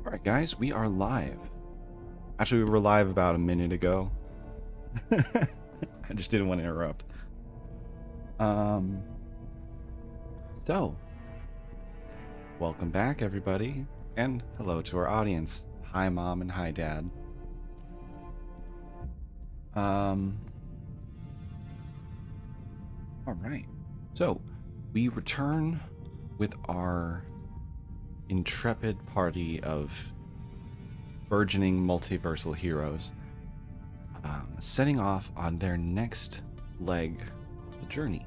Alright, guys, we are live. Actually, we were live about a minute ago. I just didn't want to interrupt. Um, so, welcome back, everybody, and hello to our audience. Hi, Mom, and hi, Dad. Um, alright. So, we return with our intrepid party of burgeoning multiversal heroes, setting off on their next leg of the journey.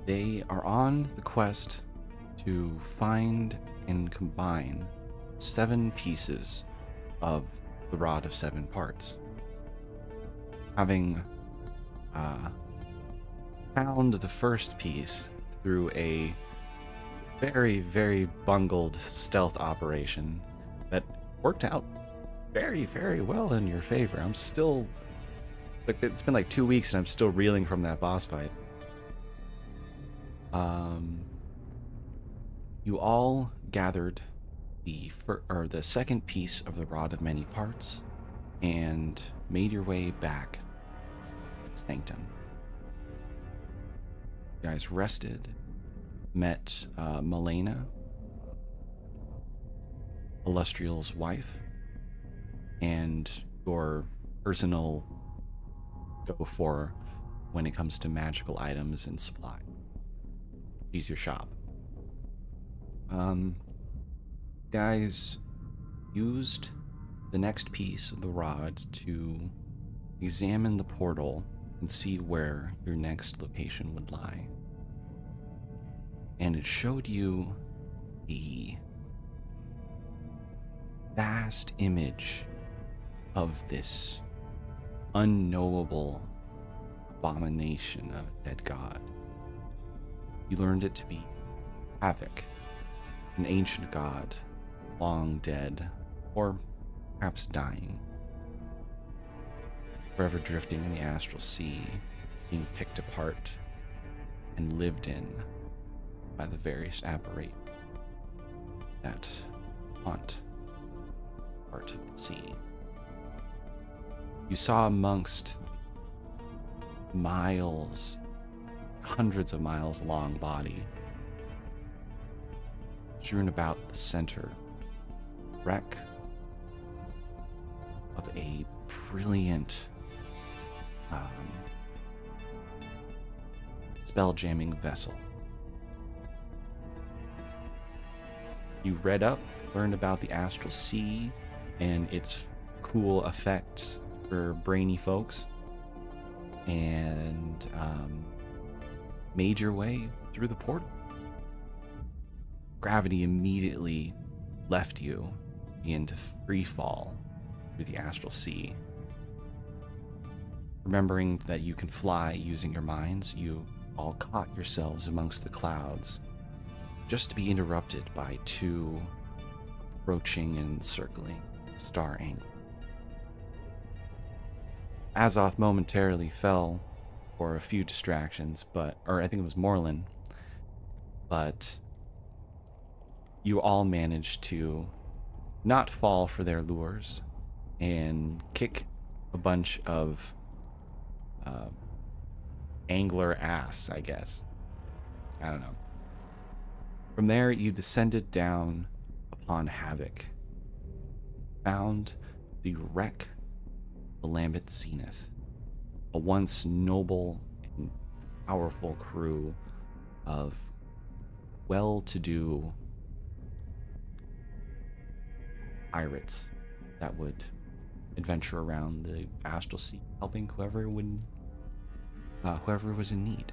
They are on the quest to find and combine 7 pieces of the Rod of 7 Parts. Having found the first piece through a very, very bungled stealth operation that worked out very, very well in your favor. I'm still, like, it's been like 2 weeks and I'm still reeling from that boss fight. You all gathered the second piece of the Rod of Many Parts and made your way back to Sanctum. You guys rested, met Milena, Illustrial's wife, and your personal go-for when it comes to magical items and supply. She's your shop. Guys used the next piece of the rod to examine the portal and see where your next location would lie. And it showed you the vast image of this unknowable abomination of a dead god. You learned it to be Havoc, an ancient god, long dead, or perhaps dying, forever drifting in the astral sea, being picked apart and lived in by the various aberrations that haunt part of the sea. You saw amongst miles, hundreds of miles long body, strewn about the center, wreck of a brilliant spell jamming vessel. You read up, learned about the astral sea and its cool effects for brainy folks, and made your way through the portal. Gravity immediately left you, began to free fall through the astral sea. Remembering that you can fly using your minds, you all caught yourselves amongst the clouds, just to be interrupted by 2 approaching and circling star angles. Azoth momentarily fell for a few distractions, or I think it was Morlin, but you all managed to not fall for their lures and kick a bunch of angler ass, I guess. I don't know. From there, you descended down upon Havoc, found the wreck of the Lambeth Zenith, a once noble and powerful crew of well-to-do pirates that would adventure around the astral sea, helping whoever was in need.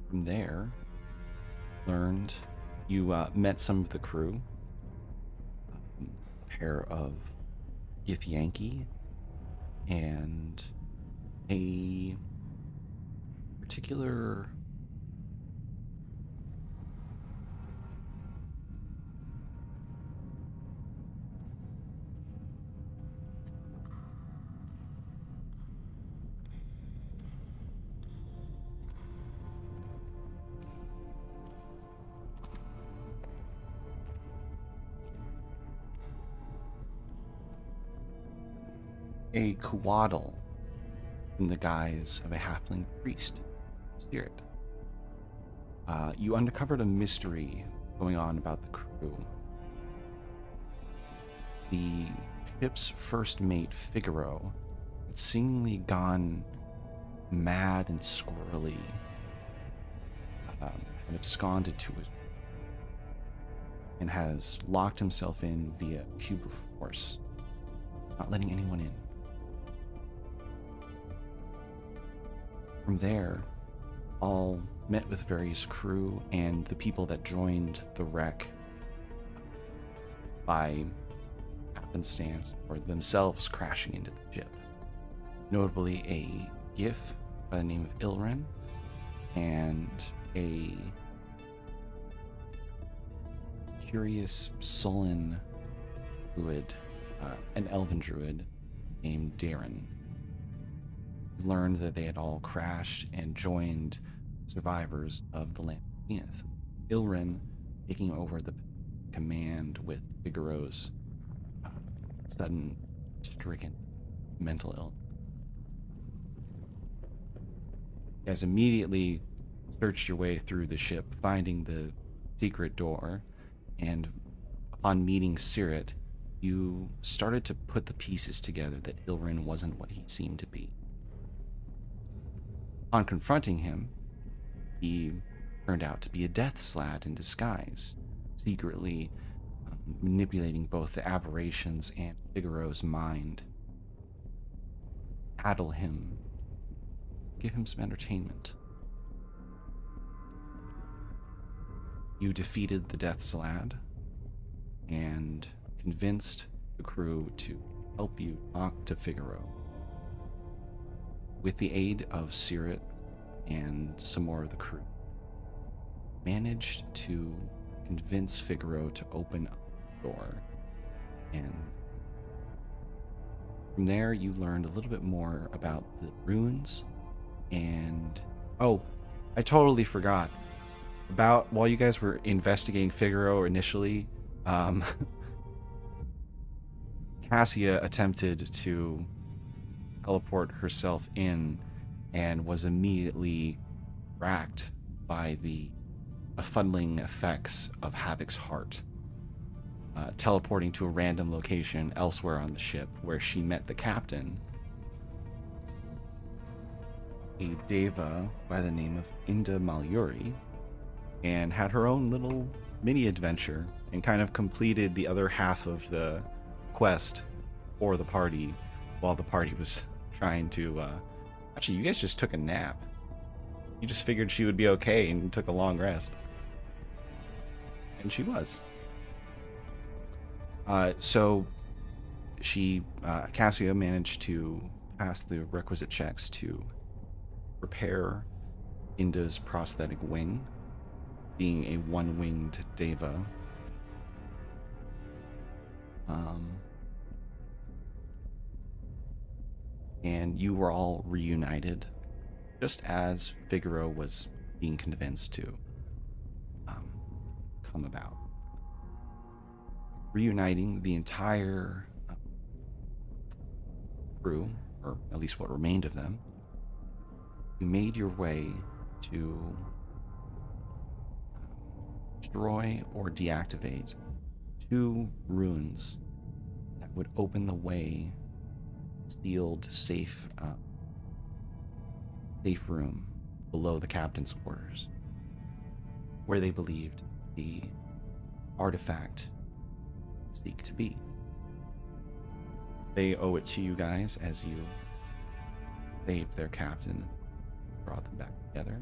From there, you met some of the crew, a pair of Githyanki and a particular a coatl in the guise of a halfling priest, spirit. You uncovered a mystery going on about the crew. The ship's first mate, Figaro, had seemingly gone mad and squirrely, and absconded to his and has locked himself in via cube of force, not letting anyone in. From there, all met with various crew and the people that joined the wreck by happenstance or themselves crashing into the ship. Notably, a Gif by the name of Ilren and a curious, sullen druid, an elven druid named Darren. Learned that they had all crashed and joined survivors of the Land of Zenith. Ilren taking over the command with Figaro's sudden, stricken mental illness. You guys immediately searched your way through the ship, finding the secret door, and upon meeting Sirit, you started to put the pieces together that Ilren wasn't what he seemed to be. On confronting him, he turned out to be a death slat in disguise, secretly manipulating both the aberrations and Figaro's mind. Addle him, give him some entertainment. You defeated the Death Slad and convinced the crew to help you talk to Figaro. With the aid of Sirit and some more of the crew, managed to convince Figaro to open up the door, and from there you learned a little bit more about the ruins. And I totally forgot about, while you guys were investigating Figaro initially, Cassia attempted to teleport herself in and was immediately racked by the befuddling effects of Havoc's heart, teleporting to a random location elsewhere on the ship where she met the captain, a Deva by the name of Inda Malyuri, and had her own little mini adventure and kind of completed the other half of the quest for the party while the party was trying to actually, you guys just took a nap. You just figured she would be okay and took a long rest, and she was. So she Cassia managed to pass the requisite checks to repair Inda's prosthetic wing, being a one-winged Deva. And you were all reunited, just as Figaro was being convinced to come about. Reuniting the entire crew, or at least what remained of them, you made your way to destroy or deactivate 2 runes that would open the way, sealed safe room below the captain's quarters, where they believed the artifact seek to be. They owe it to you guys as you saved their captain, brought them back together,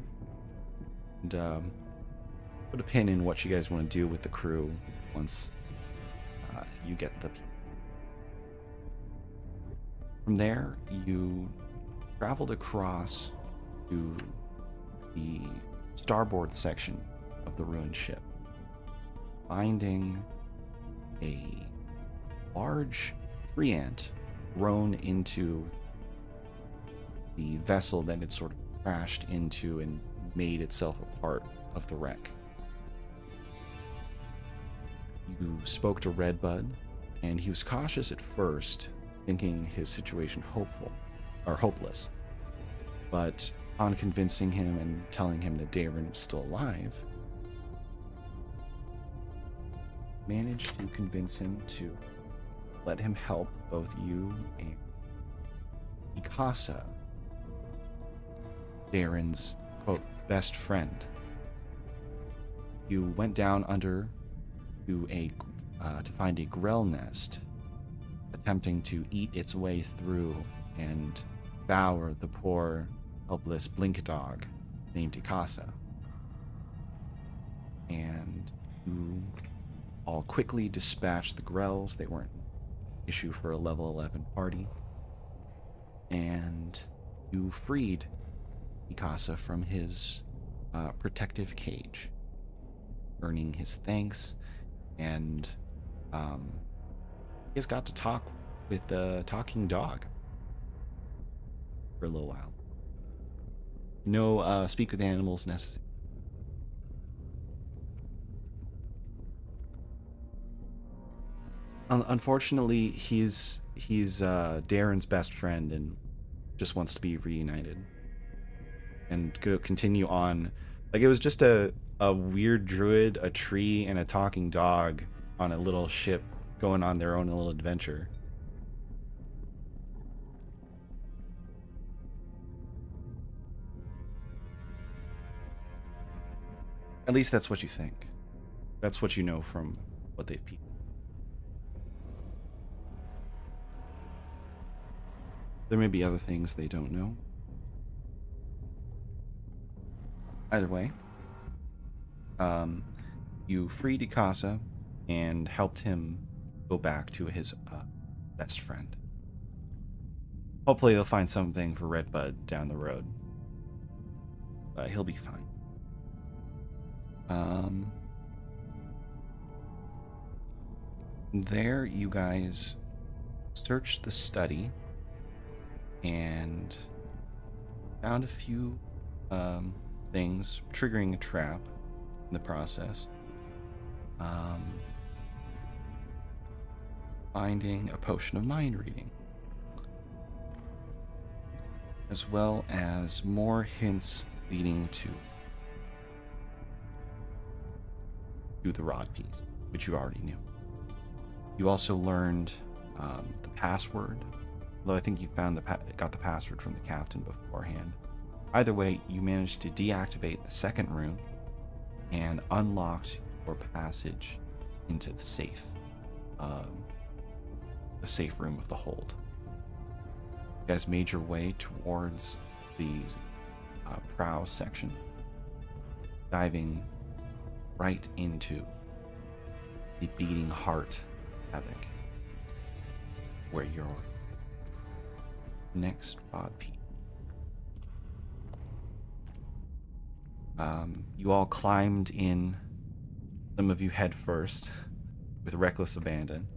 and put a pin in what you guys want to do with the crew once you get the. From there, you traveled across to the starboard section of the ruined ship, finding a large tree ant grown into the vessel that had sort of crashed into and made itself a part of the wreck. You spoke to Redbud, and he was cautious at first, thinking his situation hopeless. But on convincing him and telling him that Darren was still alive, managed to convince him to let him help both you and Mikasa, Darren's, quote, best friend. You went down under to find a grell nest, attempting to eat its way through and devour the poor, helpless blink dog named Mikasa. And you all quickly dispatched the grells. They weren't an issue for a level 11 party. And you freed Mikasa from his protective cage, earning his thanks, and he has got to talk with the talking dog for a little while. No speak with animals necessary. Unfortunately, he's Darren's best friend and just wants to be reunited and go continue on. Like, it was just a weird druid, a tree, and a talking dog on a little ship going on their own little adventure. At least that's what you think. That's what you know from what they've peeped. There may be other things they don't know. Either way, you freed Mikasa and helped him go back to his best friend. Hopefully they'll find something for Redbud down the road. He'll be fine. There you guys searched the study and found a few things, triggering a trap in the process. Finding a potion of mind reading, as well as more hints leading to the rod piece, which you already knew. You also learned the password, though I think you found got the password from the captain beforehand. Either way, you managed to deactivate the second room and unlocked your passage into the safe room of the hold. You guys made your way towards the prow section, diving right into the beating heart havoc, where your next rod piece. You all climbed in, some of you head first, with reckless abandon,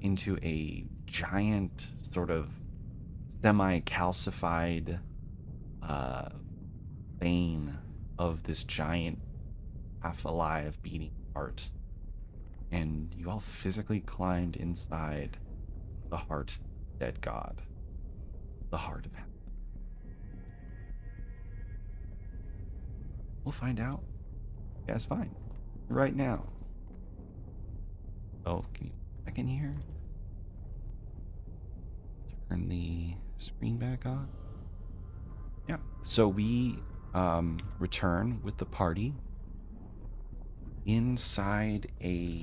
into a giant, sort of semi-calcified vein of this giant, half-alive beating heart. And you all physically climbed inside the heart of dead god, the heart of heaven. We'll find out. Yeah, it's fine. Right now. Oh, can you back in here? Turn the screen back on. Yeah. So we return with the party inside a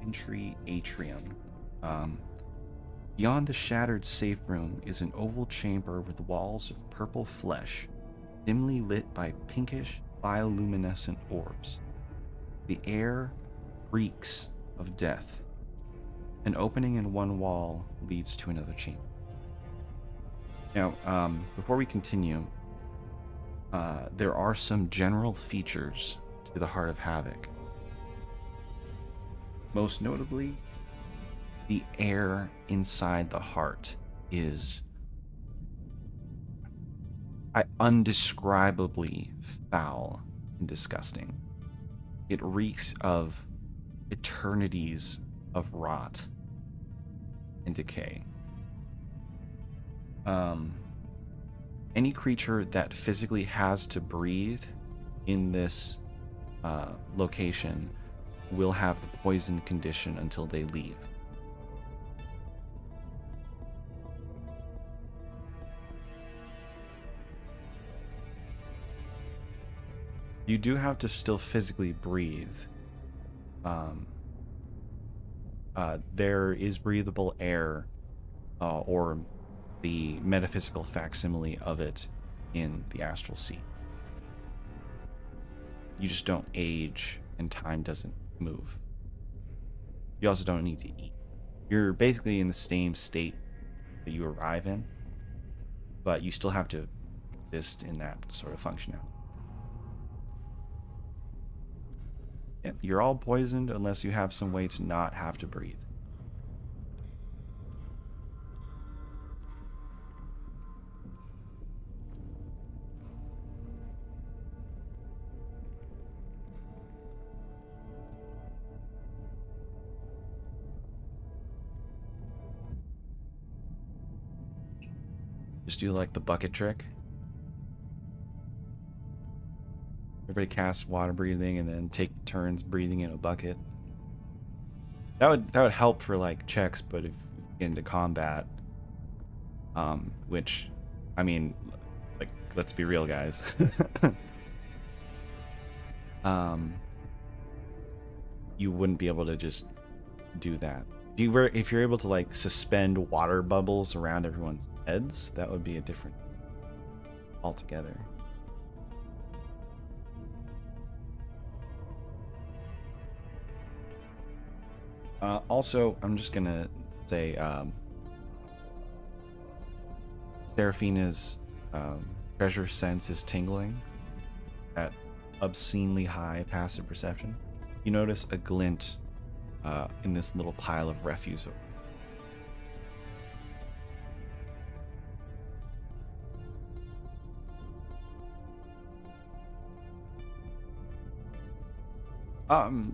entry atrium. Beyond the shattered safe room is an oval chamber with walls of purple flesh, dimly lit by pinkish bioluminescent orbs. The air reeks of death. An opening in one wall leads to another chamber. Now, before we continue, there are some general features to the Heart of Havoc. Most notably, the air inside the heart is undescribably foul and disgusting. It reeks of eternities of rot and decay. Any creature that physically has to breathe in this location will have the poison condition until they leave. You do have to still physically breathe. There is breathable air, or the metaphysical facsimile of it in the astral sea. You just don't age, and time doesn't move. You also don't need to eat. You're basically in the same state that you arrive in, but you still have to exist in that sort of functionality. Yep, you're all poisoned unless you have some way to not have to breathe. Just do like the bucket trick. Everybody casts water breathing and then take turns breathing in a bucket. That would help for like checks, but if you get into combat, which, I mean, like, let's be real, guys. You wouldn't be able to just do that. If you're able to like suspend water bubbles around everyone's heads, that would be a different altogether. Also, I'm just gonna say, Seraphina's treasure sense is tingling at obscenely high passive perception. You notice a glint in this little pile of refuse.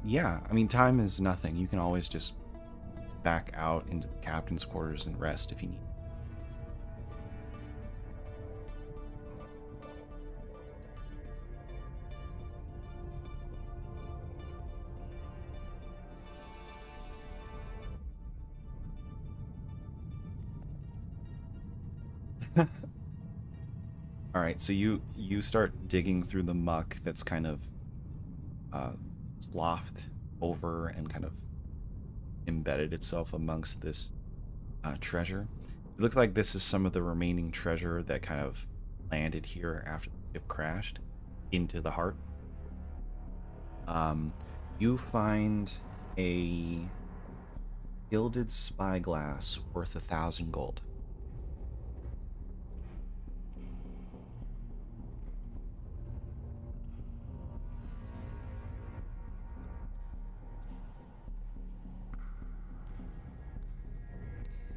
Yeah, I mean, time is nothing. You can always just back out into the captain's quarters and rest if you need. All right, so you start digging through the muck that's kind of slothed over and kind of embedded itself amongst this treasure. It looks like this is some of the remaining treasure that kind of landed here after the ship crashed into the heart. You find a gilded spyglass worth 1,000 gold.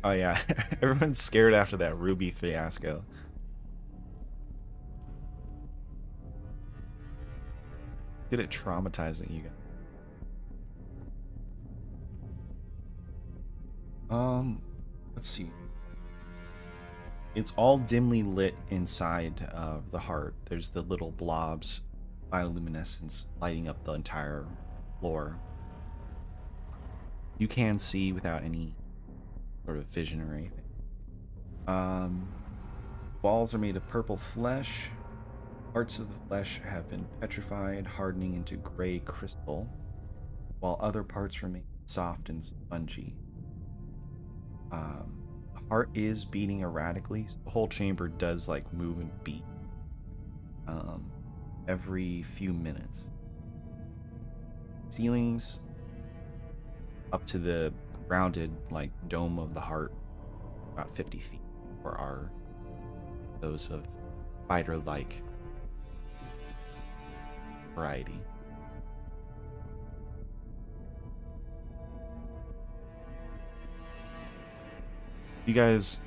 Oh yeah, everyone's scared after that ruby fiasco. Good at traumatizing you guys. Let's see. It's all dimly lit inside of the heart. There's the little blobs, bioluminescence lighting up the entire floor. You can see without any sort of vision or anything. Walls are made of purple flesh. Parts of the flesh have been petrified, hardening into gray crystal, while other parts remain soft and spongy. The heart is beating erratically. So the whole chamber does like move and beat every few minutes. Ceilings up to the rounded like dome of the heart, about 50 feet, or are those of spider-like variety. You guys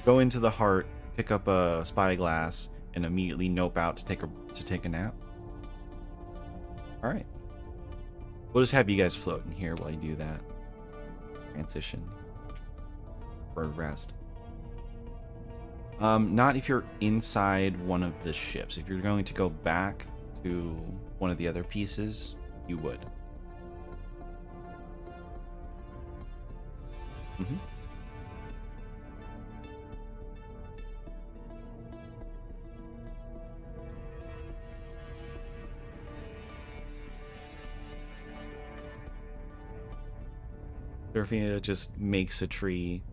go into the heart, pick up a spyglass, and immediately nope out to take a nap. All right, we'll just have you guys float in here while you do that. transition for rest. Not if you're inside one of the ships. If you're going to go back to one of the other pieces, you would. Mm-hmm. Seraphina just makes a tree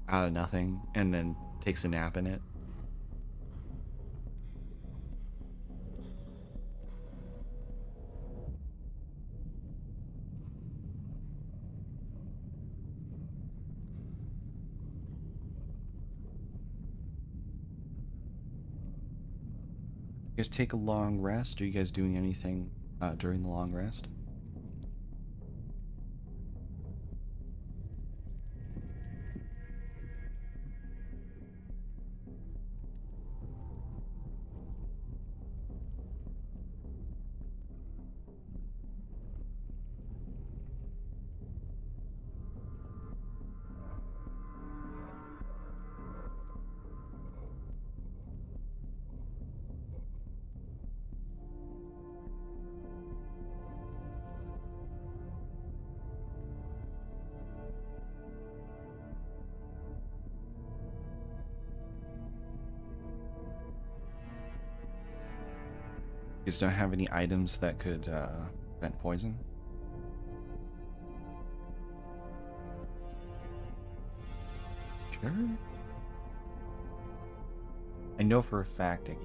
out of nothing and then takes a nap in it. You guys take a long rest? Are you guys doing anything during the long rest? You guys don't have any items that could prevent poison? Sure. I know for a fact it.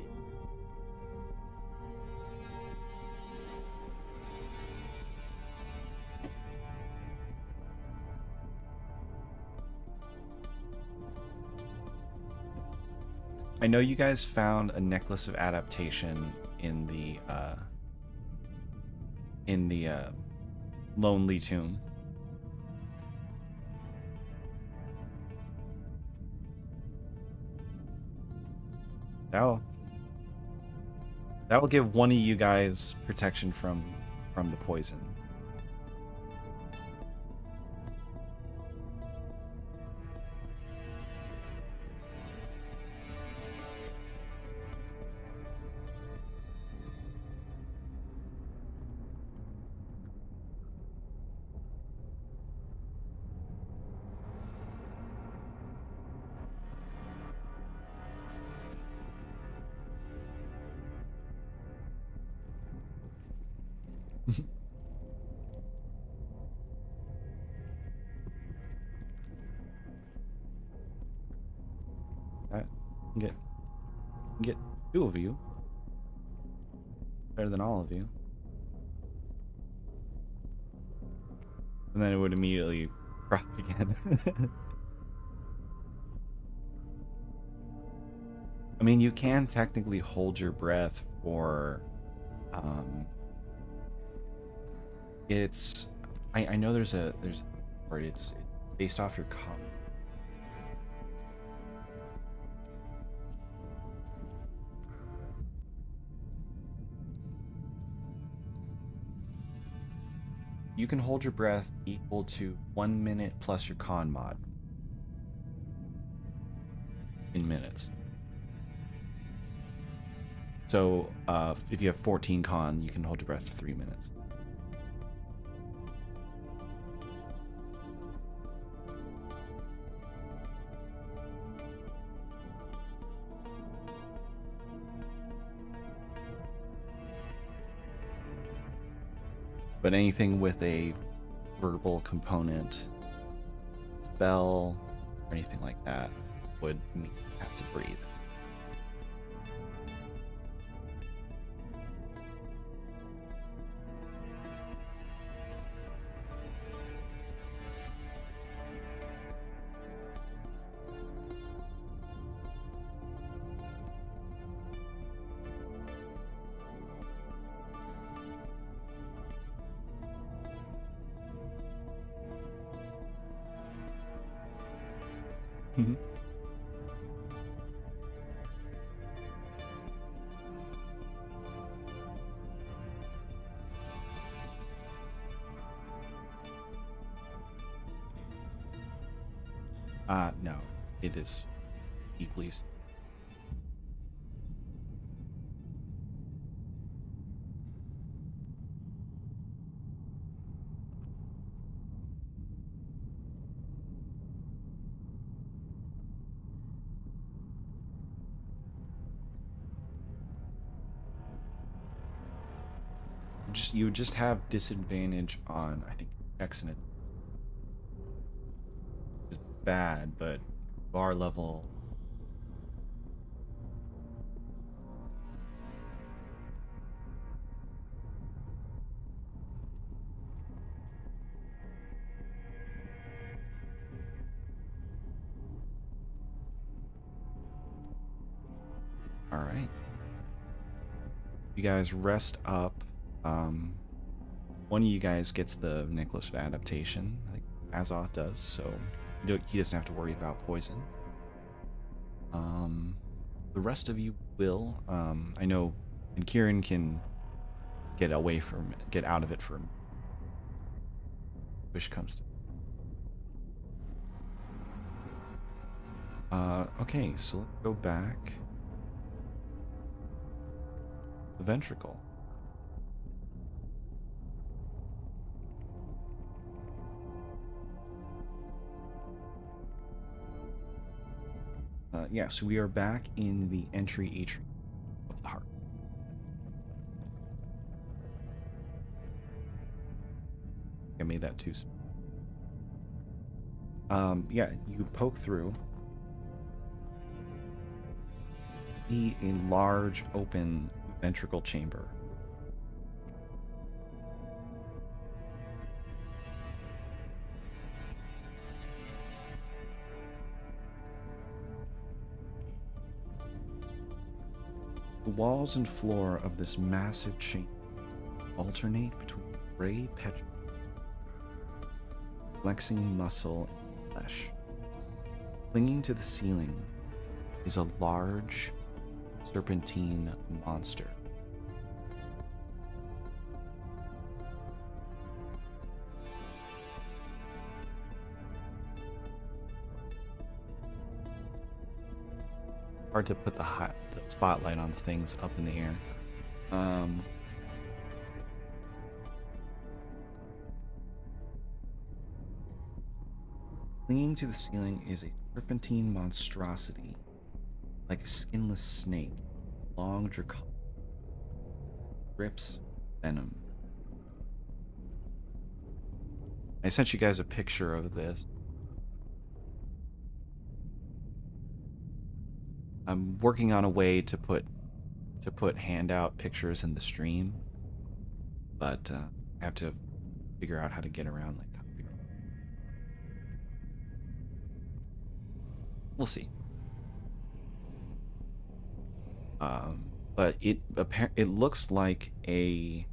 I know you guys found a necklace of adaptation in the lonely tomb. That'll that'll give one of you guys protection from the poison. That get two of you. Better than all of you. And then it would immediately drop again. I mean, you can technically hold your breath for it's I know there's where it's based off your con. You can hold your breath equal to 1 minute plus your con mod in minutes. So if you have 14 con, you can hold your breath for 3 minutes. But anything with a verbal component, spell, or anything like that would mean you have to breathe. Mhm. No, it is deeply. You would just have disadvantage on, I think, checks, and it's bad, but bar level. All right. You guys rest up. One of you guys gets the necklace of adaptation, like Azoth does, so he doesn't have to worry about poison. The rest of you will. I know, and Kieran can get out of it for push comes to. Okay, so let's go back. The ventricle. Yeah, so we are back in the entry atrium of the heart. I made that too. Yeah, you poke through. See a large open ventricle chamber. The walls and floor of this massive chamber alternate between gray petrified, flexing muscle and flesh. Clinging to the ceiling is a large serpentine monster. Hard to put the spotlight on things up in the air. Clinging to the ceiling is a serpentine monstrosity, like a skinless snake, long draconic, drips venom. I sent you guys a picture of this. I'm working on a way to put handout pictures in the stream, but I have to figure out how to get around like copyright. We'll see. But it looks like a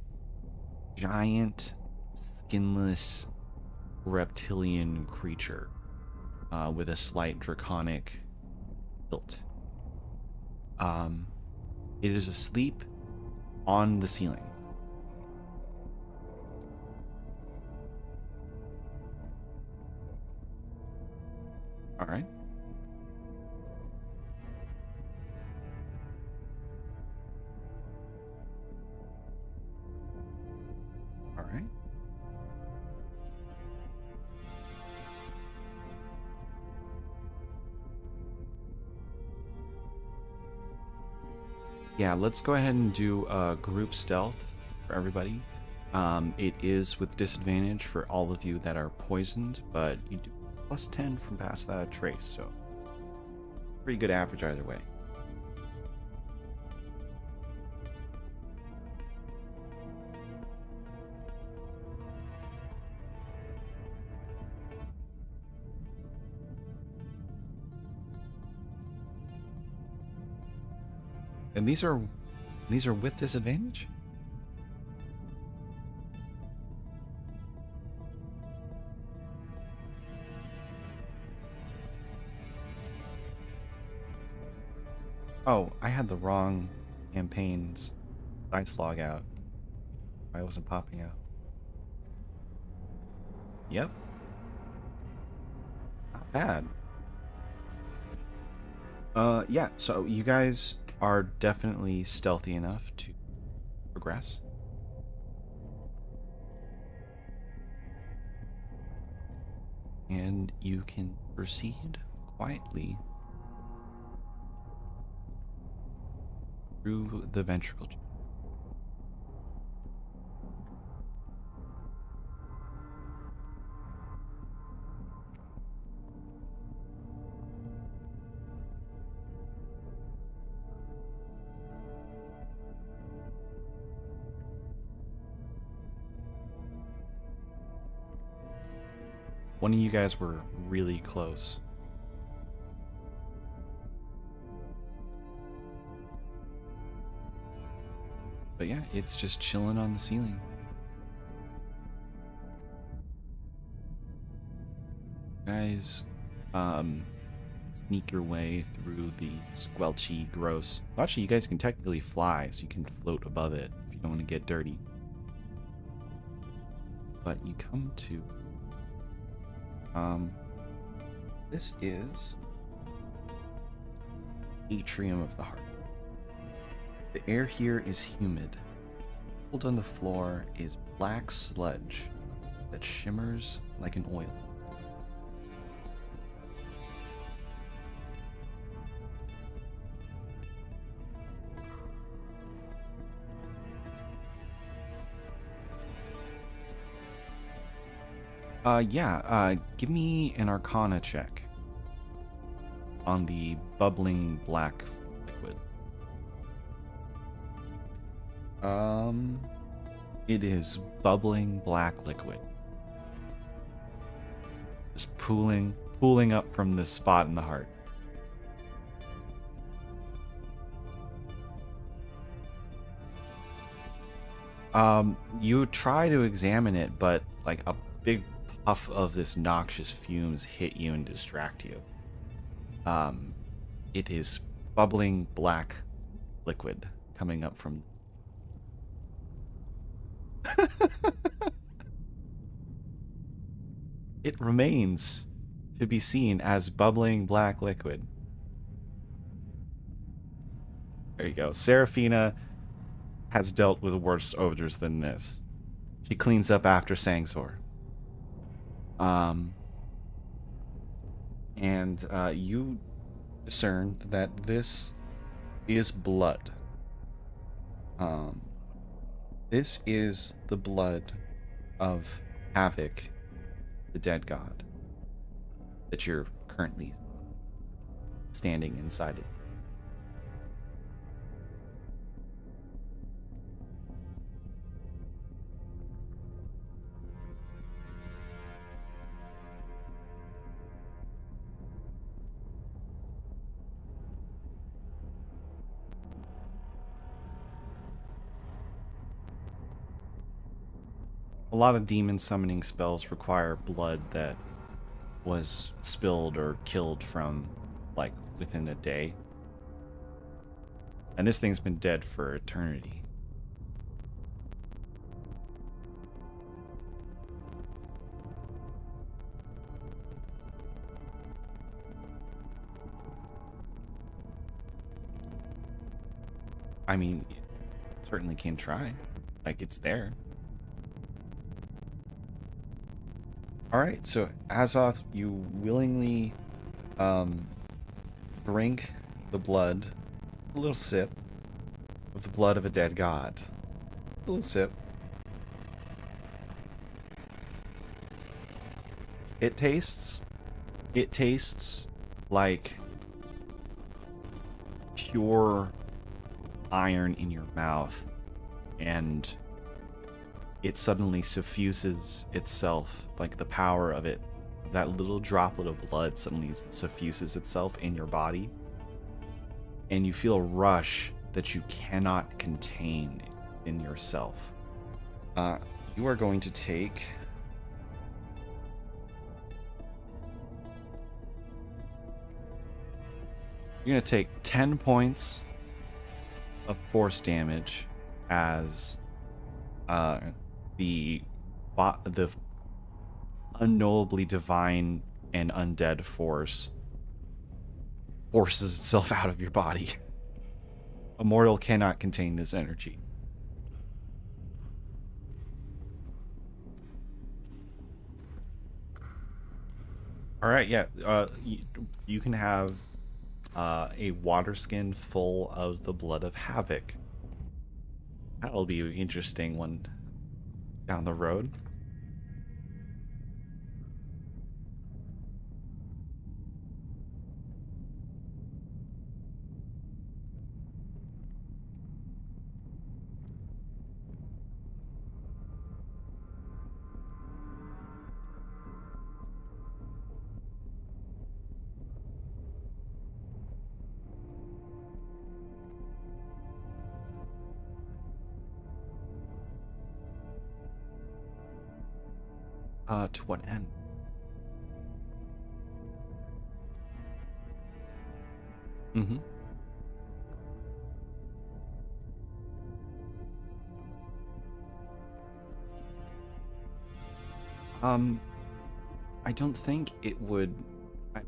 giant skinless reptilian creature with a slight draconic hilt. It is asleep on the ceiling. All right. All right. Yeah, let's go ahead and do group stealth for everybody. It is with disadvantage for all of you that are poisoned, but you do +10 from past that trace, so pretty good average either way. And these are with disadvantage? Oh, I had the wrong campaign's dice log out. I wasn't popping out. Yep. Not bad. Yeah, so you guys are definitely stealthy enough to progress. And you can proceed quietly through the ventricle. One of you guys were really close. But yeah, it's just chilling on the ceiling. Guys, sneak your way through the squelchy, gross. Well, actually, you guys can technically fly, so you can float above it if you don't want to get dirty. But you come to, this is atrium of the heart. The air here is humid. Pulled on the floor is black sludge that shimmers like an oil. Give me an Arcana check on the bubbling black liquid. It is bubbling black liquid. Just pooling up from this spot in the heart. You try to examine it, but like a big puff of this noxious fumes hit you and distract you. It is bubbling black liquid coming up from. It remains to be seen as bubbling black liquid. There you go. Seraphina has dealt with worse odors than this. She cleans up after Sangsor. You discern that this is blood. This is the blood of Havoc, the dead god, that you're currently standing inside it. A lot of demon summoning spells require blood that was spilled or killed from, like, within a day. And this thing's been dead for eternity. I mean, certainly can try. Like, it's there. Alright, so Azoth, you willingly drink the blood, a little sip of the blood of a dead god. A little sip. It tastes like pure iron in your mouth, and it suddenly suffuses itself, like the power of it. That little droplet of blood suddenly suffuses itself in your body, and you feel a rush that you cannot contain in yourself. You are going to take You're going to take 10 points of force damage as the unknowably divine and undead force forces itself out of your body. A mortal cannot contain this energy. All right, yeah. You can have a water skin full of the blood of havoc. That'll be an interesting one down the road. To what end? Mm-hmm. Um, I don't think it would.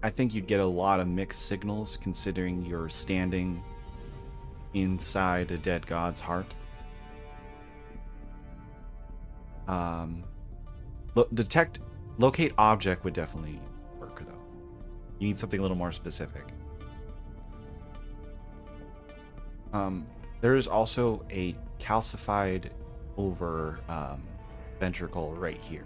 I think you'd get a lot of mixed signals considering you're standing inside a dead god's heart. Um, detect, locate object would definitely work though. You need something a little more specific. There is also a calcified over ventricle right here.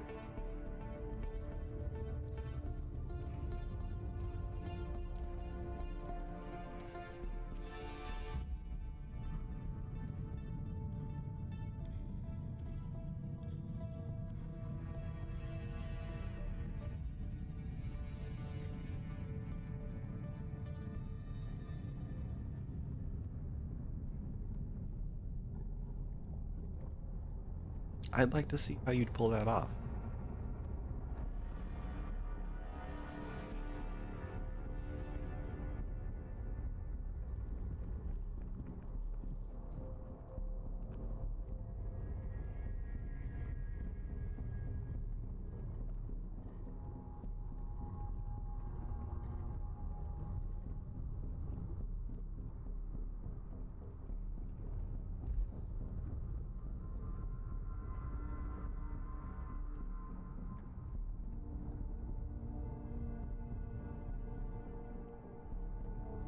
I'd like to see how you'd pull that off.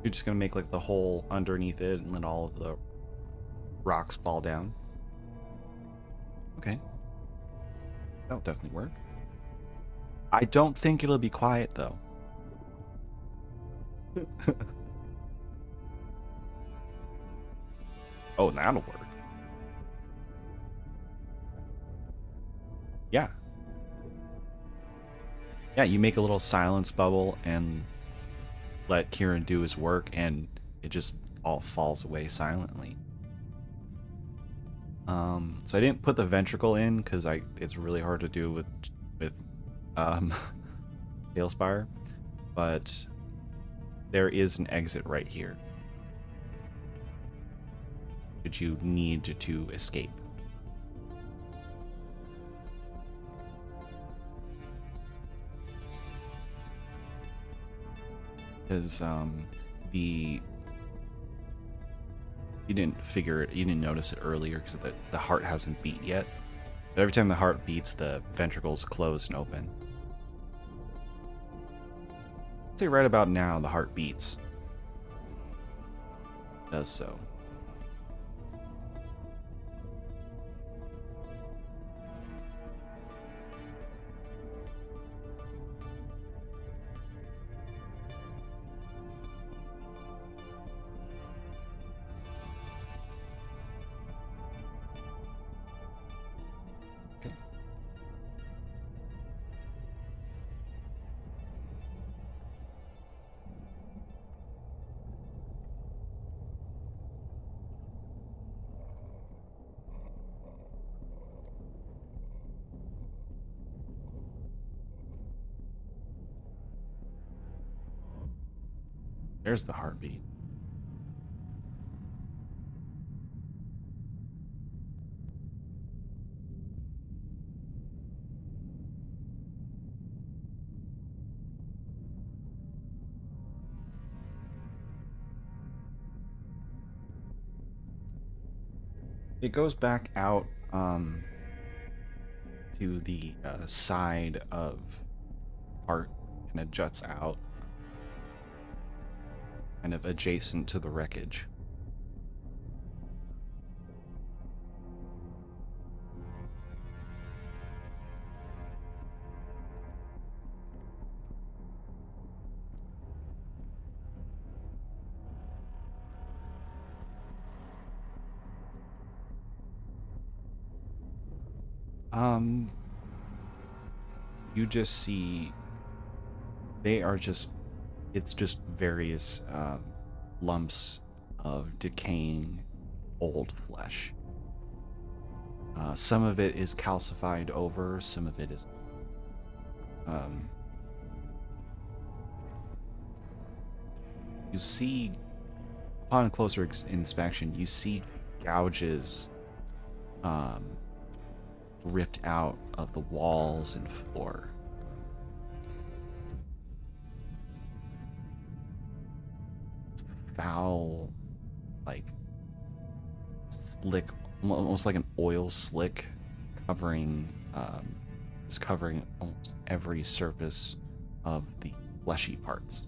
You're just gonna make like the hole underneath it and let all of the rocks fall down. Okay, that'll definitely work. I don't think it'll be quiet though. Oh, that'll work. Yeah. Yeah, you make a little silence bubble and let Kieran do his work, and it just all falls away silently. So I didn't put the ventricle in because it's really hard to do with um, Tailspire, but there is an exit right here. Should you need to escape? Because the you didn't figure it, you didn't notice it earlier because the heart hasn't beat yet. But every time the heart beats, the ventricles close and open. I'd say right about now the heart beats. It does so. Okay. There's the heartbeat. It goes back out to the side of heart, kind of juts out, kind of adjacent to the wreckage. Um, you just see they are just it's just various lumps of decaying old flesh. Some of it is calcified over, some of it is. Um, you see, upon closer inspection, you see gouges um, ripped out of the walls and floor. Foul, like slick, almost like an oil slick, covering is covering almost every surface of the fleshy parts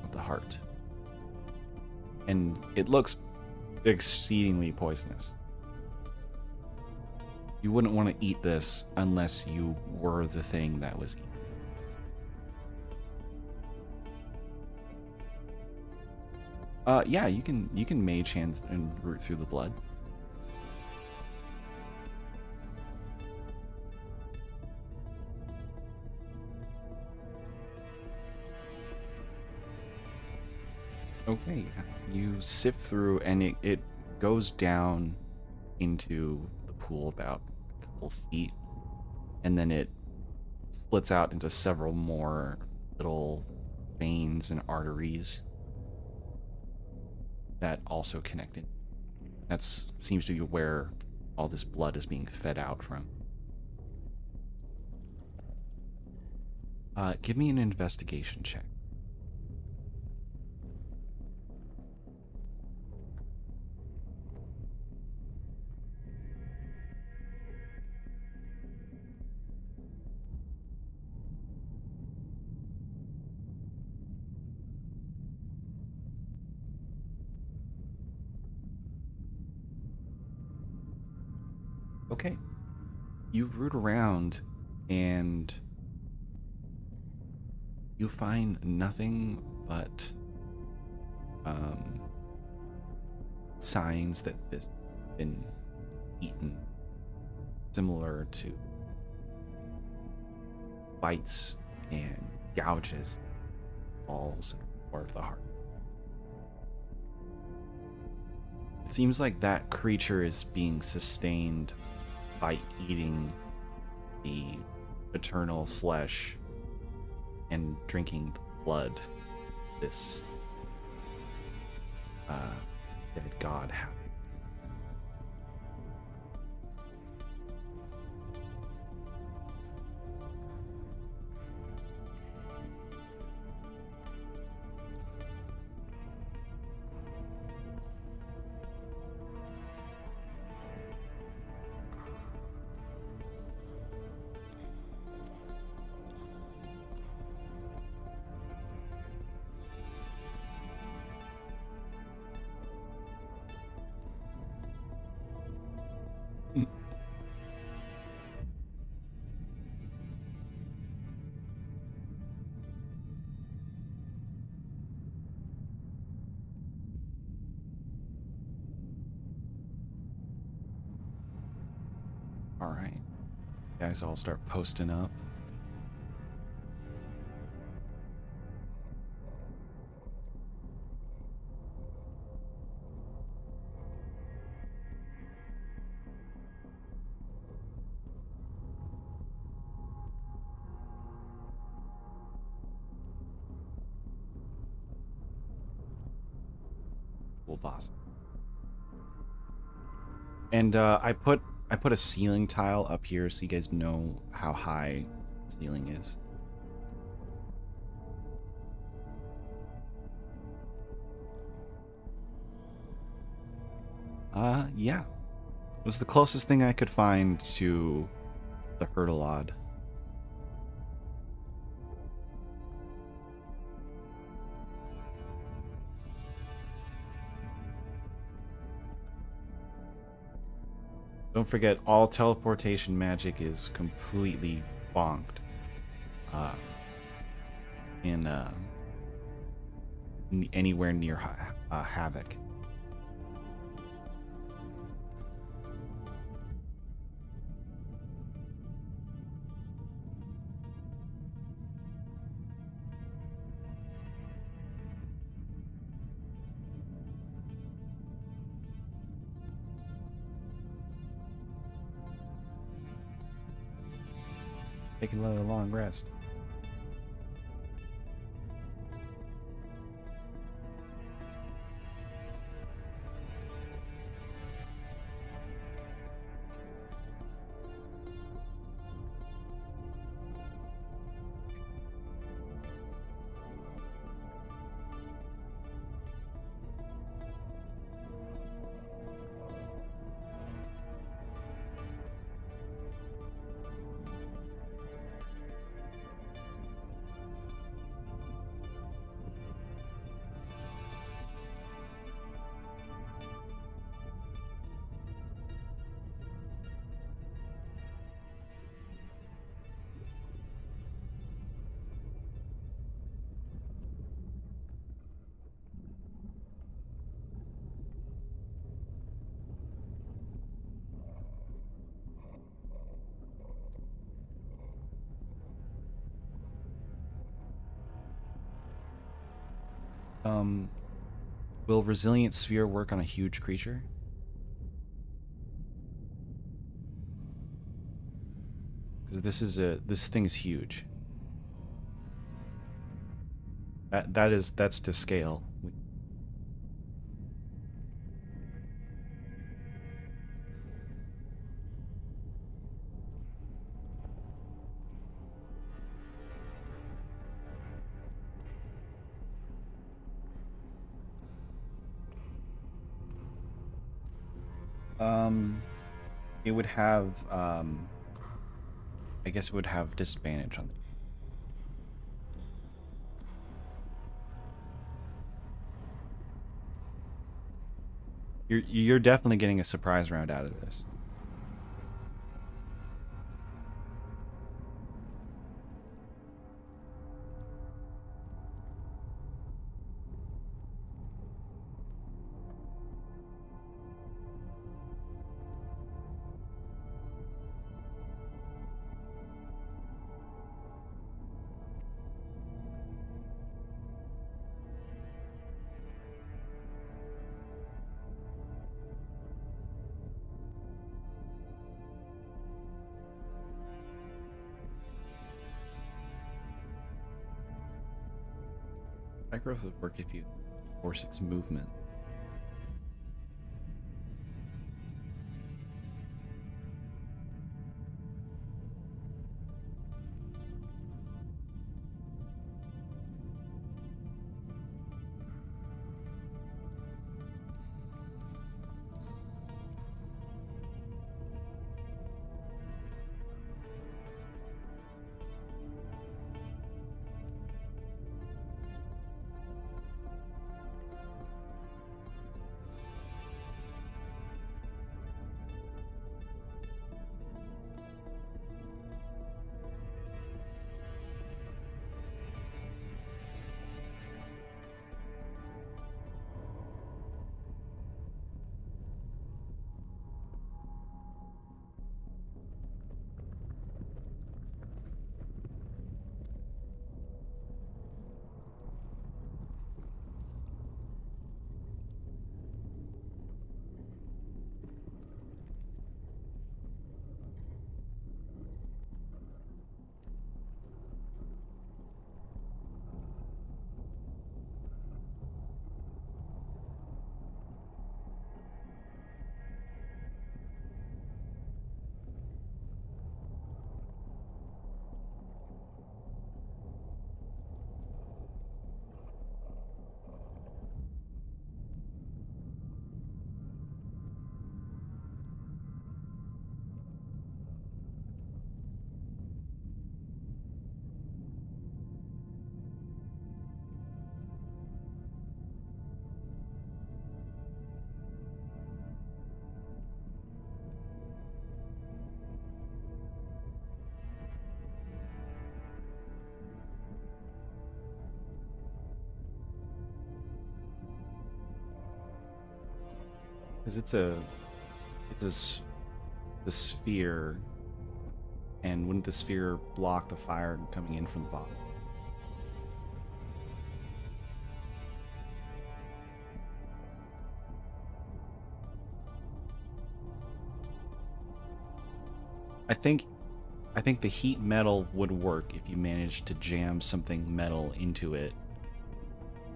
of the heart, and it looks exceedingly poisonous. You wouldn't want to eat this unless you were the thing that was eaten. Yeah, you can mage hand and root through the blood. Okay, you sift through, and it goes down into the pool about a couple feet, and then it splits out into several more little veins and arteries that also connect it. That seems to be where all this blood is being fed out from. Give me an investigation check. Okay. You root around and you find nothing but um, signs that this has been eaten, similar to bites and gouges, balls, and floor of the heart. It seems like that creature is being sustained by eating the eternal flesh and drinking the blood this uh, dead god has. All right, you guys all start posting up. Cool, boss. And I put a ceiling tile up here so you guys know how high the ceiling is. Yeah. was the closest thing I could find to the Hurtlod. Don't forget, all teleportation magic is completely bonked uh, in anywhere near Havoc. Taking a long rest. Um, will Resilient Sphere work on a huge creature? Because this thing is huge. That's to scale. Um, it would have I guess it would have disadvantage on. You're definitely getting a surprise round out of this. That growth would work if you force its movement. Because the sphere, and wouldn't the sphere block the fire coming in from the bottom? I think the heat metal would work if you managed to jam something metal into it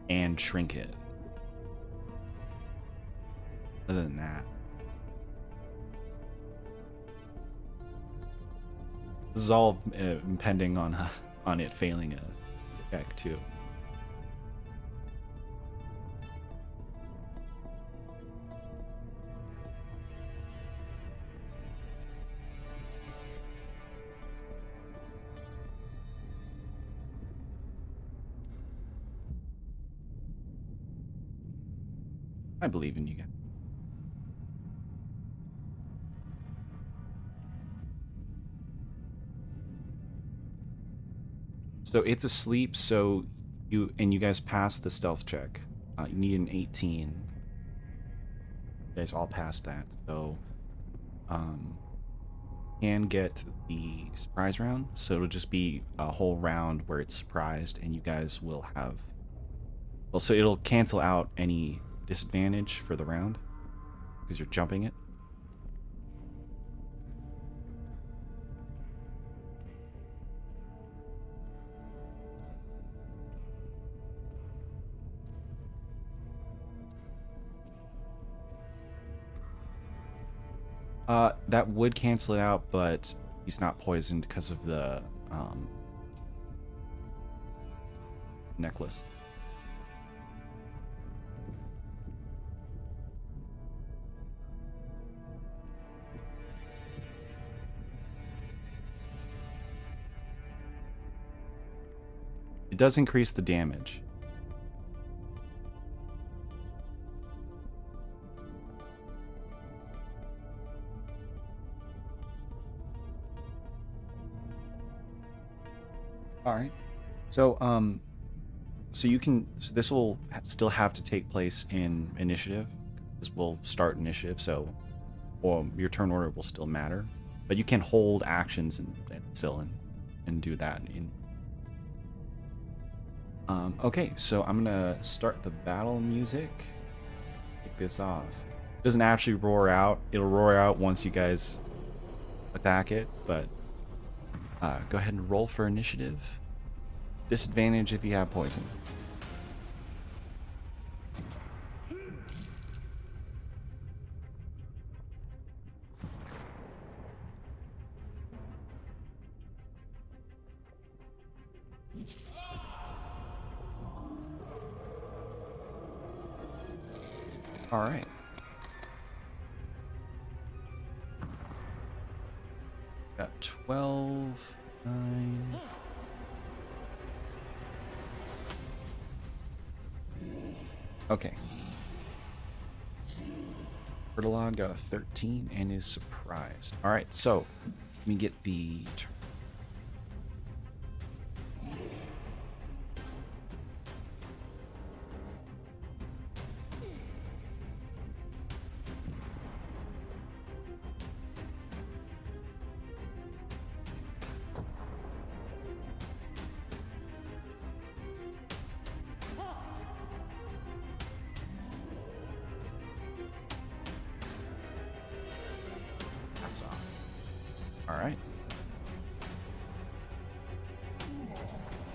and shrink it. Other than that, this is all impending on it failing a check too. I believe in you guys. So it's asleep. So you guys passed the stealth check. You need an 18. You guys all passed that. So can get the surprise round. So it'll just be a whole round where it's surprised, and you guys will have. Well, so it'll cancel out any disadvantage for the round because you're jumping it. That would cancel it out, but he's not poisoned because of the necklace. It does increase the damage. All right. So so you can. So this will still have to take place in initiative. This will start initiative. So, well, your turn order will still matter, but you can hold actions and still and do that. Okay. So I'm gonna start the battle music. Kick this off. It doesn't actually roar out. It'll roar out once you guys attack it, but go ahead and roll for initiative. Disadvantage if you have poison. All right. Got 12, 9. Okay. Bertolon got a 13 and is surprised. All right, so let me get the turn. That's off. All right.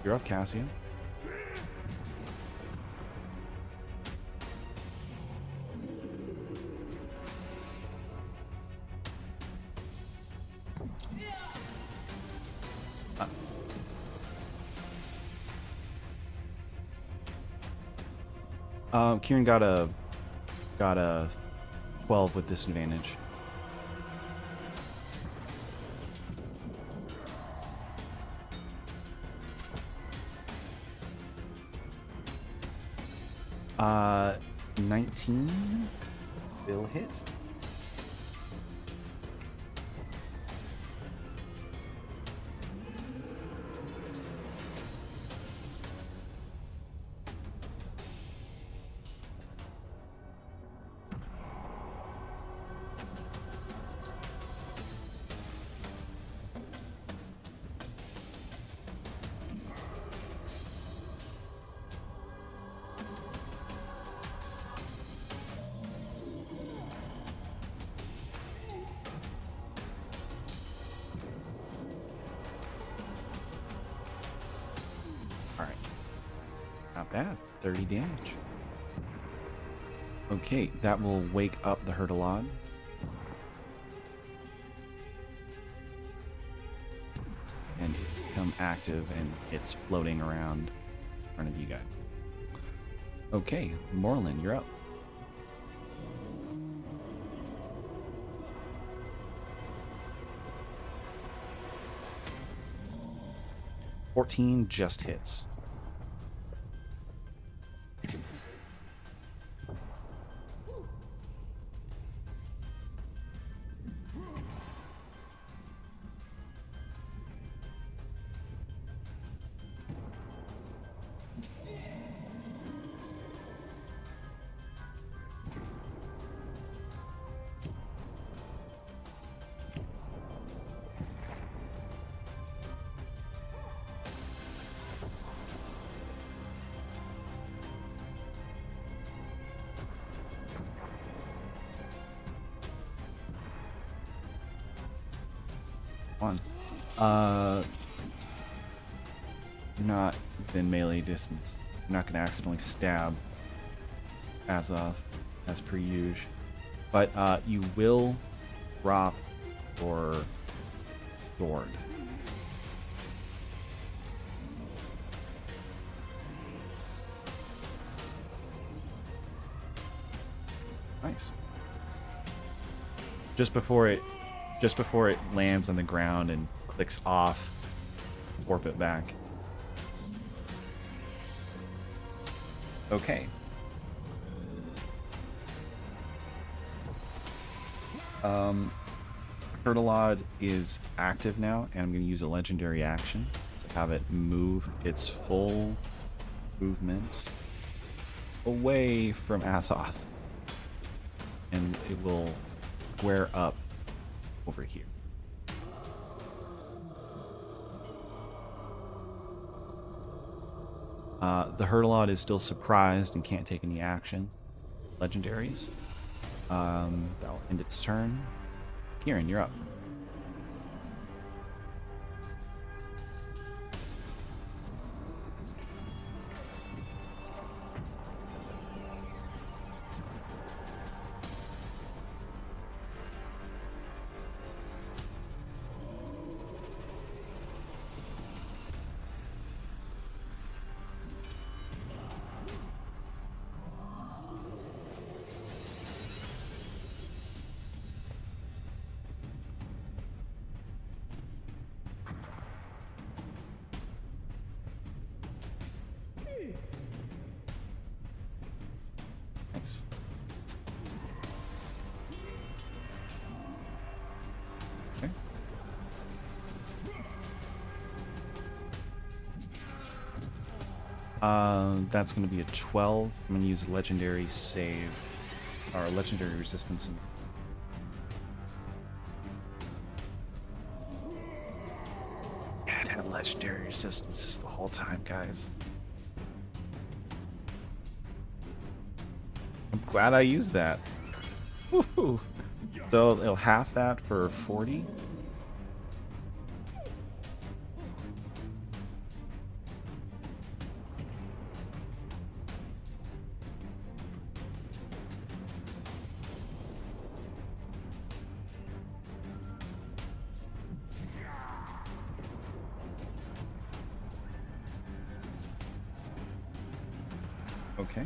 You're up, Cassian. Kieran got a 12 with disadvantage. Uh, 19 will hit. Not bad. 30 damage. Okay, that will wake up the Hurtalod. And become active, and it's floating around in front of you guys. Okay, Morlin, you're up. $14 just hits. One. You're not within melee distance. You're not going to accidentally stab Azoth as per usual. But you will drop your sword. Nice. Just before it lands on the ground and clicks off, warp it back. Okay. Hurtalod is active now, and I'm going to use a legendary action to have it move its full movement away from Azoth. And it will square up over here. The Hurtalod is still surprised and can't take any actions. Legendaries. That'll end its turn. Kieran, you're up. Nice. Okay. That's going to be a 12. I'm going to use a legendary save, or legendary resistance. Yeah, it had legendary resistances the whole time, guys. I'm glad I used that. Woohoo! So it'll half that for 40. Okay.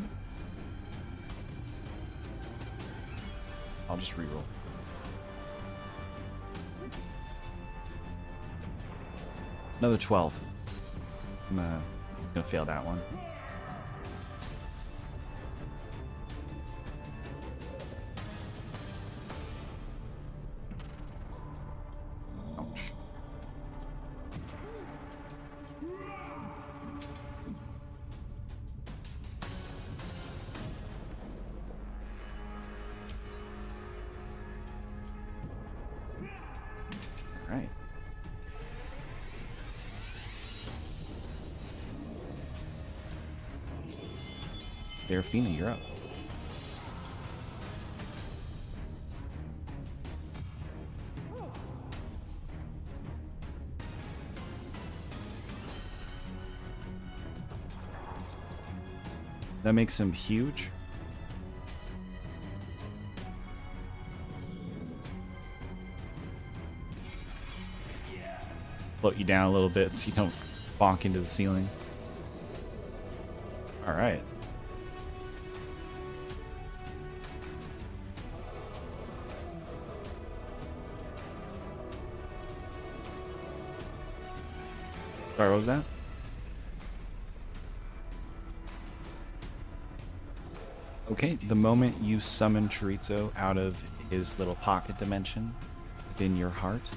I'll just reroll. Another 12. It's gonna fail that one. Ouch. All right. Serafina, you're up. That makes him huge. Float you down a little bit so you don't bonk into the ceiling. All right. Sorry, what was that? Okay, the moment you summon Chorizo out of his little pocket dimension within your heart,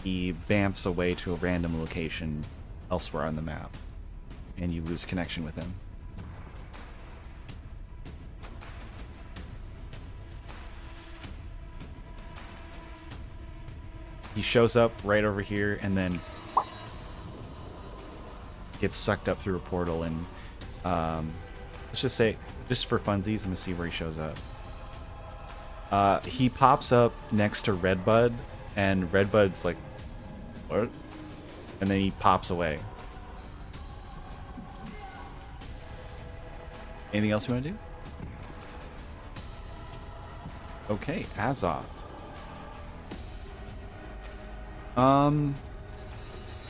he bamfs away to a random location elsewhere on the map, and you lose connection with him. He shows up right over here and then gets sucked up through a portal, and let's just say, just for funsies, I'm gonna see where he shows up. He pops up next to Redbud, and Redbud's like, what? And then he pops away. Anything else you want to do? Okay, Azoth.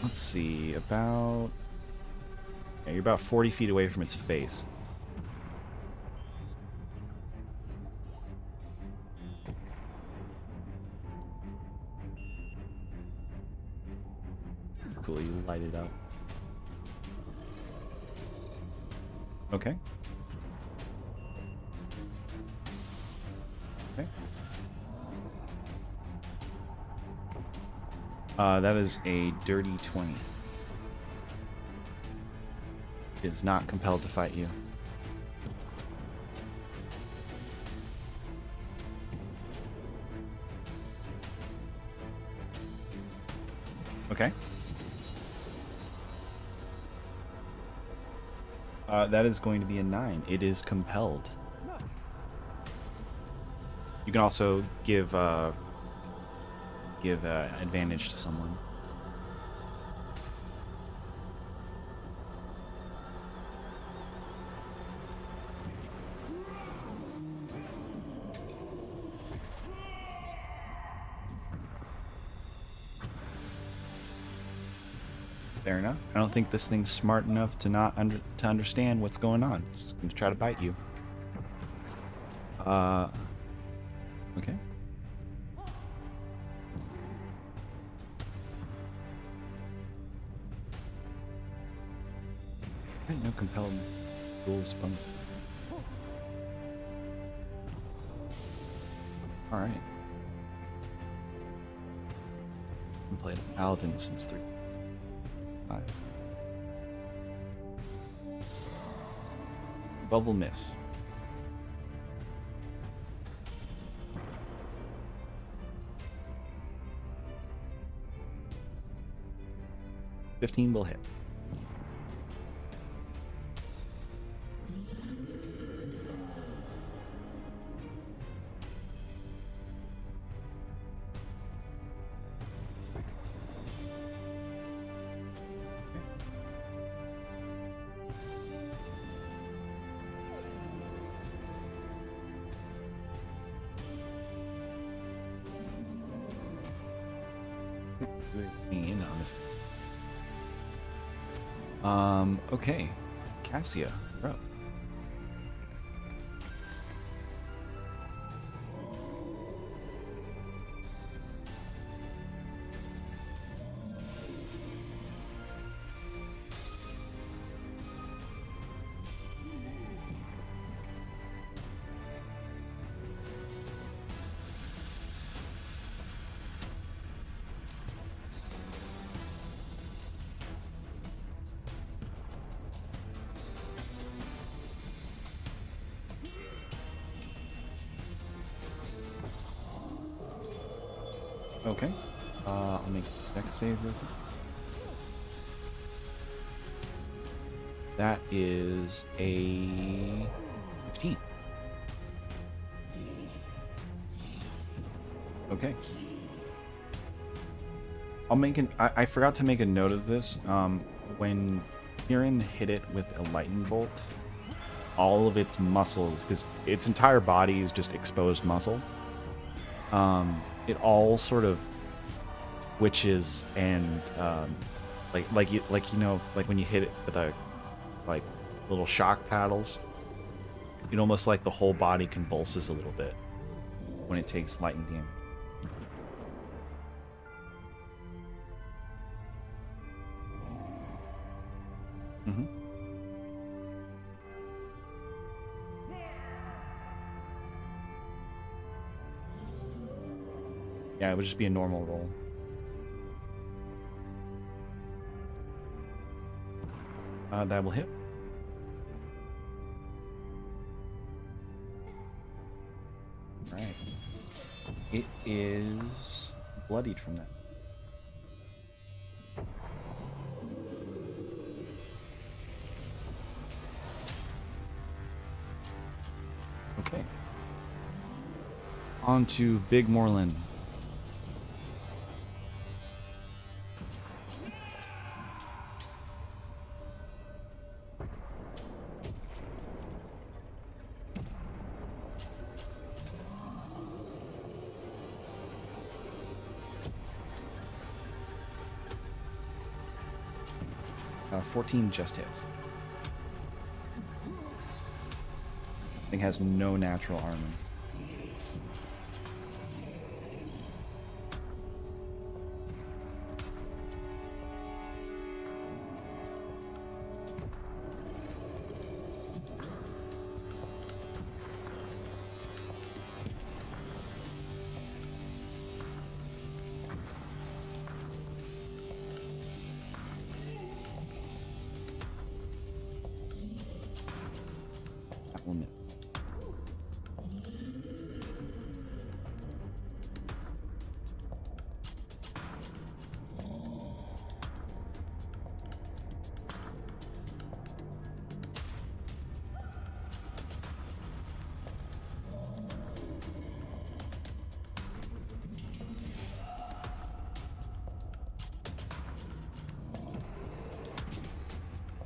Let's see, about... Yeah, you're about 40 feet away from its face. Cool, you light it up. Okay. Okay. That is a dirty 20. It is not compelled to fight you. Okay. That is going to be a 9. It is compelled. You can also give advantage to someone. Fair enough. I don't think this thing's smart enough to to understand what's going on. It's just going to try to bite you. Okay. No compelled dual response. All right. I've played Paladin since 3. 5. Bubble miss. $15 will hit. In on this. Okay. Cassia, you're up. Okay. I'll make a dex save real quick. That is a 15. Okay. I'll make I forgot to make a note of this. When Kieran hit it with a lightning bolt, all of its muscles, because its entire body is just exposed muscle, it all sort of twitches and like when you hit it with a like little shock paddles, it almost like the whole body convulses a little bit when it takes lightning damage. Yeah, it would just be a normal roll. That will hit. Right. It is bloodied from that. Okay. On to Big Moreland. Uh, 14 just hits. Thing has no natural armor. That will miss.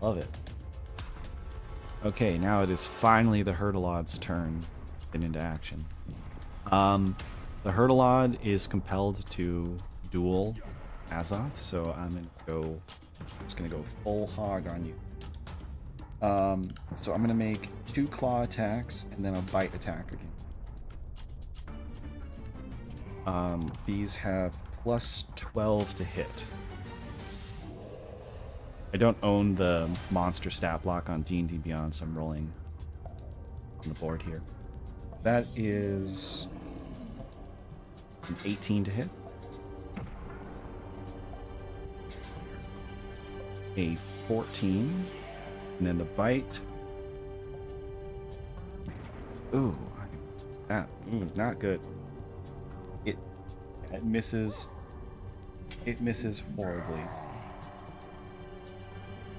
Love it. Okay, now it is finally the Hurtolod's turn to get into action. The Hurtolod is compelled to duel Azoth, so I'm gonna go. It's gonna go full hog on you. So I'm gonna make 2 claw attacks and then a bite attack again. These have plus 12 to hit. I don't own the monster stat block on D&D Beyond, so I'm rolling on the board here. That is an 18 to hit. A 14. And then the bite. Ooh, not good. It misses. It misses horribly.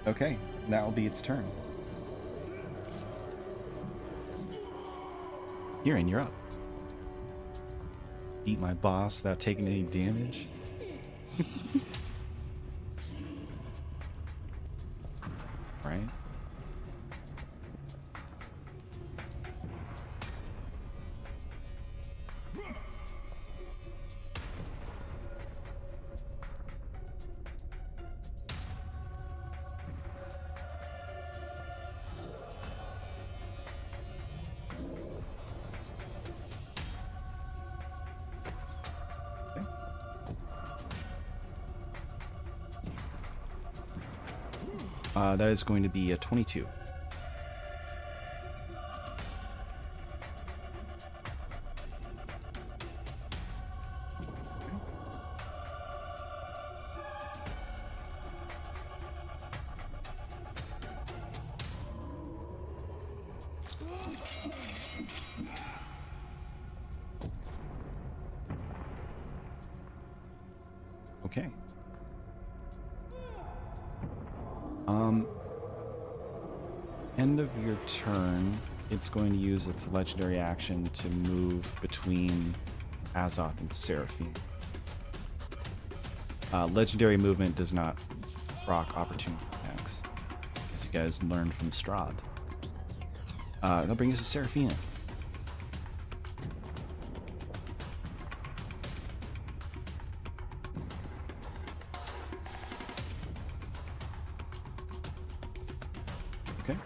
Okay, that will be its turn. Kieran, you're up. Beat my boss without taking any damage. Right? That is going to be a 22. Okay. End of your turn, it's going to use its legendary action to move between Azoth and Seraphine. Legendary movement does not proc opportunity attacks. guys learned from Strahd. That'll bring us to Seraphina. Okay.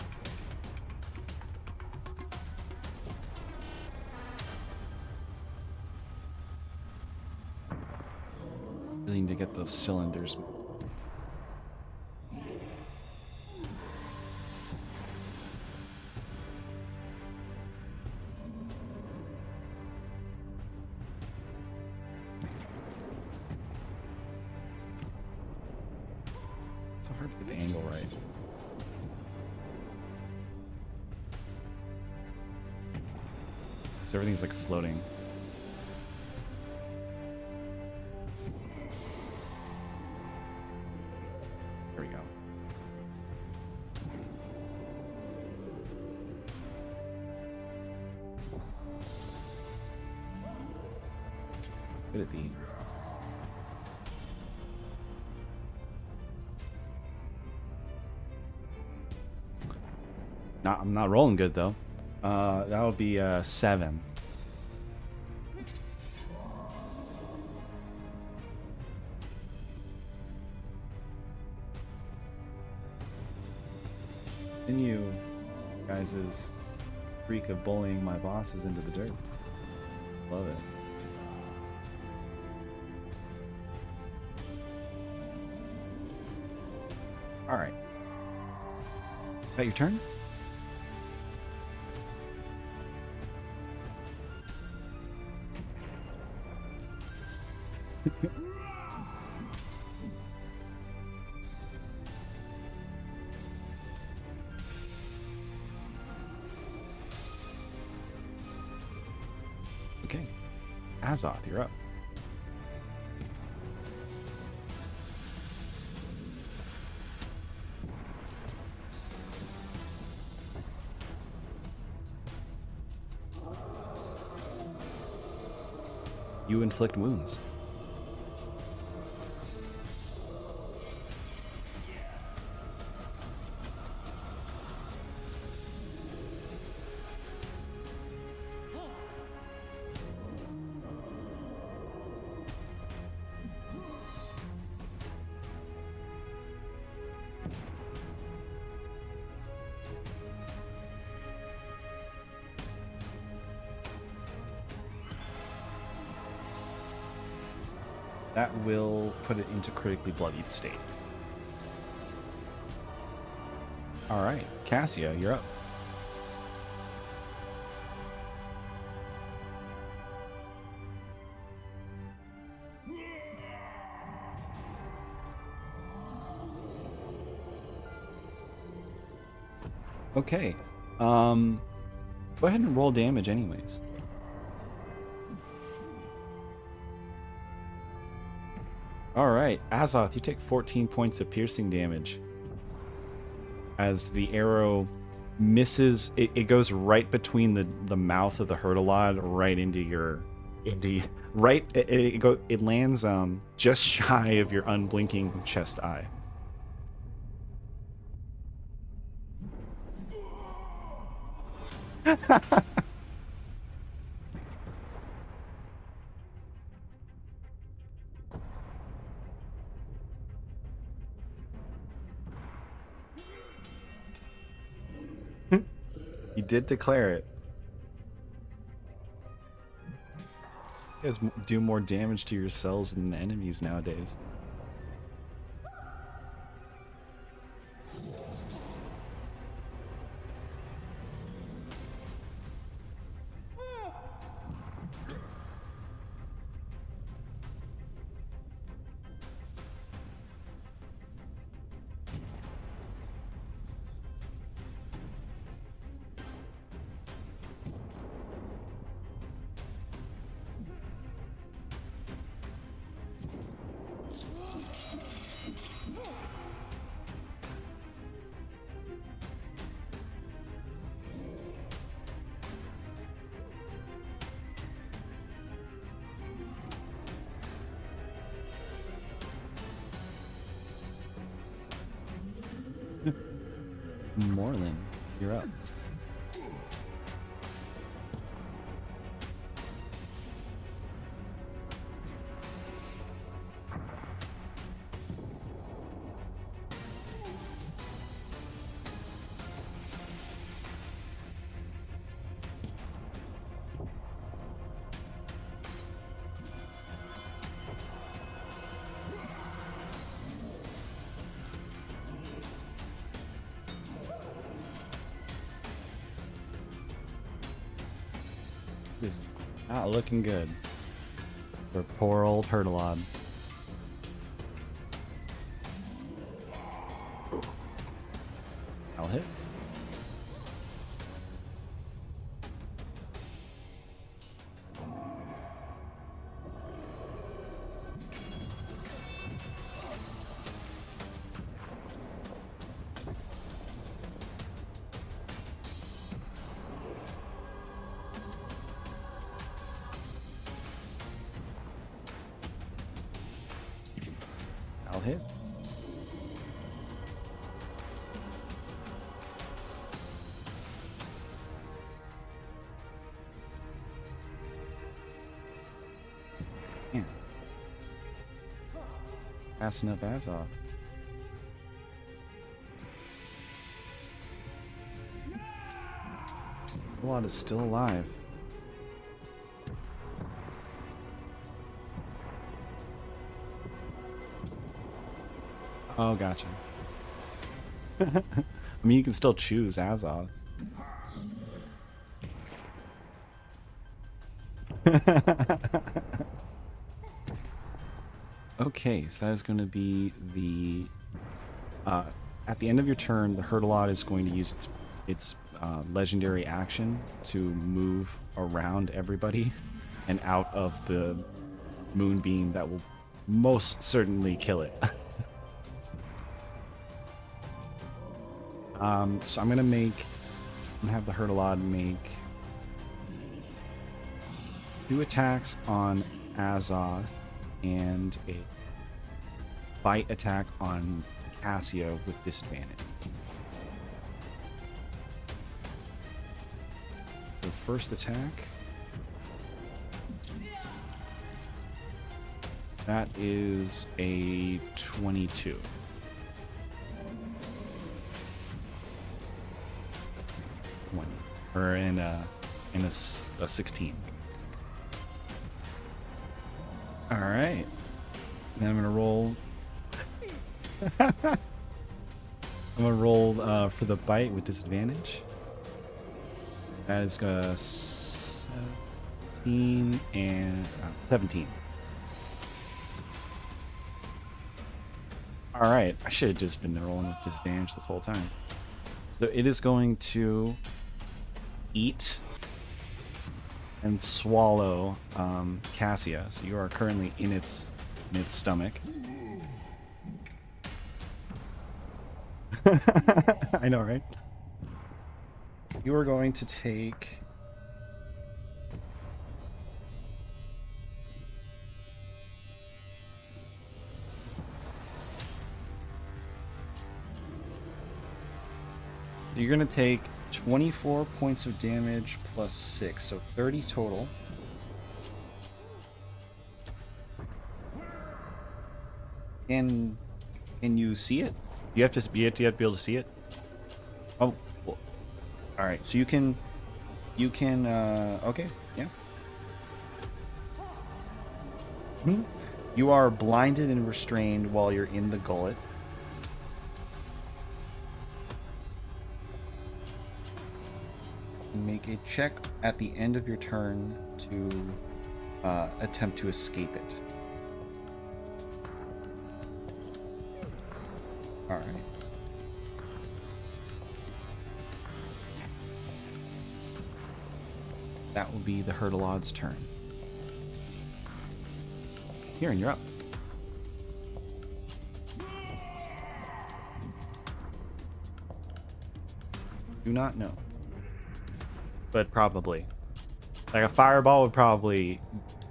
Really need to get those cylinders. It's so hard to get the angle right. So everything's like floating. There we go. Good at these. I'm not rolling good though. That'll be 7. Continue guys' freak of bullying my bosses into the dirt. Love it. Alright. That your turn? Okay. Azoth, you're up. You inflict wounds. That will put it into critically bloodied state. Alright, Cassia, you're up. Okay. Go ahead and roll damage anyways. Alright, Azoth, you take 14 points of piercing damage. As the arrow misses, it goes right between the mouth of the Hurtolod, right into your... It lands just shy of your unblinking chest eye. You did declare it. You guys do more damage to yourselves than the enemies nowadays. Morlin, you're up. This is not looking good for poor old Hurtlod. I'll hit. I'll hit. Yeah. Passing up Azov. Hurtlod is still alive. Oh, gotcha. I mean, you can still choose Azov. Okay, so that is going to be the... at the end of your turn, the Hurtlod is going to use its legendary action to move around everybody and out of the moonbeam that will most certainly kill it. So I'm gonna have the Hurtlod make 2 attacks on Azoth and a bite attack on Cassio with disadvantage. So first attack. That is a 22. Or in a 16. All right. Then I'm gonna roll. I'm gonna roll for the bite with disadvantage. That is 17 and 17. All right. I should have just been rolling with disadvantage this whole time. So it is going to eat and swallow Cassia. So you are currently in its stomach. I know, right? You are going to take you're going to take 24 points of damage plus 6, so 30 total. Can you see it? You have to be able to see it. Oh, well, all right. So you can. Okay, yeah. You are blinded and restrained while you're in the gullet. Make a check at the end of your turn to attempt to escape it. All right. That will be the Hurtlod's turn. Kieran, you're up. Do not know. But probably. Like a fireball would probably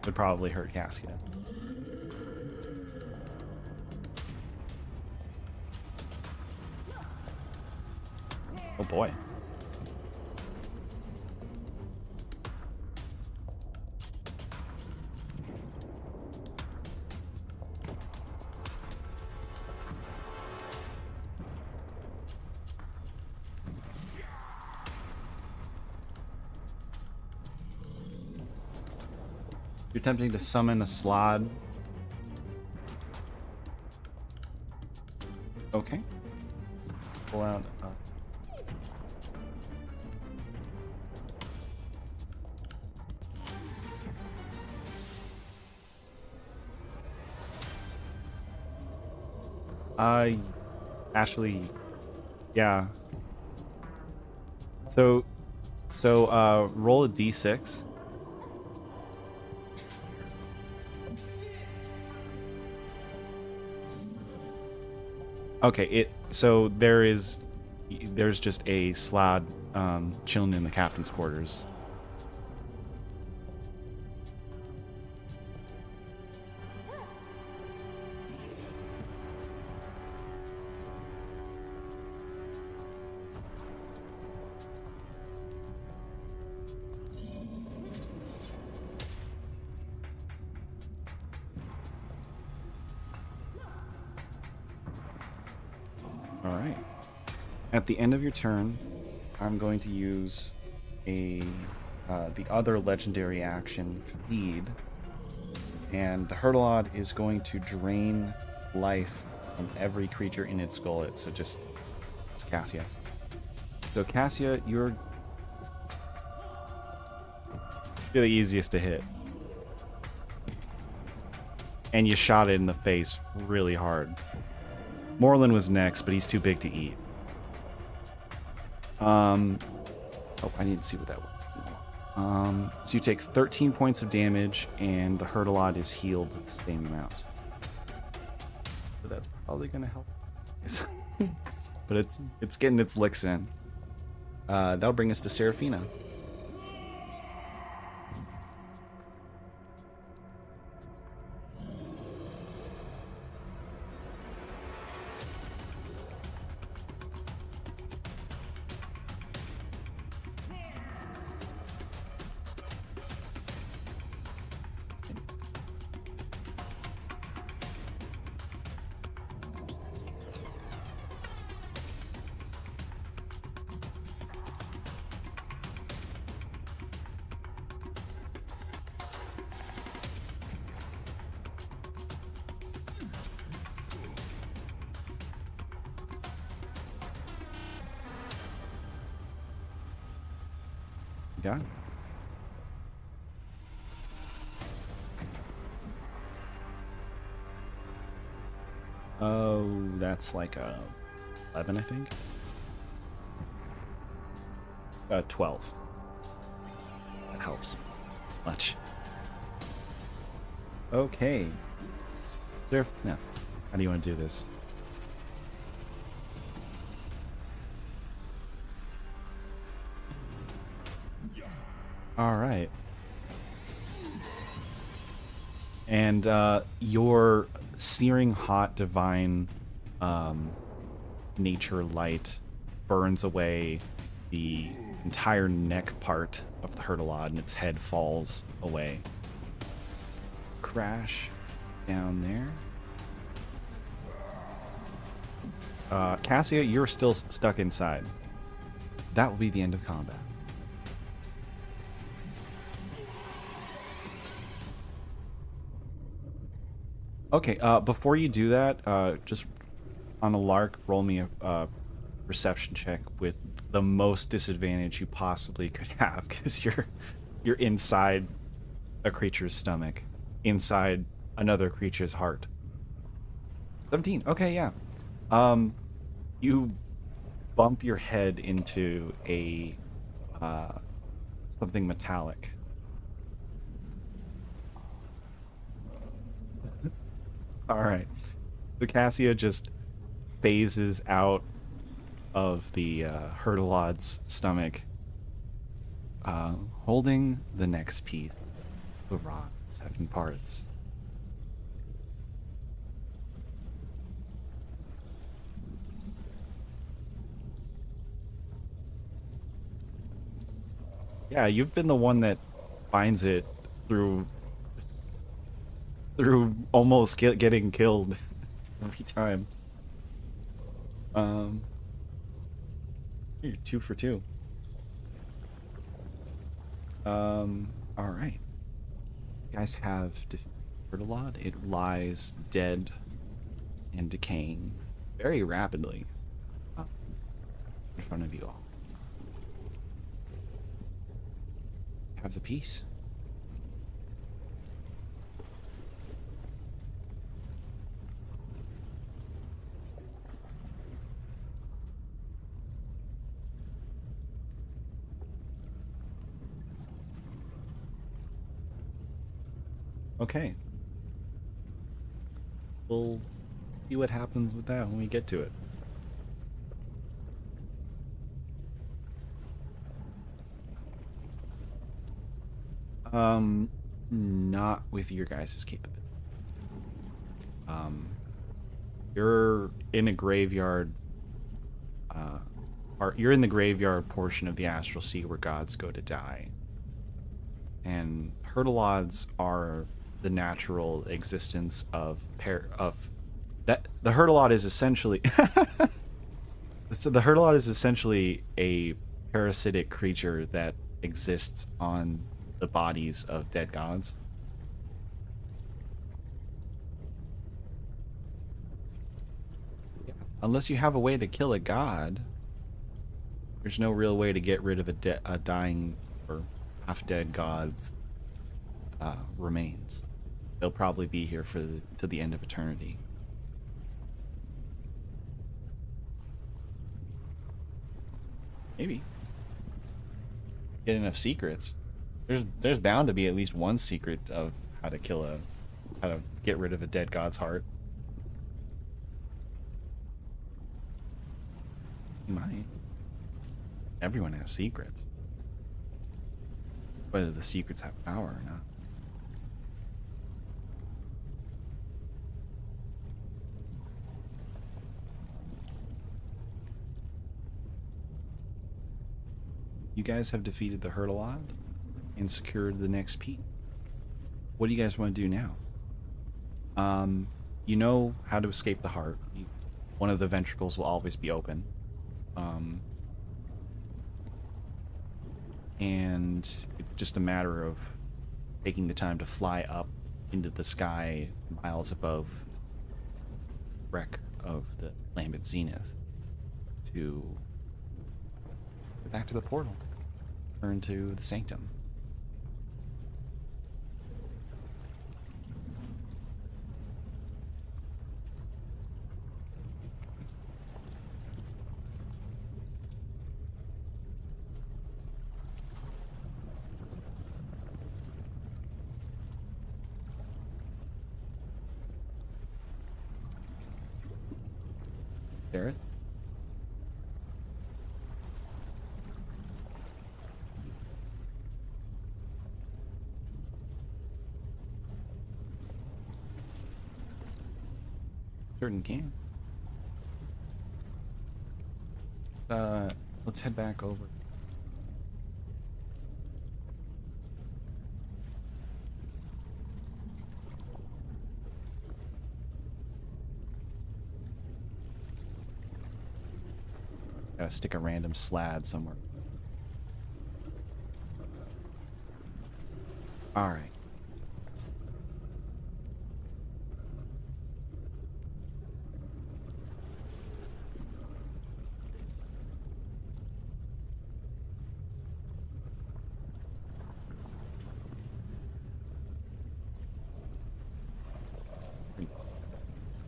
hurt Cassia. Oh boy. You're attempting to summon a slod. Okay. Pull out. Actually, yeah. So, roll a d6. Okay, there's just a slod chilling in the captain's quarters. All right. At the end of your turn, I'm going to use the other legendary action, Feed, and the Hurtlod is going to drain life from every creature in its gullet. So just Cassia. So Cassia, you're the easiest to hit, and you shot it in the face really hard. Moreland was next, but he's too big to eat. Oh, I didn't see what that was. So you take 13 points of damage, and the Hurtlod is healed the same amount. So that's probably gonna help. But it's getting its licks in. That'll bring us to Seraphina. Yeah. Oh, that's like a 11, I think. 12. That helps much. Okay. Sir, no. How do you want to do this? All right. And your searing hot divine nature light burns away the entire neck part of the Hurtlod, and its head falls away. Crash down there. Cassia, you're still stuck inside. That will be the end of combat. Okay, before you do that, just on a lark, roll me a perception check with the most disadvantage you possibly could have, because you're inside a creature's stomach, inside another creature's heart. 17. Okay, yeah. You bump your head into a something metallic. All right. The Cassia just phases out of the Hurtlod's stomach, holding the next piece of the rod, 7 parts. Yeah, you've been the one that finds it through almost getting killed every time. Um, you're 2 for 2. All right. You guys have defeated Fertilod. It lies dead and decaying very rapidly uh, in front of you all. Have the peace. Okay. We'll see what happens with that when we get to it. Um, not with your guys' capability. Um, you're in a graveyard. You're in the graveyard portion of the astral sea where gods go to die, and hurtalods are the natural existence of that. The hurtalod is essentially so the hurtalod is essentially a parasitic creature that exists on the bodies of dead gods. Yeah. Unless you have a way to kill a god, there's no real way to get rid of a dying or half dead god's remains. They'll probably be here to the end of eternity. Maybe get enough secrets. There's bound to be at least one secret of how to get rid of a dead god's heart. You might. Everyone has secrets. Whether the secrets have power or not. You guys have defeated the Hurtalod and secured the next peak. What do you guys want to do now? You know how to escape the heart. One of the ventricles will always be open. Um, and it's just a matter of taking the time to fly up into the sky miles above the wreck of the Lambent Zenith to get back to the portal, turn to the Sanctum. Barrett? Certain can. Let's head back over. Gotta stick a random slad somewhere. Alright.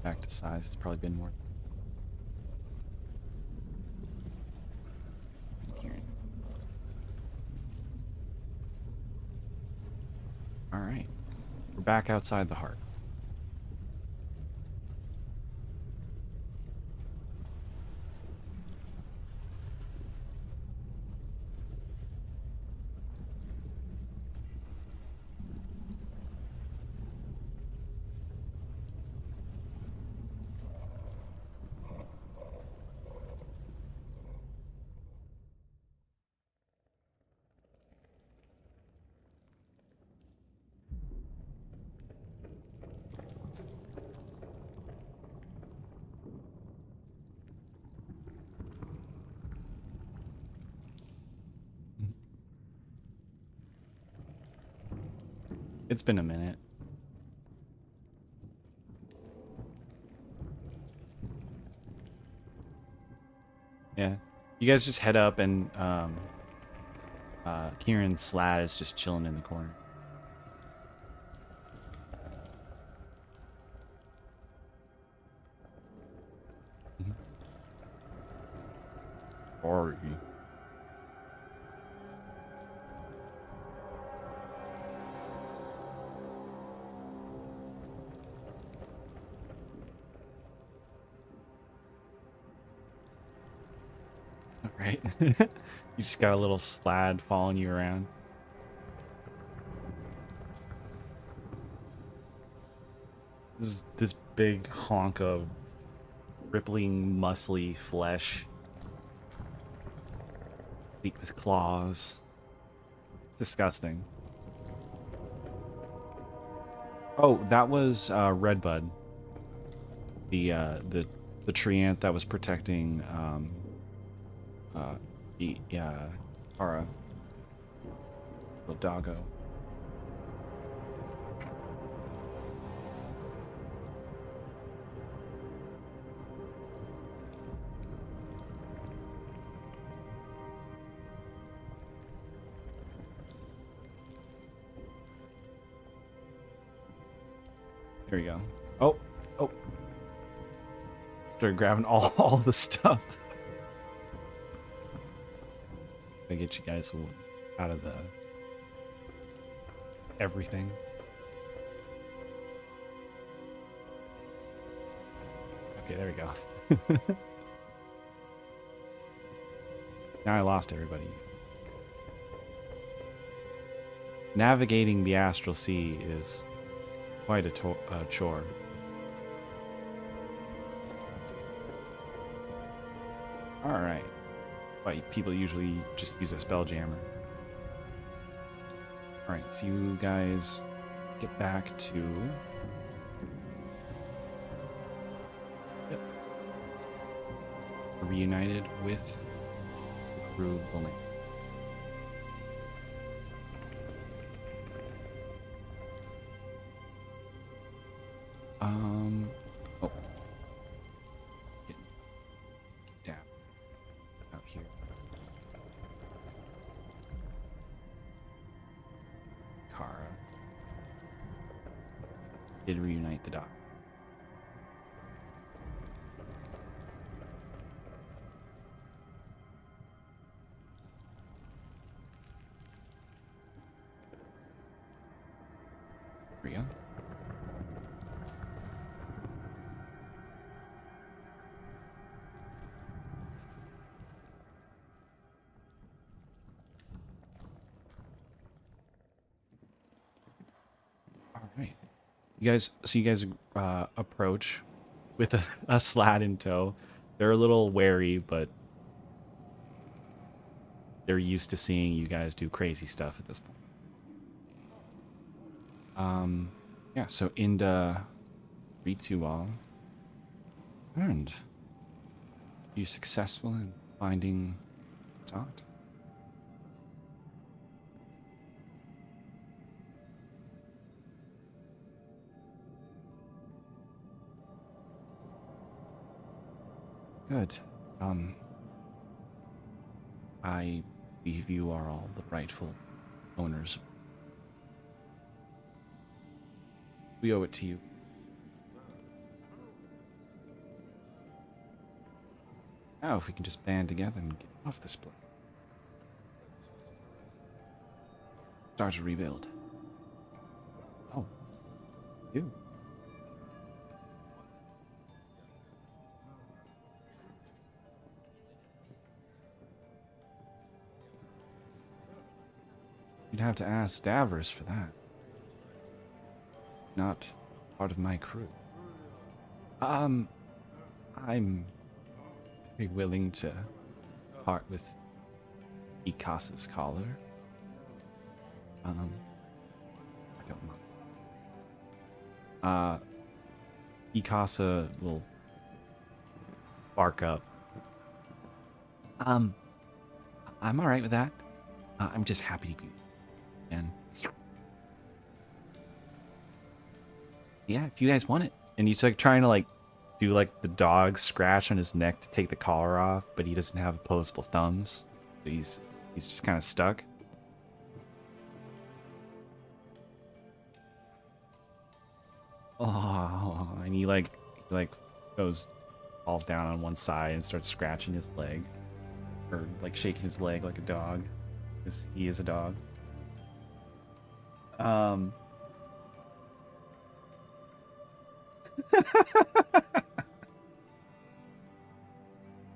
Back to size, it's probably been more. Alright. We're back outside the heart. It's been a minute. Yeah. You guys just head up and Kieran's Slad is just chilling in the corner. Sorry. All right. You just got a little Slad following you around. This big honk of rippling, muscly flesh, feet with claws. It's disgusting. Oh, that was Redbud, the tree ant that was protecting the Ara, the doggo. There you go. Oh, oh. Started grabbing all the stuff. I get you guys out of the everything. Okay, there we go. Now I lost everybody. Navigating the astral sea is quite a chore. Alright. But people usually just use a spelljammer. Alright, so you guys get back to... Yep. Reunited with the crew of Bullet. Oh. Get down. Out here. Kara. Did reunite the dock. There we go. Right. You guys approach with a Slad in tow. They're a little wary, but they're used to seeing you guys do crazy stuff at this point. Yeah, so Inda greets you all. And you successful in finding Tot? Good. I believe you are all the rightful owners. We owe it to you. Now, if we can just band together and get off this place. Start to rebuild. Oh. You. You'd have to ask Davros for that. Not part of my crew. I'm very willing to part with Ikasa's collar. I don't mind. Ikasa will bark up. I'm alright with that. I'm just happy to be. And Yeah, if you guys want it. And he's like trying to like do like the dog scratch on his neck to take the collar off, but he doesn't have opposable thumbs. So he's just kind of stuck. Oh, and he goes falls down on one side and starts scratching his leg, or like shaking his leg like a dog, because he is a dog. Um.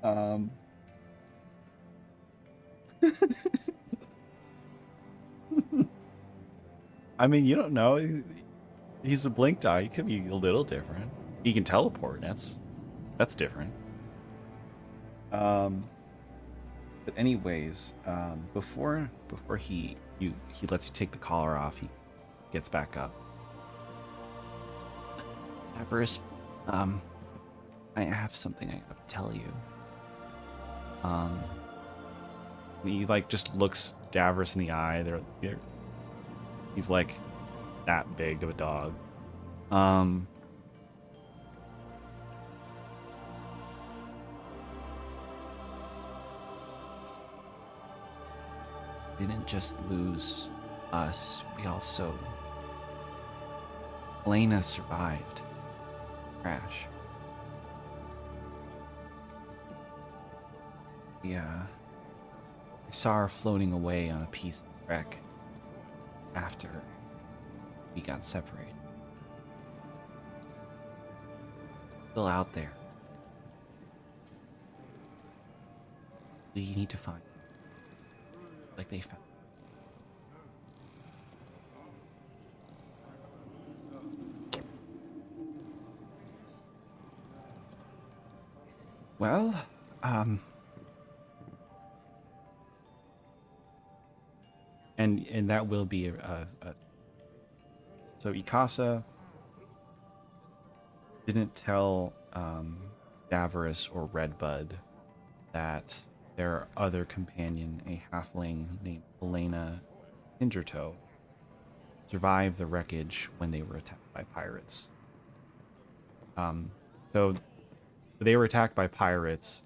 um. I mean, you don't know. He's a blink dog. He could be a little different. He can teleport. That's different. Um. But anyways, before he lets you take the collar off, he gets back up. Everest, I have something I have to tell you. Um, he like just looks Davros in the eye. He's like that big of a dog. Um, didn't just lose us. We also, Elena survived crash. Yeah, I saw her floating away on a piece of wreck after we got separated. Still out there. We need to find her, like they found. Well, and that will be so Ikasa didn't tell Davros or Redbud that their other companion, a halfling named Elena Hintertoe, survived the wreckage when they were attacked by pirates. So they were attacked by pirates,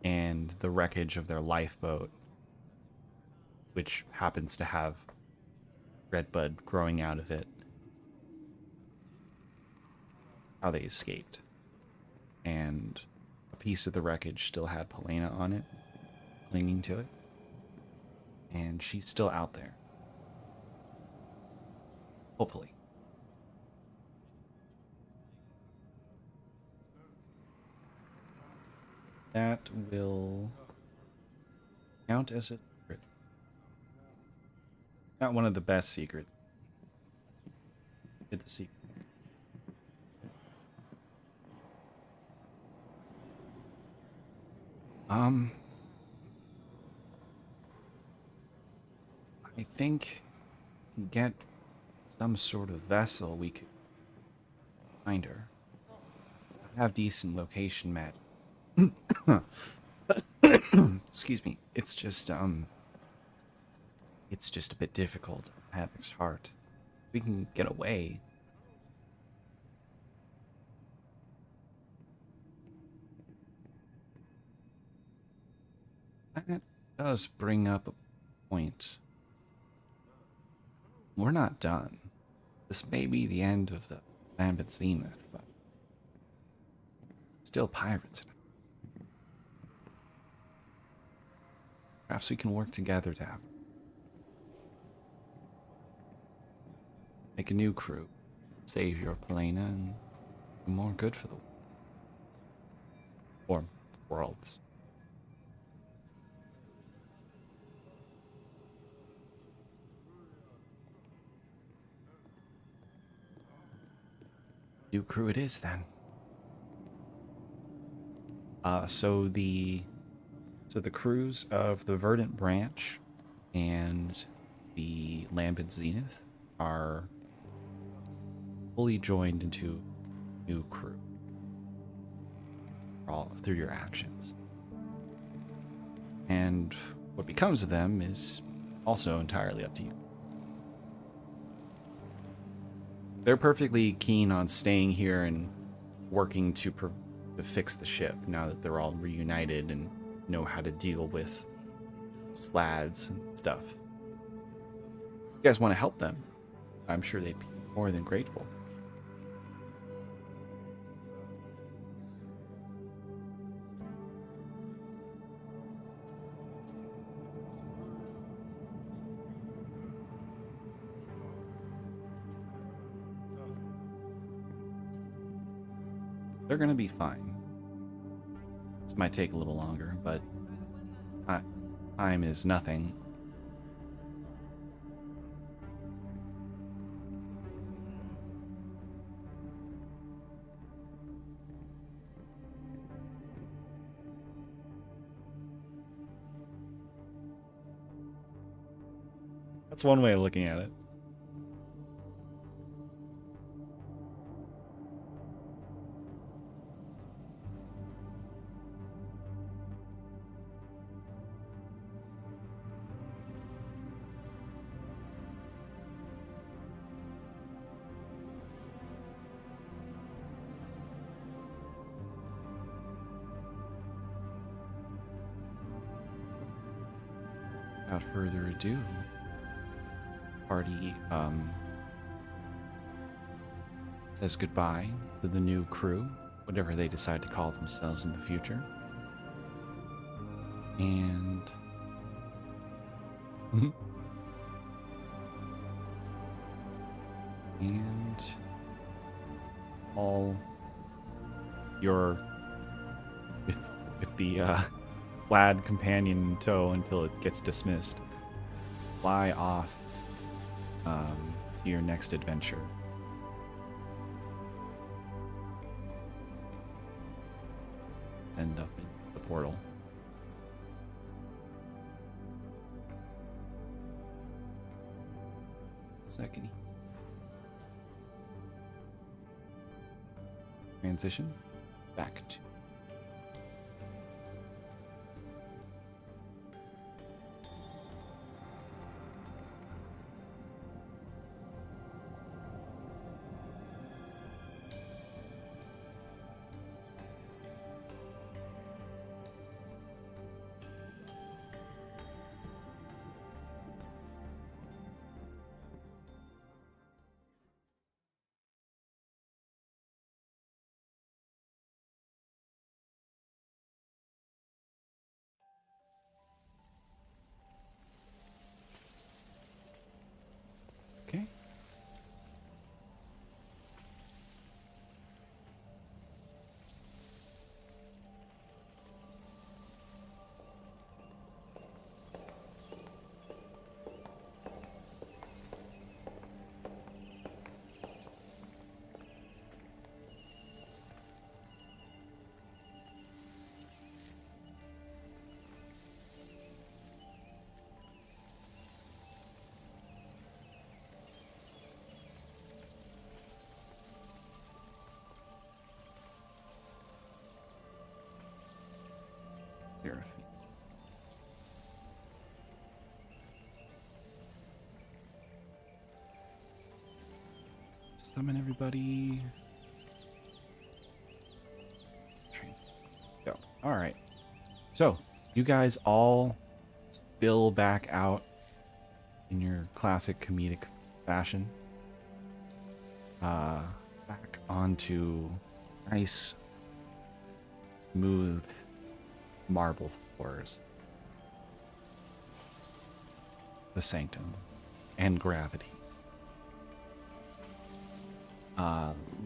and the wreckage of their lifeboat, which happens to have Redbud growing out of it, how they escaped. And a piece of the wreckage still had Polena on it, clinging to it. And she's still out there. Hopefully. That will count as a secret. Not one of the best secrets. It's a secret. I think we can get some sort of vessel we could find her. I have decent location magic. Excuse me. It's just a bit difficult. Havoc's heart. We can get away. That does bring up a point. We're not done. This may be the end of the Lambent Zenith, but still pirates. Perhaps we can work together to make a new crew, save your Polena, and do more good for the worlds. New crew it is then. So the crews of the Verdant Branch and the Lambent Zenith are fully joined into new crew, all through your actions. And what becomes of them is also entirely up to you. they're perfectly keen on staying here and working to fix the ship now that they're all reunited and know how to deal with slads and stuff. You guys want to help them? I'm sure they'd be more than grateful. They're going to be fine. This might take a little longer, but time is nothing. That's one way of looking at it. Without further ado, party says goodbye to the new crew, whatever they decide to call themselves in the future. And and all your with the lad companion in tow until it gets dismissed, fly off to your next adventure. End up in the portal. Second. Transition back to okay. Seraphine. Summon everybody. Go. All right. So you guys all spill back out in your classic comedic fashion. Back onto nice, smooth marble floors. The sanctum and gravity.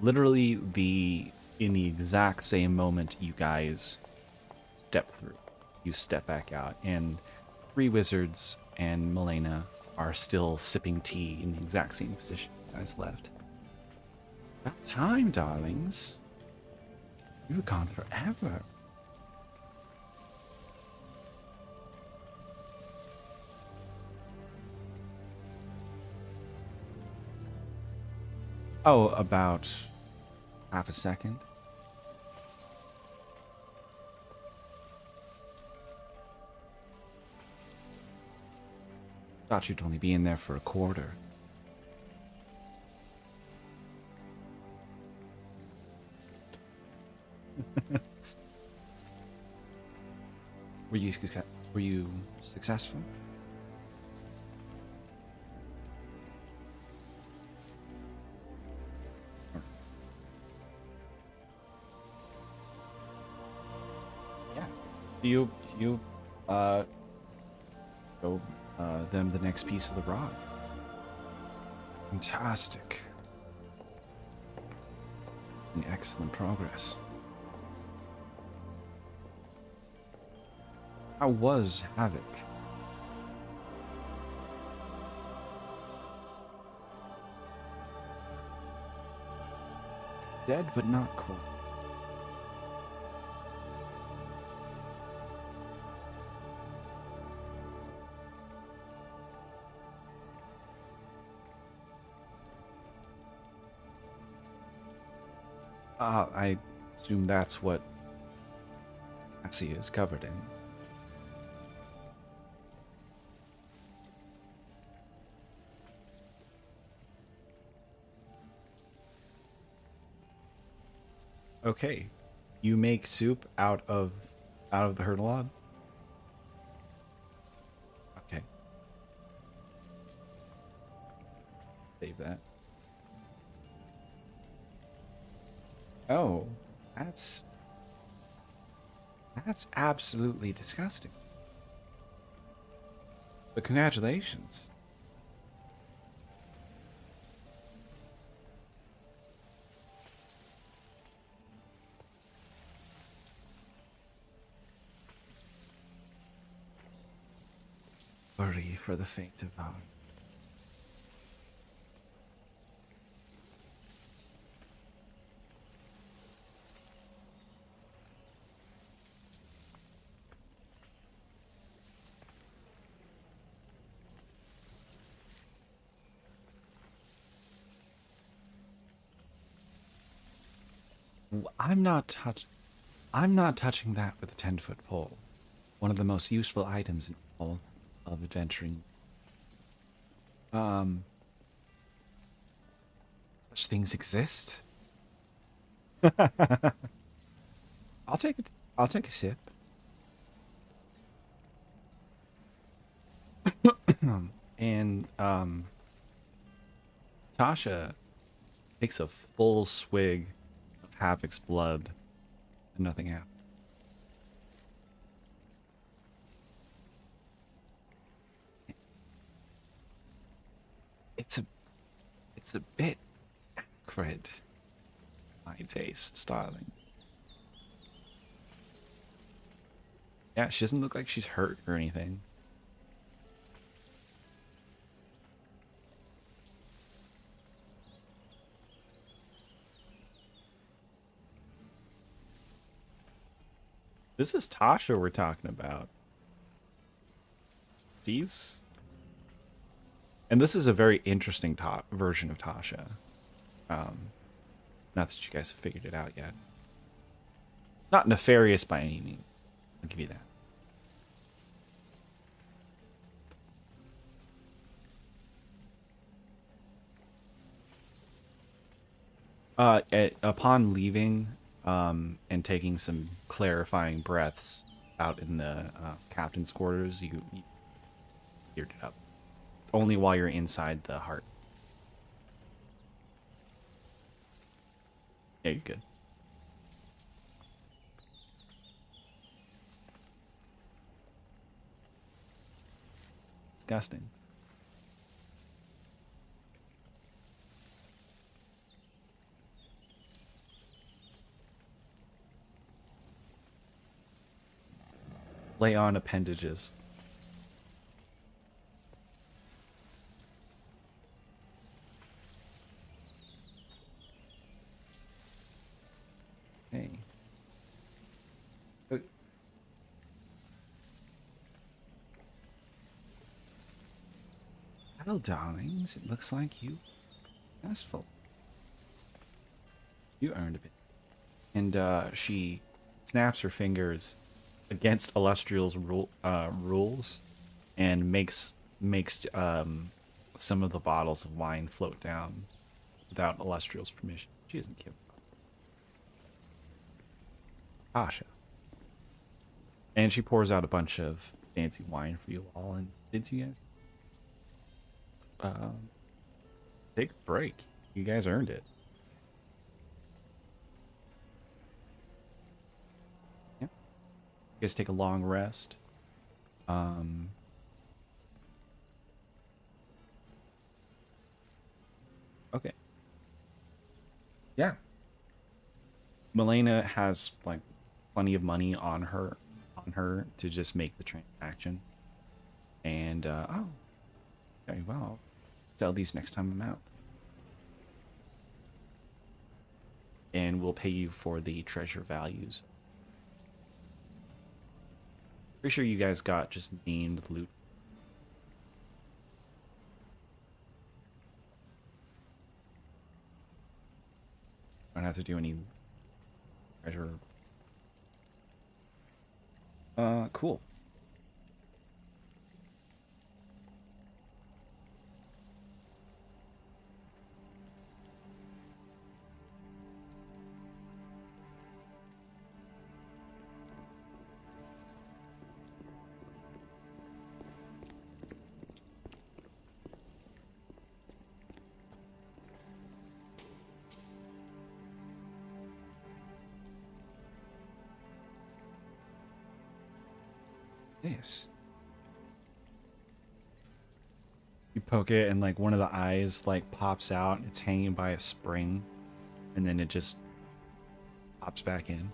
Literally in the exact same moment you guys step through, you step back out, and three wizards and Milena are still sipping tea in the exact same position you guys left. About time, darlings. You were gone forever. Oh, about half a second. Thought you'd only be in there for a quarter. Were you were you successful? Yeah. Do you uh show them the next piece of the rod? Fantastic. In excellent progress. How was Havoc? Dead but not cold. I assume that's what Cassie is covered in. Okay. You make soup out of the hurdle. Okay. Save that. Oh, that's that's absolutely disgusting. But congratulations. Worry for the faint of heart. I'm not touch I'm not touching that with a 10-foot pole. One of the most useful items in all of adventuring. Um, such things exist. I'll take it. I'll take a sip. And Tasha takes a full swig of Havoc's blood, and nothing happens. It's a, it's a bit acrid. My taste, darling. Yeah, she doesn't look like she's hurt or anything. This is Tasha we're talking about. She's, and this is a very interesting version of Tasha. Um, Not that you guys have figured it out yet. Not nefarious by any means. I'll give you that. Upon leaving and taking some clarifying breaths out in the captain's quarters, you geared it up. Only while you're inside the heart. Yeah, you're good. Disgusting. Lay on appendages. Hey. Uh, Well, darlings, it looks like you successful. You earned a bit. And she snaps her fingers against Illustrial's rules and makes some of the bottles of wine float down without Illustrial's permission. She doesn't give. Asha. And she pours out a bunch of fancy wine for you all and bids you guys take a break. You guys earned it. Yeah. You guys take a long rest. Um, okay. Yeah. Milena has like plenty of money on her to just make the transaction. And oh, okay, well, sell these next time I'm out. And we'll pay you for the treasure values. Pretty sure you guys got just named loot. Don't have to do any treasure. Cool. Yes. You poke it and like one of the eyes like pops out. It's hanging by a spring and then it just pops back in.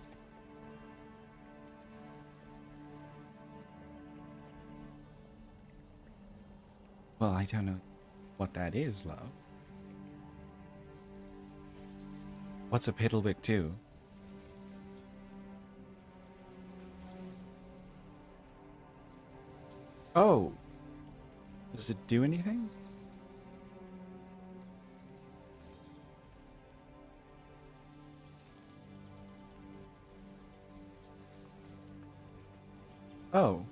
Well, I don't know what that is, love. What's a piddlewick too? Oh, does it do anything? Oh,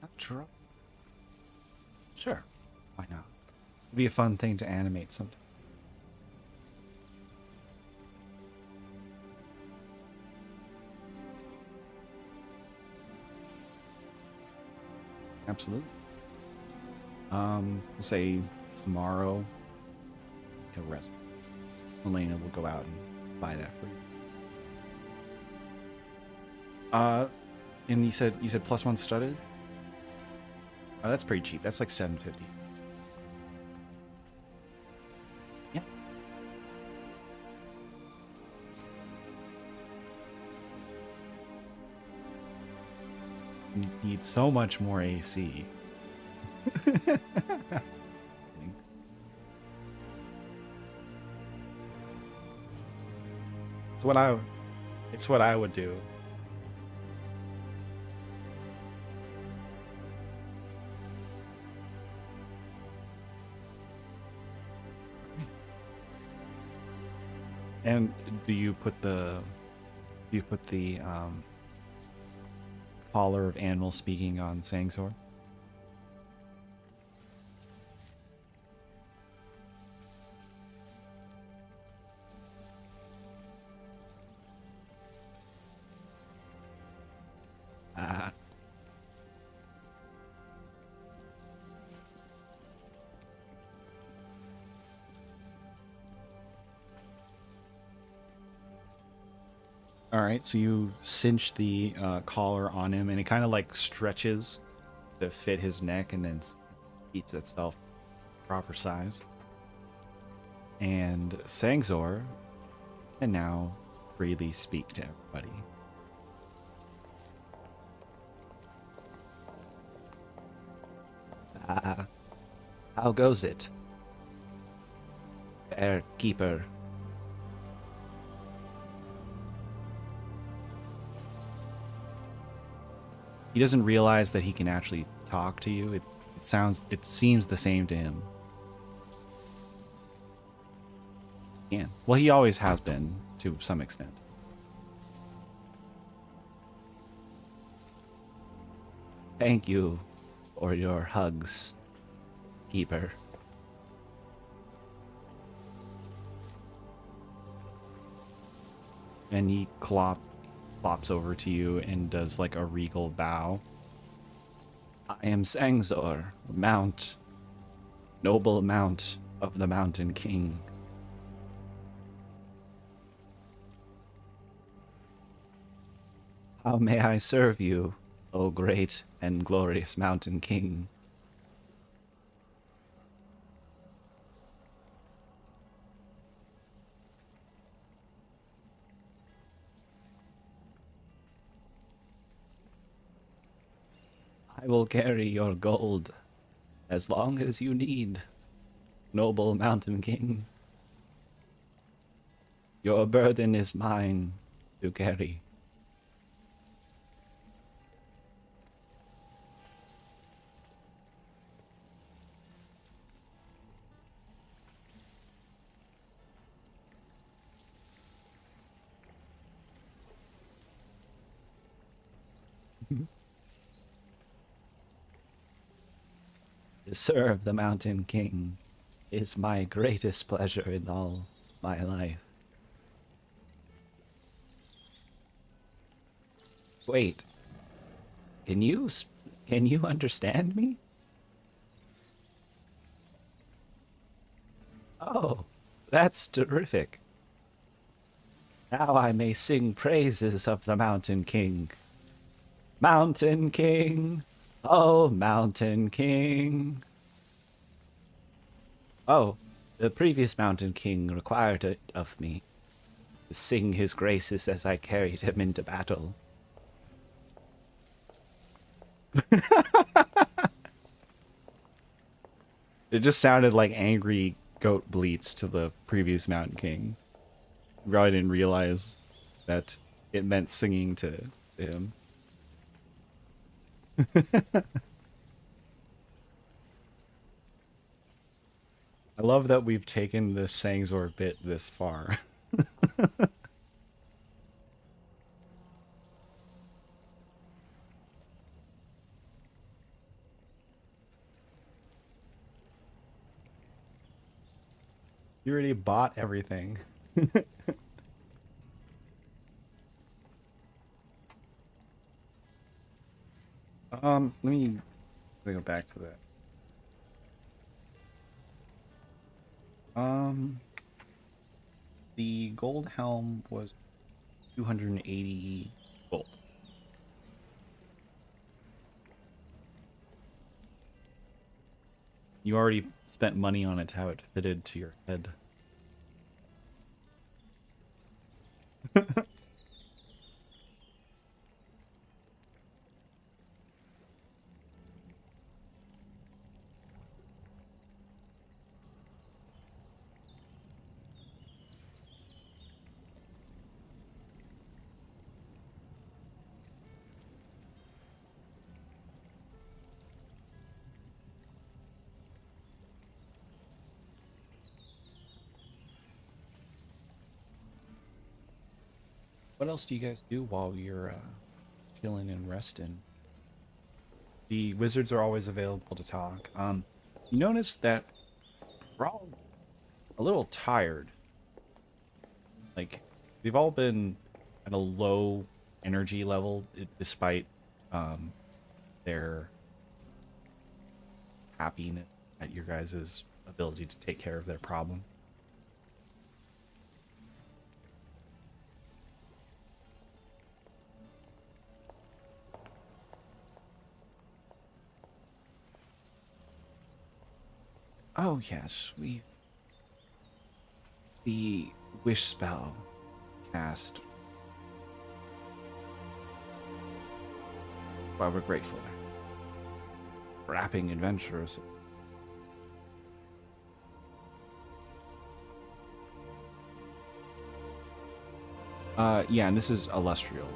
not true. Sure, why not? It'd be a fun thing to animate sometime. Absolutely. We'll say tomorrow. He'll rest. Elena will go out and buy that for you. And you said plus one studded. Oh, that's pretty cheap. That's like 750. Yeah. You need so much more AC. It's what I it's what I would do. And do you put the collar of animal speaking on Sangsor? Ah. All right, so you cinch the collar on him, and it kind of like stretches to fit his neck, and then eats itself proper size. And Sangzor can now freely speak to everybody. Ah, how goes it, fair keeper? He doesn't realize that he can actually talk to you. It seems the same to him. Yeah. Well, he always has been to some extent. Thank you for your hugs, keeper. And he flops over to you and does like a regal bow. I am Sangzor, Mount, noble Mount of the Mountain King. How may I serve you, O great and glorious Mountain King? I will carry your gold as long as you need, noble Mountain King. Your burden is mine to carry. To serve the Mountain King is my greatest pleasure in all my life. Wait, can you understand me? Oh, that's terrific. Now I may sing praises of the Mountain King. Mountain King, oh Mountain King. Oh, the previous Mountain King required it of me to sing his graces as I carried him into battle. It just sounded like angry goat bleats to the previous Mountain King. Probably didn't realize that it meant singing to him. I love that we've taken this Sangzor bit this far. You already bought everything. Let me go back to that. Um, the gold helm was 280 gold. You already spent money on it, how it fitted to your head. What else do you guys do while you're chilling and resting? The wizards are always available to talk. You notice that we're all a little tired. Like, we've all been at a low energy level despite um, their happiness at your guys' ability to take care of their problem. Oh yes, the wish spell cast. Well, we're grateful. Wrapping adventurers. Yeah, and this is Illustrial.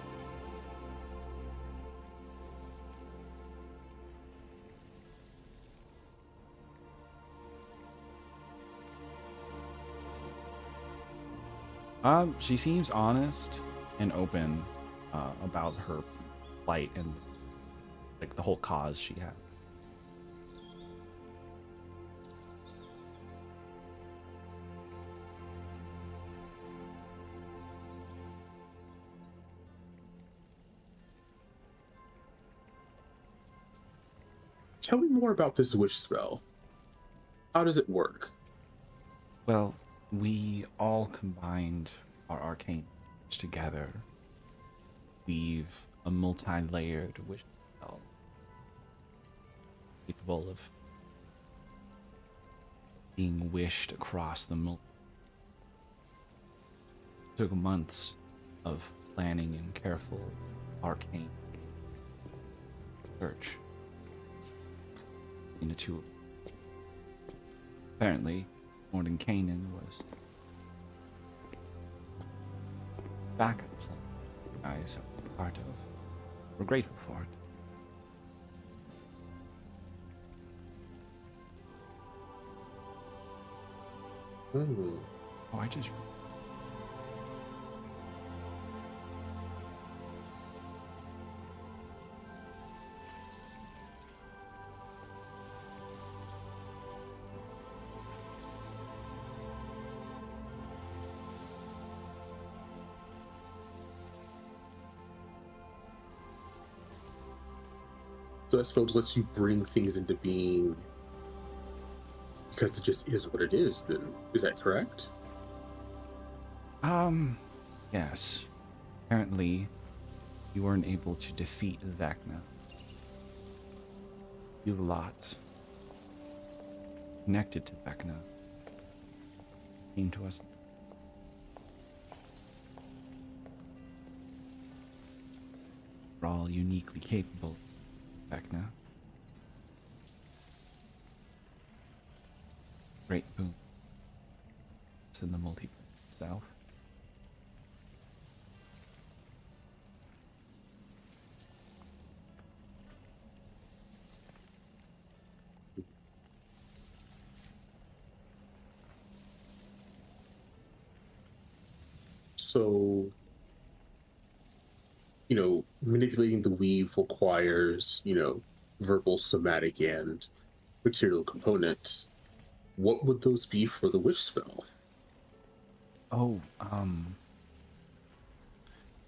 She seems honest and open about her plight and like the whole cause she had. Tell me more about this wish spell. How does it work? Well, we all combined our arcane together, weave a multi-layered wish spell capable of being wished across the took months of planning and careful arcane search in the two. Apparently, Morning Canaan was backup plan you guys are part of. We're grateful for it. Hmm. Oh, I just So that spell just lets you bring things into being because it just is what it is, then. Is that correct? um yes. Apparently you weren't able to defeat Vecna. You lot connected to Vecna came to us. We're all uniquely capable of Vecna. Great boom. It's in the multiverse itself. So, manipulating the weave requires, verbal, somatic, and material components. What would those be for the wish spell? Oh,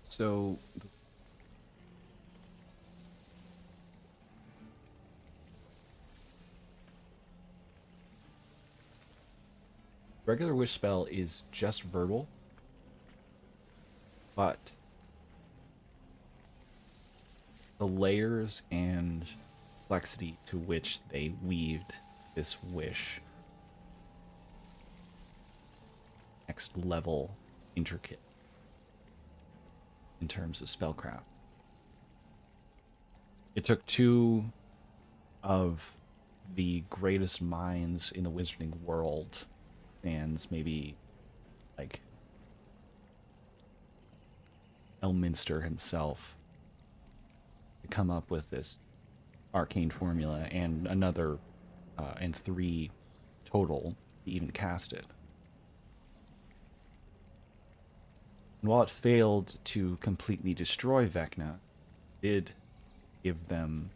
so the regular wish spell is just verbal, but the layers and complexity to which they weaved this wish next level intricate in terms of spellcraft. It took two of the greatest minds in the wizarding world, and maybe like Elminster himself, to come up with this arcane formula, and another and three total to even cast it. And while it failed to completely destroy Vecna, it did give them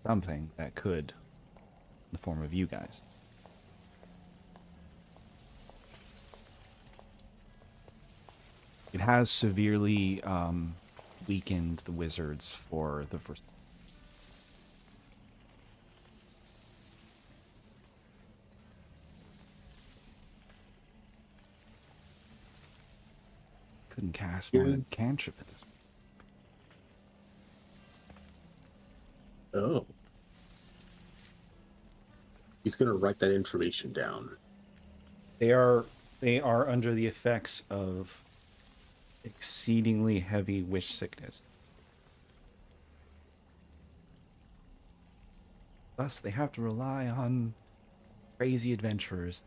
something that could, in the form of you guys. It has severely weakened the wizards for the first. Couldn't cast more than Hearing. a cantrip at this. Oh, he's going to write that information down. They are they are under the effects of exceedingly heavy wish sickness. Thus, they have to rely on crazy adventurers.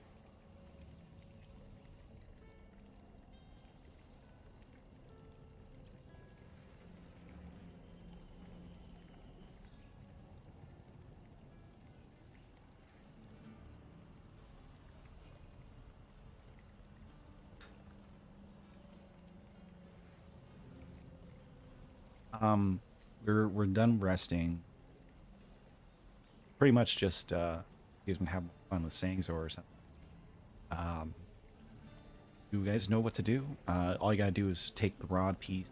Um, we're done resting. Pretty much just you guys can have fun with sayings or something. Um, you guys know what to do. All you gotta do is take the rod piece,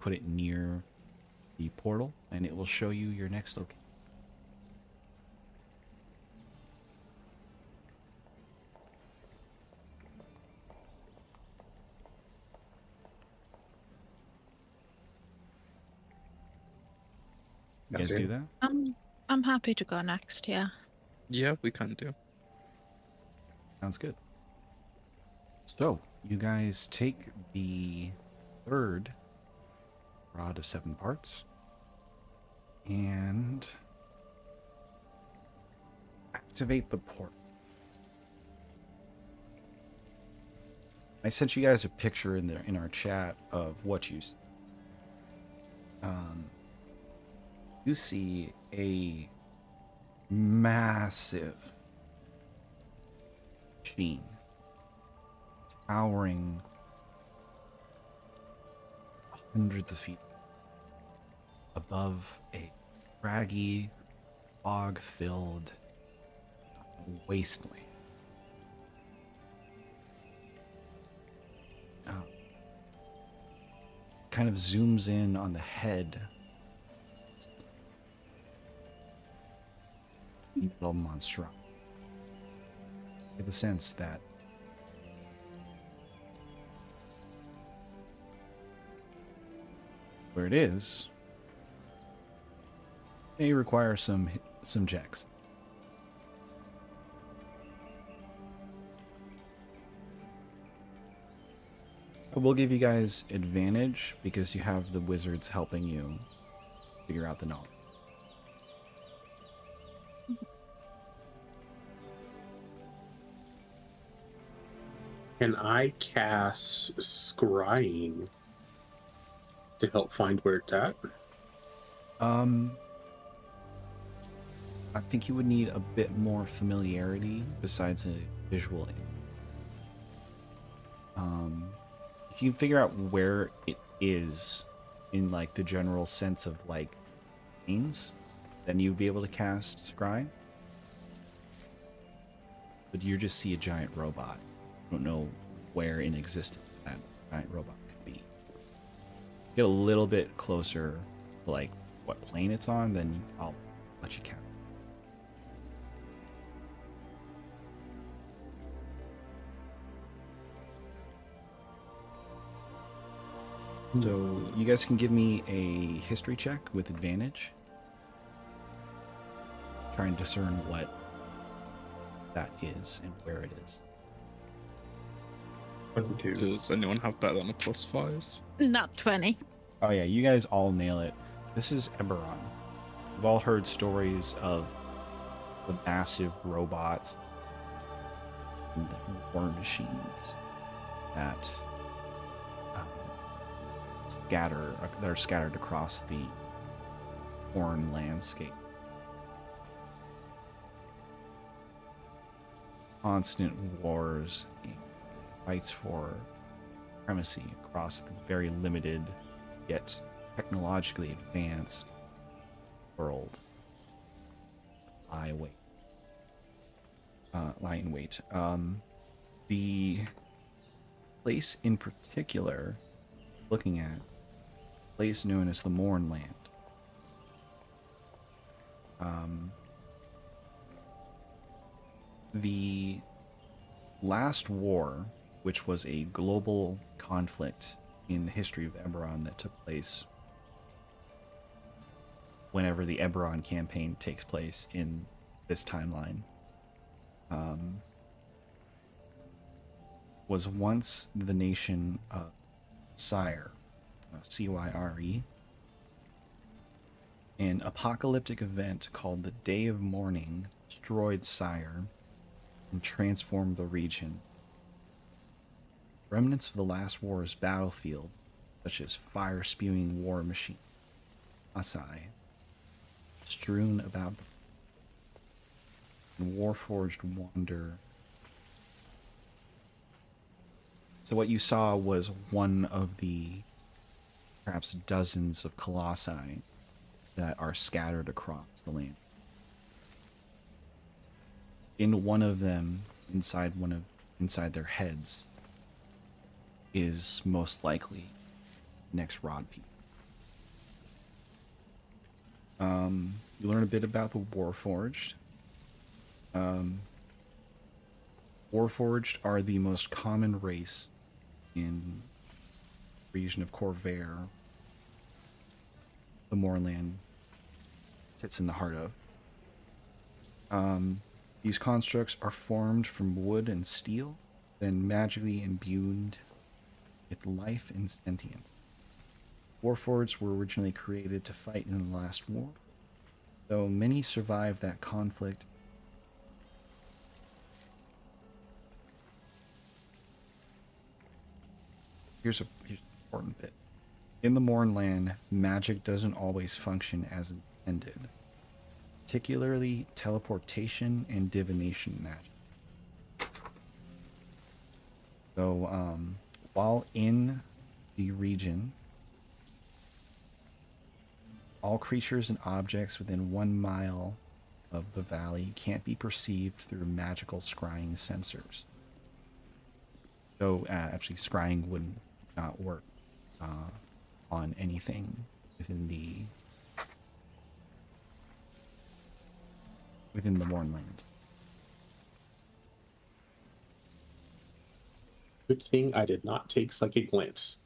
put it near the portal, and it will show you your next location. You That's guys do it. that? I'm happy to go next, yeah. Yeah, we can do. Sounds good. So, you guys take the third rod of 7 parts and activate the port. I sent you guys a picture in our chat of what you see. You see a massive machine towering hundreds of feet above a craggy, fog-filled wasteland. Kind of zooms in on the head. Little monstrosity. Get the sense that where it is may require some checks. But we'll give you guys advantage because you have the wizards helping you figure out the knowledge. Can I cast scrying to help find where it's at? I think you would need a bit more familiarity besides a visual aid. If you figure out where it is in like the general sense of like things, then you'd be able to cast Scry. But you just see a giant robot. You don't know where in existence that giant robot could be. Get a little bit closer to like what plane it's on, then I'll let you cast. So you guys can give me a history check with advantage. Try and discern what that is and where it is. 22. Does anyone have better than a +5? Not 20. Oh yeah, you guys all nail it. This is Eberron. We've all heard stories of the massive robots and war machines that that are scattered across the foreign landscape. Constant wars, fights for supremacy across the very limited yet technologically advanced world lie in wait. The place in particular, looking at, a place known as the Mournland. The last war, which was a global conflict in the history of Eberron that took place whenever the Eberron campaign takes place in this timeline, was once the nation of Cyre, Cyre. An apocalyptic event called the Day of Mourning destroyed Cyre and transformed the region. Remnants of the last war's battlefield, such as fire-spewing war machines, Asai, strewn about, and Warforged wander. So what you saw was one of the perhaps dozens of colossi that are scattered across the land. In one of them, inside their heads, is most likely next rod piece. You learn a bit about the Warforged. Warforged are the most common race in the region of Corvair, the Moorland sits in the heart of. These constructs are formed from wood and steel, then magically imbued with life and sentience. Warforged were originally created to fight in the last war, though many survived that conflict. Here's an important bit. In the Mornland, magic doesn't always function as intended, particularly teleportation and divination magic. So, while in the region, all creatures and objects within 1 mile of the valley can't be perceived through magical scrying sensors. So, actually, scrying would not work on anything within the Mornland. Good thing I did not take psychic glance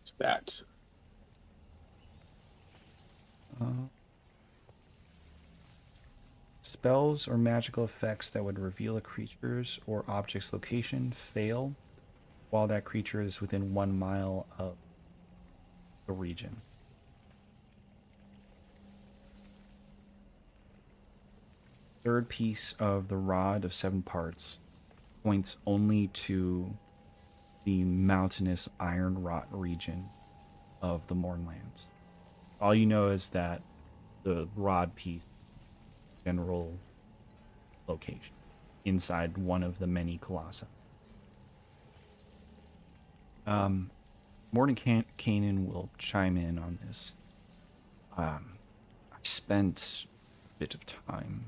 to that. Spells or magical effects that would reveal a creature's or object's location fail while that creature is within 1 mile of the region. Third piece of the rod of 7 parts points only to the mountainous iron rot region of the Mornlands. All you know is that the rod piece general location inside one of the many colossi. Morning Canaan will chime in on this. I spent a bit of time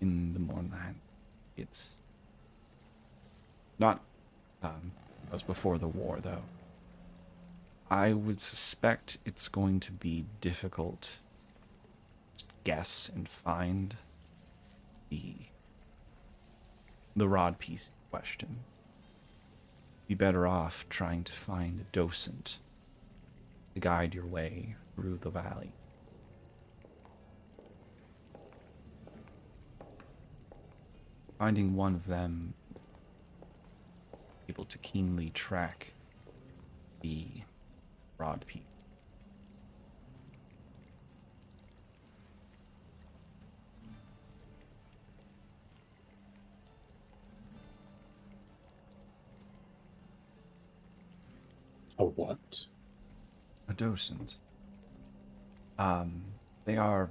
in the Mornland. It's not, it was before the war, though. I would suspect it's going to be difficult to guess and find the rod piece in question. Be better off trying to find a docent to guide your way through the valley. Finding one of them able to keenly track the rod piece. A what? A docent. They are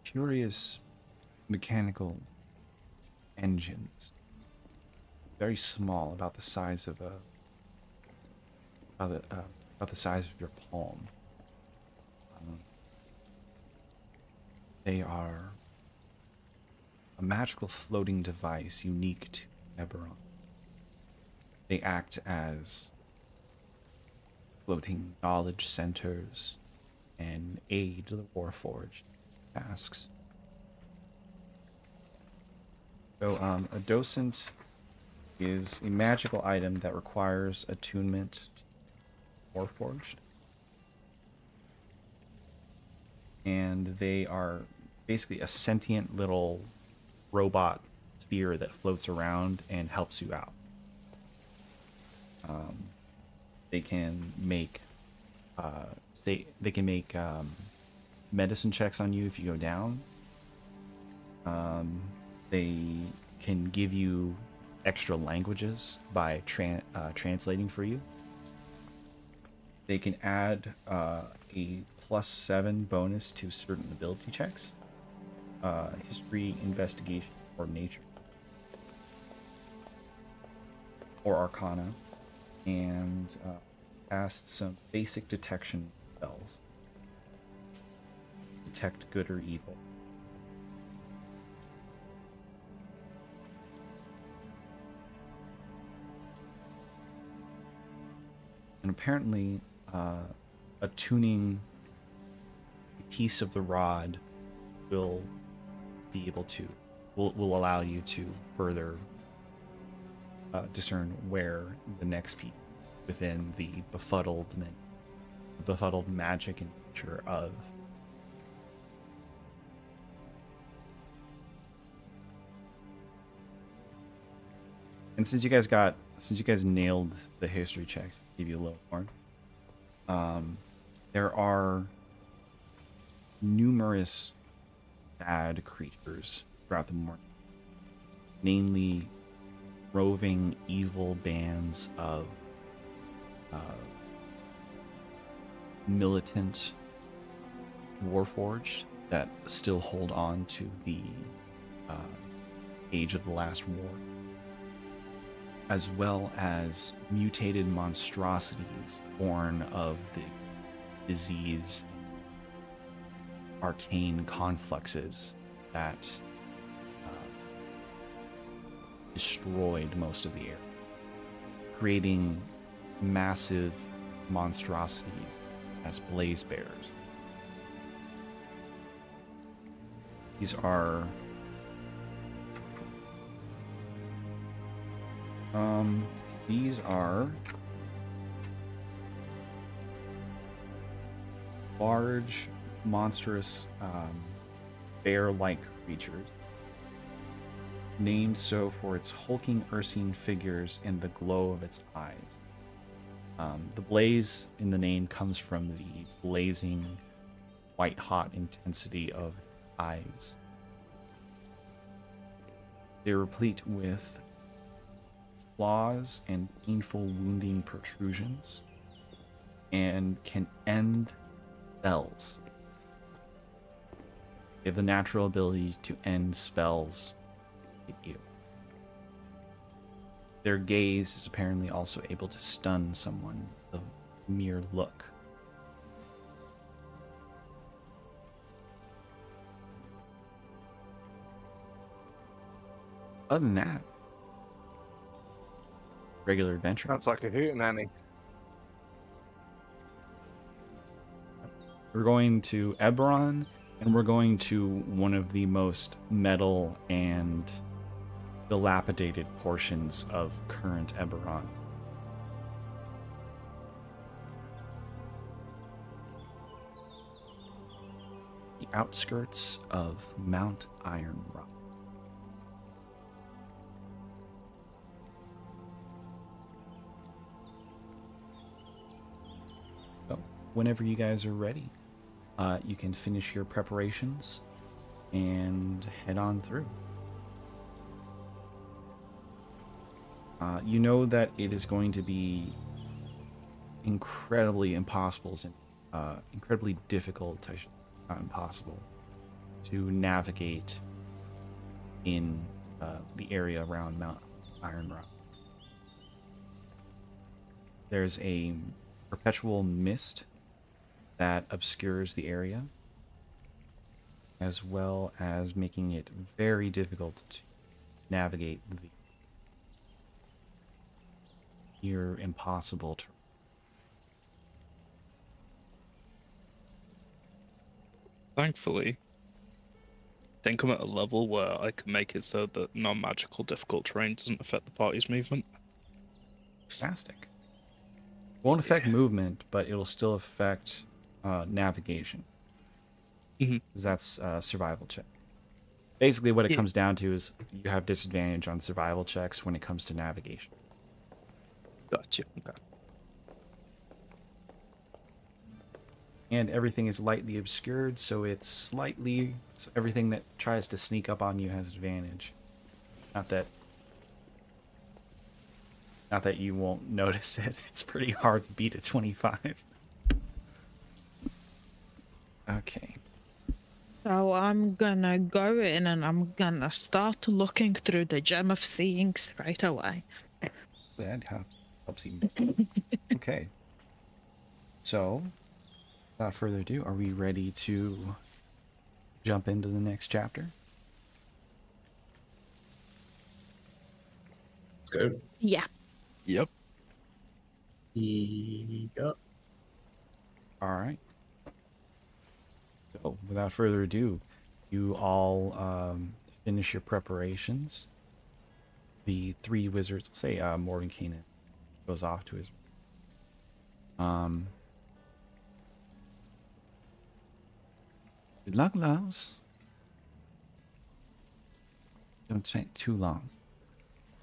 curious mechanical engines. Very small, about the size of about the size of your palm. They are a magical floating device unique to Eberron. They act as floating knowledge centers and aid the Warforged tasks. So, a docent is a magical item that requires attunement to Warforged. And they are basically a sentient little robot sphere that floats around and helps you out. They can make medicine checks on you if you go down. They can give you extra languages by translating for you. They can add a +7 bonus to certain ability checks, history, investigation, or nature, or arcana, and cast some basic detection spells. Detect good or evil. And apparently, attuning a piece of the rod will be able to will allow you to further discern where the next piece within the befuddled magic and nature of And since you guys nailed the history checks, I'll give you a little more. There are numerous bad creatures throughout the morning, namely roving evil bands of militant warforged that still hold on to the uh, age of the last war, as well as mutated monstrosities born of the disease, arcane confluxes that destroyed most of the air, creating massive monstrosities as blaze bearers. These are large, monstrous, bear-like creatures, named so for its hulking ursine figures and the glow of its eyes. The blaze in the name comes from the blazing, white-hot intensity of eyes. They're replete with claws and painful wounding protrusions, and can end spells. They have the natural ability to end spells with you. Their gaze is apparently also able to stun someone with a mere look. Other than that, regular adventure. Sounds like a hootenanny. We're going to Eberron, and we're going to one of the most metal and dilapidated portions of current Eberron. The outskirts of Mount Iron Rock. So, whenever you guys are ready, you can finish your preparations and head on through. You know that it is going to be incredibly incredibly difficult, not impossible, to navigate in the area around Mount Iron Rock. There's a perpetual mist that obscures the area, as well as making it very difficult to navigate the near impossible terrain. Thankfully, I think I'm at a level where I can make it so that non-magical difficult terrain doesn't affect the party's movement. Fantastic. Won't affect movement, but it'll still affect navigation. Mhm. 'Cause that's survival check. Basically, what it Yeah. comes down to is you have disadvantage on survival checks when it comes to navigation. Gotcha. Okay. And everything is lightly obscured, so everything that tries to sneak up on you has advantage. Not that you won't notice it. It's pretty hard to beat a 25. Okay. So I'm gonna go in and I'm gonna start looking through the Gem of Seeing straight away. That helps you. Okay. So, without further ado, are we ready to jump into the next chapter? Let's go. Yeah. Yep. Yep. All right. So, without further ado, you all finish your preparations. The three wizards, say Mordenkainen goes off to his. Good luck, loves. Don't take too long.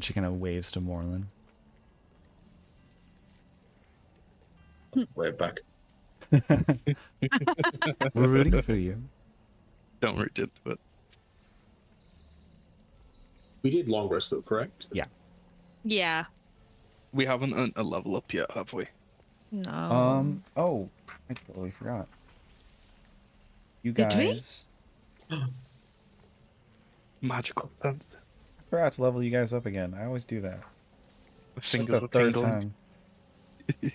She kind of waves to Moreland. Way back. We're rooting for you. Don't root into it. We did long rest though, correct? Yeah. Yeah. We haven't earned a level up yet, have we? No. Oh, I totally forgot. You Did we? guys. Magical sense. I forgot to level you guys up again. I always do that. The Like fingers the are third tingling. time.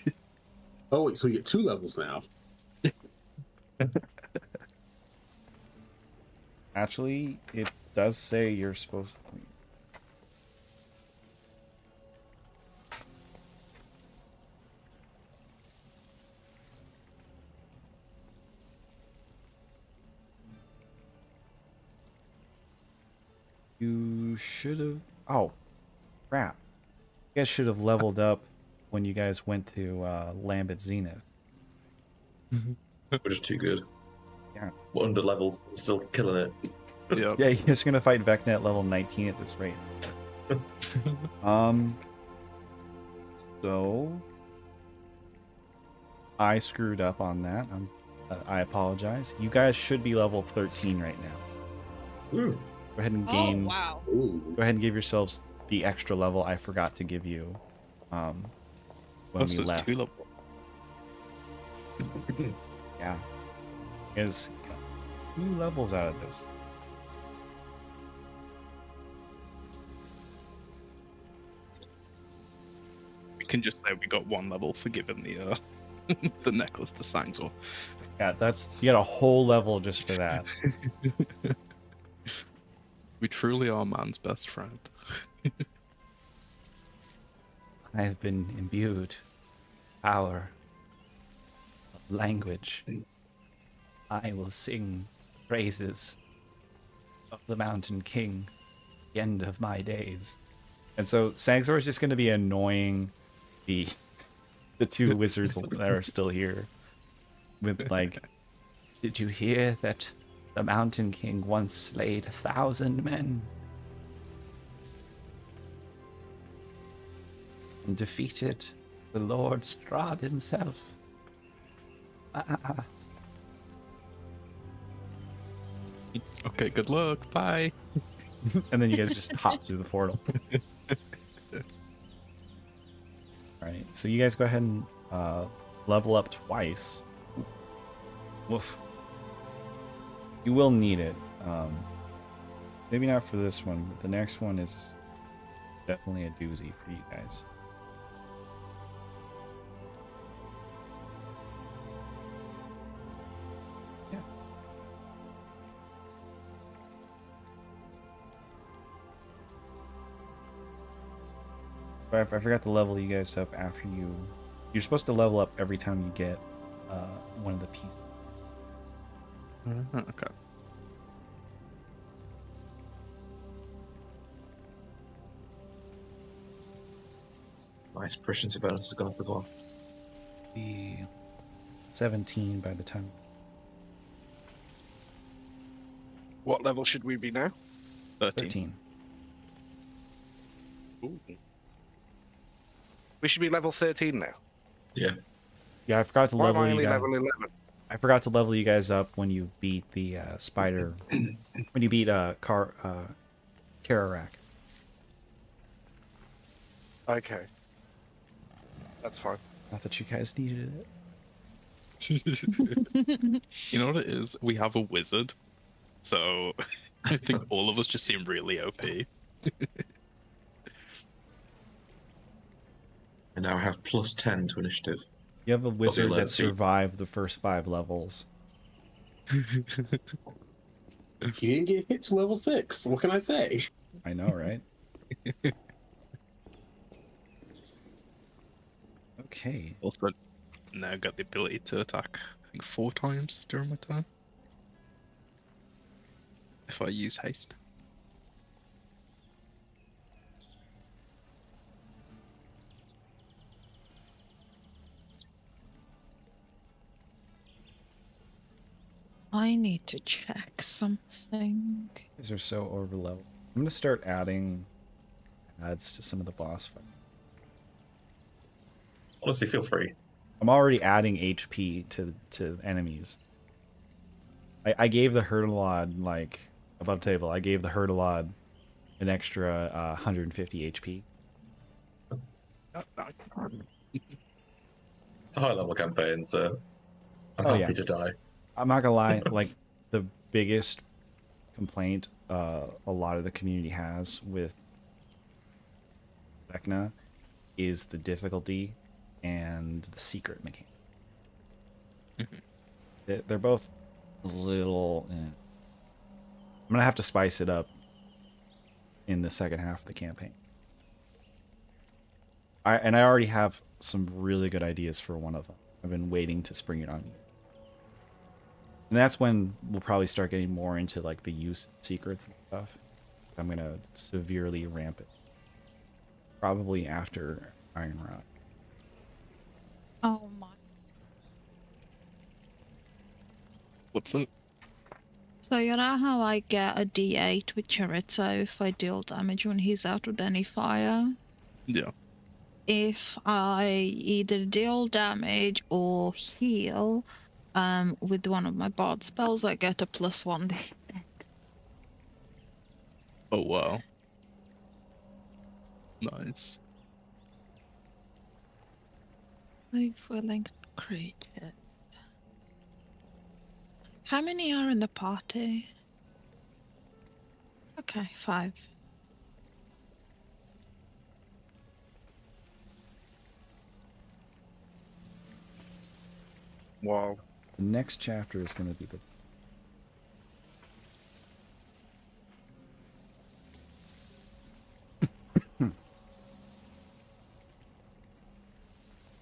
Oh wait, so we get 2 levels now. Actually, it does say you're supposed to. You should have. Oh, crap. You guys should have leveled up when you guys went to Lambeth Zenith. We're just too good. Yeah. We're under leveled, still killing it. Yeah. Yeah, you're just gonna fight Vecna at level 19 at this rate. So I screwed up on that. I apologize. You guys should be level 13 right now. Ooh. Go ahead and Oh, gain. wow. Ooh. Go ahead and give yourselves the extra level I forgot to give you. When Oh, so we it's left. 2 levels. Yeah. Is 2 levels out of this. We can just say we got 1 level for giving the the necklace to Sangsor. Yeah, you got a whole level just for that. We truly are man's best friend. I have been imbued power of language. I will sing praises of the Mountain King at the end of my days. And so Sangsor is just going to be annoying the 2 wizards that are still here with like, did you hear that the Mountain King once slayed 1,000 men and defeated the Lord Strahd himself? Okay, good luck. Bye. And then you guys just hop through the portal. Alright, so you guys go ahead and level up twice. Woof. You will need it. Maybe not for this one, but the next one is definitely a doozy for you guys. Yeah. But I forgot to level you guys up after you. You're supposed to level up every time you get one of the pieces. Okay. Nice proficiency bonus has gone up as well. Be 17 by the time. What level should we be now? 13. 13. Ooh. We should be level 13 now. Yeah. Yeah, I forgot to Why am level I you only guys. level 11? I forgot to level you guys up when you beat the spider. When you beat Kararak. Okay. That's fine. Not that you guys needed it. You know what it is? We have a wizard, so I think all of us just seem really OP. And now I have plus 10 to initiative. You have a wizard 11 that feet. survived the first 5 levels. You didn't get hit to level 6. What can I say? I know, right? Okay. Also, now got the ability to attack, I think 4 times during my turn. If I use haste. I need to check something. These are so over level. I'm gonna start adding. I adds to some of the boss fight. Honestly, feel free. I'm already adding HP to enemies. I gave the Hurtlod, like, above table, I gave the Hurtlod an extra 150 HP. It's a high level campaign, so I'm Oh, happy yeah. to die. I'm not gonna lie, like, the biggest complaint a lot of the community has with Vecna is the difficulty and the secret mechanic. They're both a little... I'm gonna have to spice it up in the second half of the campaign. I already have some really good ideas for one of them. I've been waiting to spring it on you. And that's when we'll probably start getting more into like the use of secrets and stuff. I'm gonna severely ramp it. Probably after Iron Rod. Oh my. What's it? So you know how I get a D8 with Chorizo if I deal damage when he's out with any fire? Yeah. If I either deal damage or heal with one of my bard spells, I get a +1 D. Oh wow. Nice. For linked creature. How many are in the party? Okay, 5. Wow. The next chapter is gonna be the...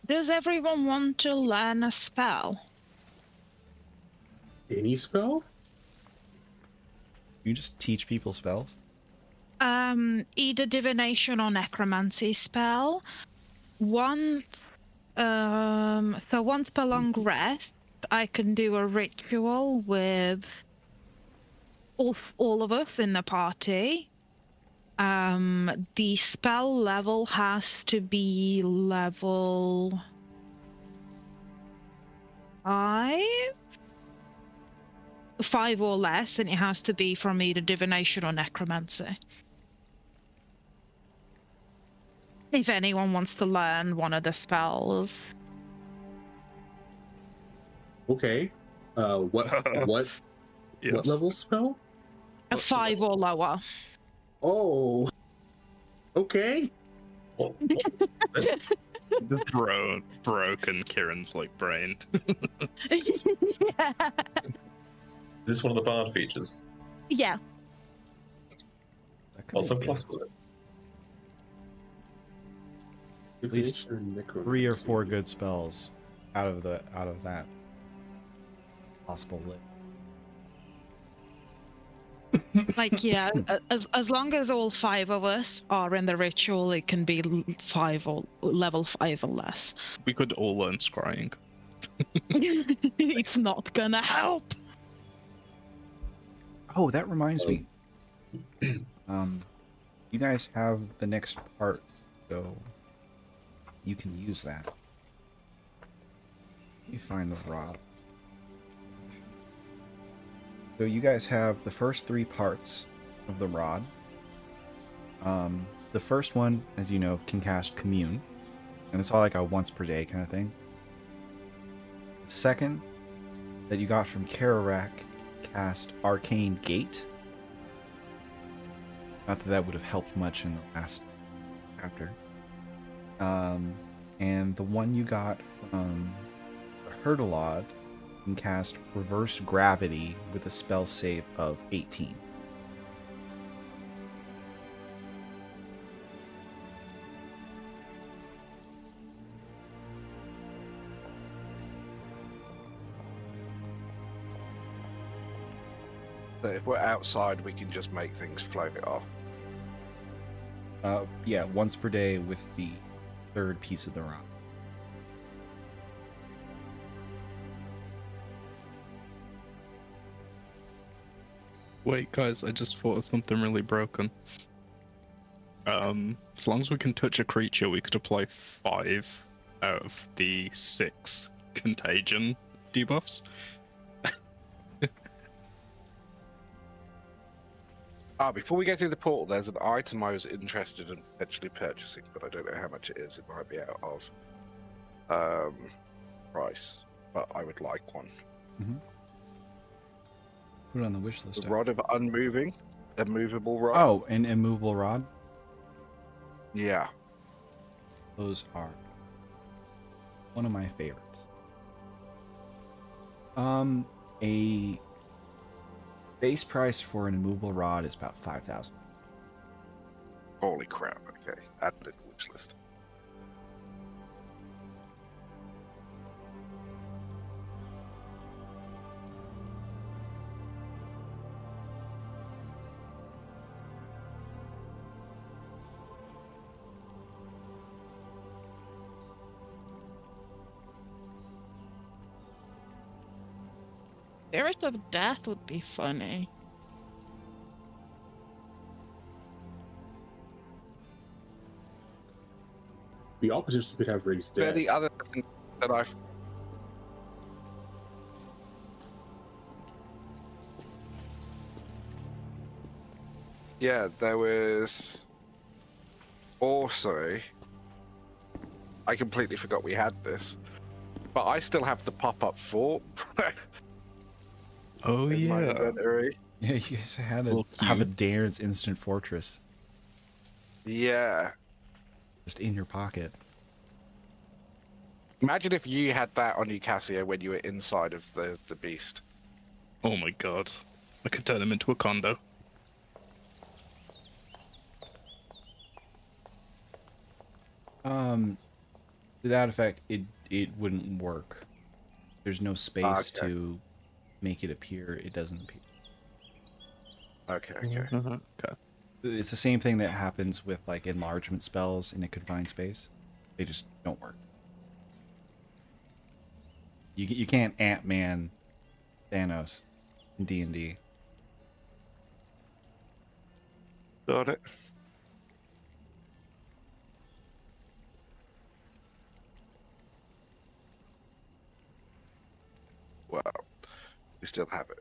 Does everyone want to learn a spell? Any spell? You just teach people spells? Either divination or necromancy spell. Once per long rest, I can do a ritual with all of us in the party. The spell level has to be level 5 or less, and it has to be from either divination or necromancy. If anyone wants to learn one of the spells. Okay. What Yes. level spell? A 5 or lower. Oh. Okay. What? Broken Kieran's like brain. Yeah. Is this one of the bard features? Yeah. That could What be subclass good. was it? least Divination or 3 or necromancy. 4 good spells out of that possible list. Like, yeah, as long as all 5 of us are in the ritual, it can be 5 or level 5 or less. We could all learn scrying. It's not gonna help. Oh, that reminds me. You guys have the next part, so you can use that. Let me find the rod. So you guys have the first 3 parts of the rod. The first one, as you know, can cast Commune, and it's all like a once per day kind of thing. The second that you got from Kararak cast Arcane Gate. Not that that would have helped much in the last chapter. And the one you got from the Hurtlod can cast Reverse Gravity with a spell save of 18. So if we're outside, we can just make things float it off. Yeah, once per day with the third piece of the rod. Wait, guys, I just thought of something really broken. As long as we can touch a creature, we could apply 5 out of the 6 contagion debuffs. Before we get to the portal, there's an item I was interested in potentially purchasing, but I don't know how much it is. It might be out of price, but I would like one. Put it on the wish list. The Rod of Unmoving, a movable rod. Oh, an immovable rod. Yeah. Those are one of my favorites. A base price for an immovable rod is about 5,000. Holy crap! Okay, add it to the wish list. Spirit of Death would be funny. The opposition could have raised But dead. the other thing that I've there was also, I completely forgot we had this, but I still have the pop-up fort. Oh in my yeah. inventory. Yeah, you guys had Look, have a you- Dare's instant fortress Yeah. just in your pocket. Imagine if you had that on you, Cassia, when you were inside of the beast. Oh my god. I could turn him into a condo. To that effect, it wouldn't work. There's no space Okay. to make it appear. It doesn't appear. Okay, okay. Okay. It's the same thing that happens with like enlargement spells in a confined space. They just don't work. You can't Ant-Man Thanos in D&D. Got it. Well, we still have it.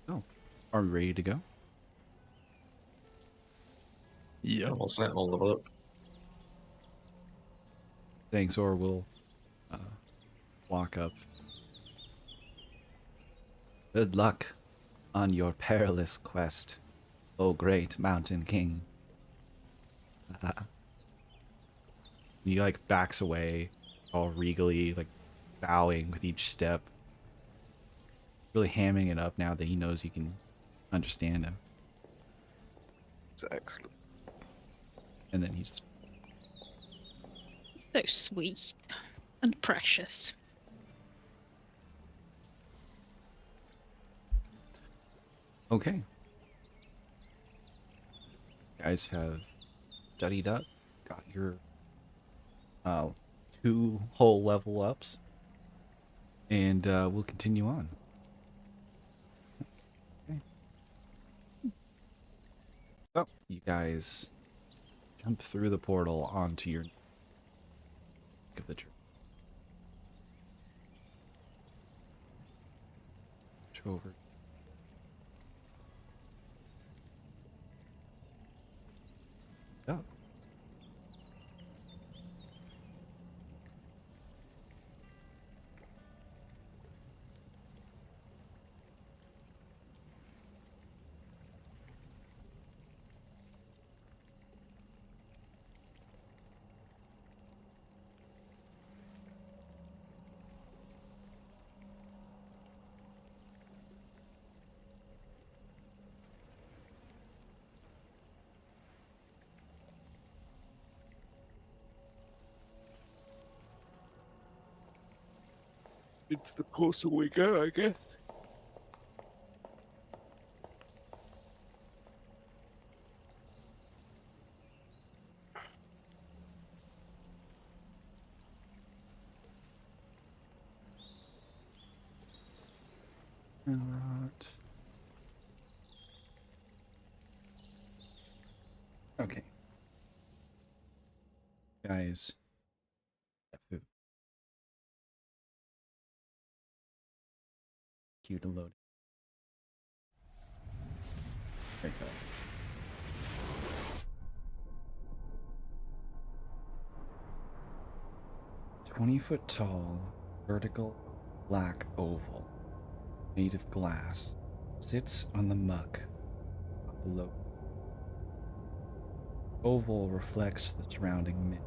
Oh, are we ready to go? Yeah. All set, all level up. Thanks, or we'll walk up. Good luck on your perilous quest, O great mountain king. He like backs away, all regally, like bowing with each step. Really hamming it up now that he knows you can understand him. It's excellent. And then he just So sweet and precious. okay. You guys have studied up, got your 2 whole level ups, and we'll continue on. Okay. So you guys jump through the portal onto your of the church. Over. Oh. It's the closer we go, I guess. Rot. Okay. Guys. Cue to load. Very fast. 20-foot tall, vertical, black oval, made of glass, sits on the muck below. Oval reflects the surrounding mist.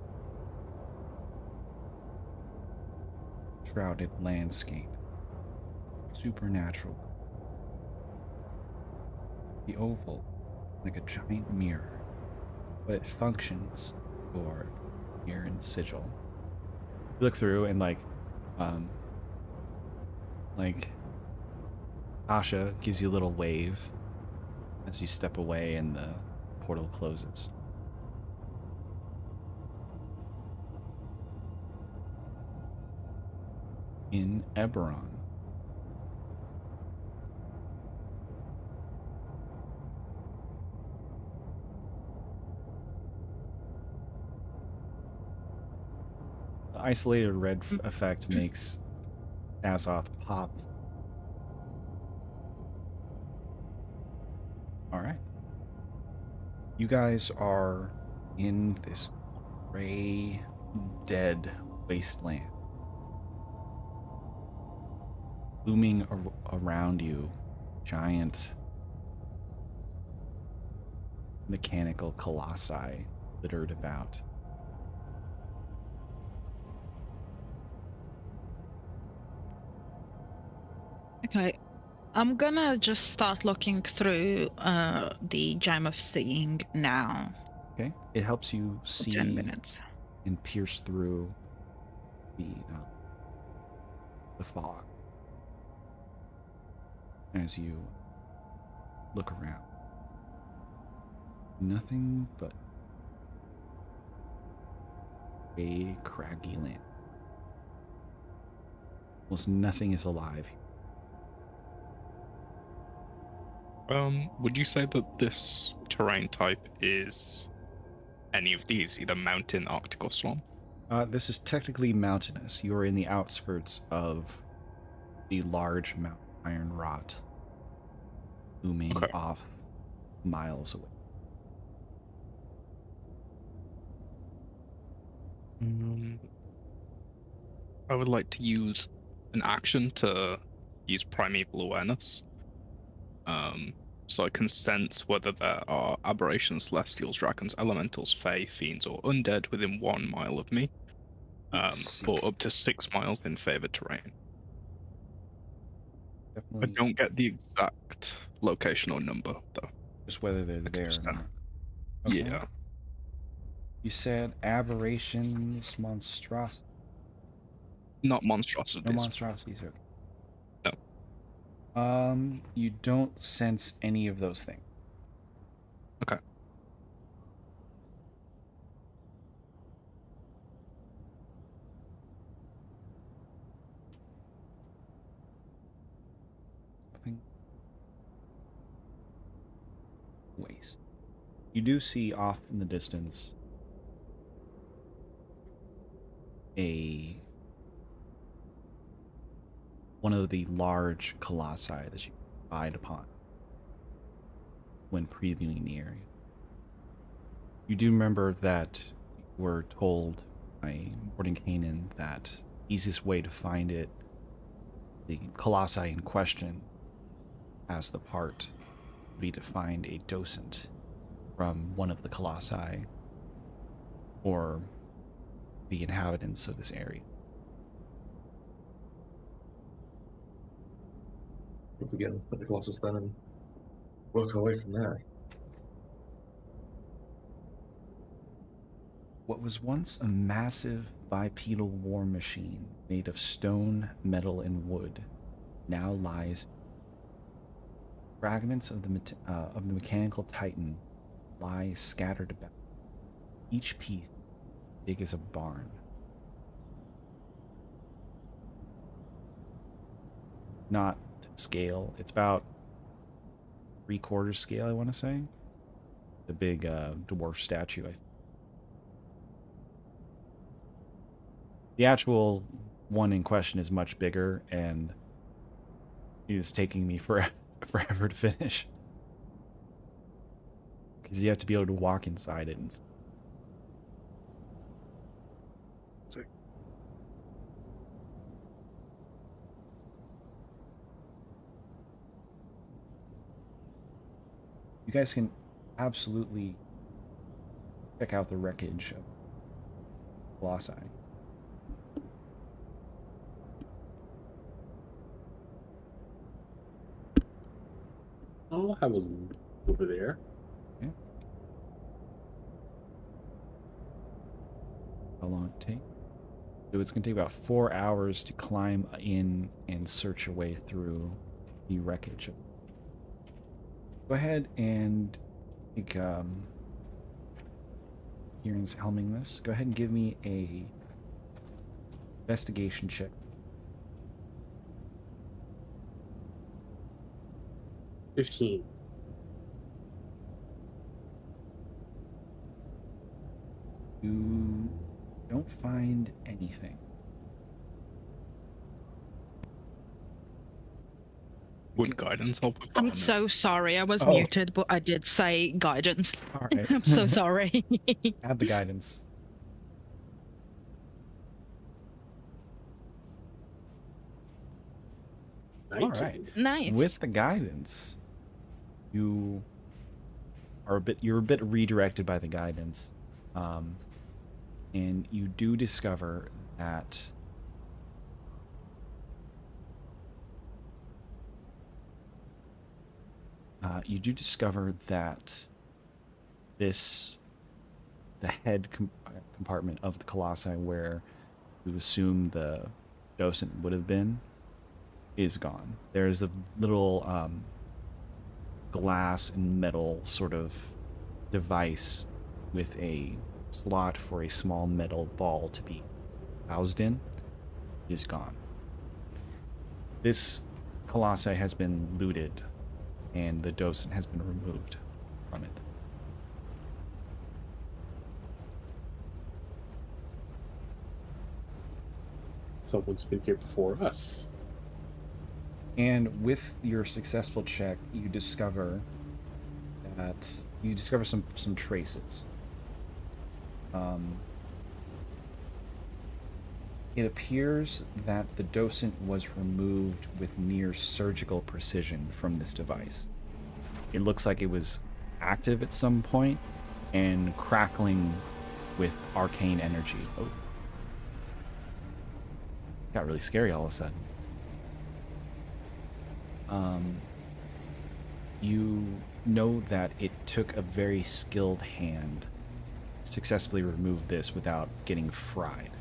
Shrouded landscape. Supernatural. The oval, like a giant mirror, but it functions for mirror and sigil. You look through and like Asha gives you a little wave as you step away and the portal closes. In Eberron. The isolated red effect makes Azoth pop. Alright. You guys are in this gray, dead wasteland. Looming around you, giant mechanical colossi littered about. Okay, I'm gonna just start looking through the Gem of Seeing now. Okay, it helps you For see 10 minutes. and pierce through the fog as you look around. Nothing but a craggy land. Almost nothing is alive here. Would you say that this terrain type is any of these, either mountain, arctic, or swamp? This is technically mountainous. You are in the outskirts of the large Mount Iron Rot, looming Okay. off miles away. I would like to use an action to use primeval awareness. So I can sense whether there are aberrations, celestials, dragons, elementals, fae, fiends, or undead within 1 mile of me, Let's see. for up to 6 miles in favored terrain. I Definitely don't get the exact location or number, though. just whether they're I can there just or sense. not. Okay. Yeah. You said aberrations, monstrosity. Not monstrosities. No monstrosities. Okay. No. You don't sense any of those things. Okay. Nothing. Waste. You do see off in the distance one of the large colossi that you spied upon when previewing the area. You do remember that you were told by Mordenkainen that the easiest way to find it, the colossi in question, as the part, would be to find a docent from one of the colossi or the inhabitants of this area. If we get at the Colossus then and work our way from there. What was once a massive bipedal war machine made of stone, metal, and wood now lies. Fragments of the mechanical titan lie scattered about. Each piece big as a barn. Not to scale. It's about 3/4 scale, I want to say. The big dwarf statue. The actual one in question is much bigger, and it is taking me forever to finish. Because you have to be able to walk inside it. And So, you guys can absolutely check out the wreckage of Colossi. I'll have a look over there. Okay. How long it take? So it's going to take about 4 hours to climb in and search your way through the wreckage. Go ahead and take Kieran's helming this. Go ahead and give me a investigation check. 15. You don't find anything. Would guidance help with that? I'm or no? so sorry. I was Oh. muted, but I did say guidance. All right. I'm so sorry. Add the guidance. All right. Nice. With the guidance, you're a bit redirected by the guidance, and you do discover that the head compartment of the Colossi, where you assume the docent would have been, is gone. There's a little glass and metal sort of device with a slot for a small metal ball to be housed in. Is gone. This Colossi has been looted, and the docent has been removed from it. Someone's been here before us. And with your successful check, you discover some traces. It appears that the docent was removed with near surgical precision from this device. It looks like it was active at some point and crackling with arcane energy. Oh. Got really scary all of a sudden. You know that it took a very skilled hand to successfully remove this without getting fried.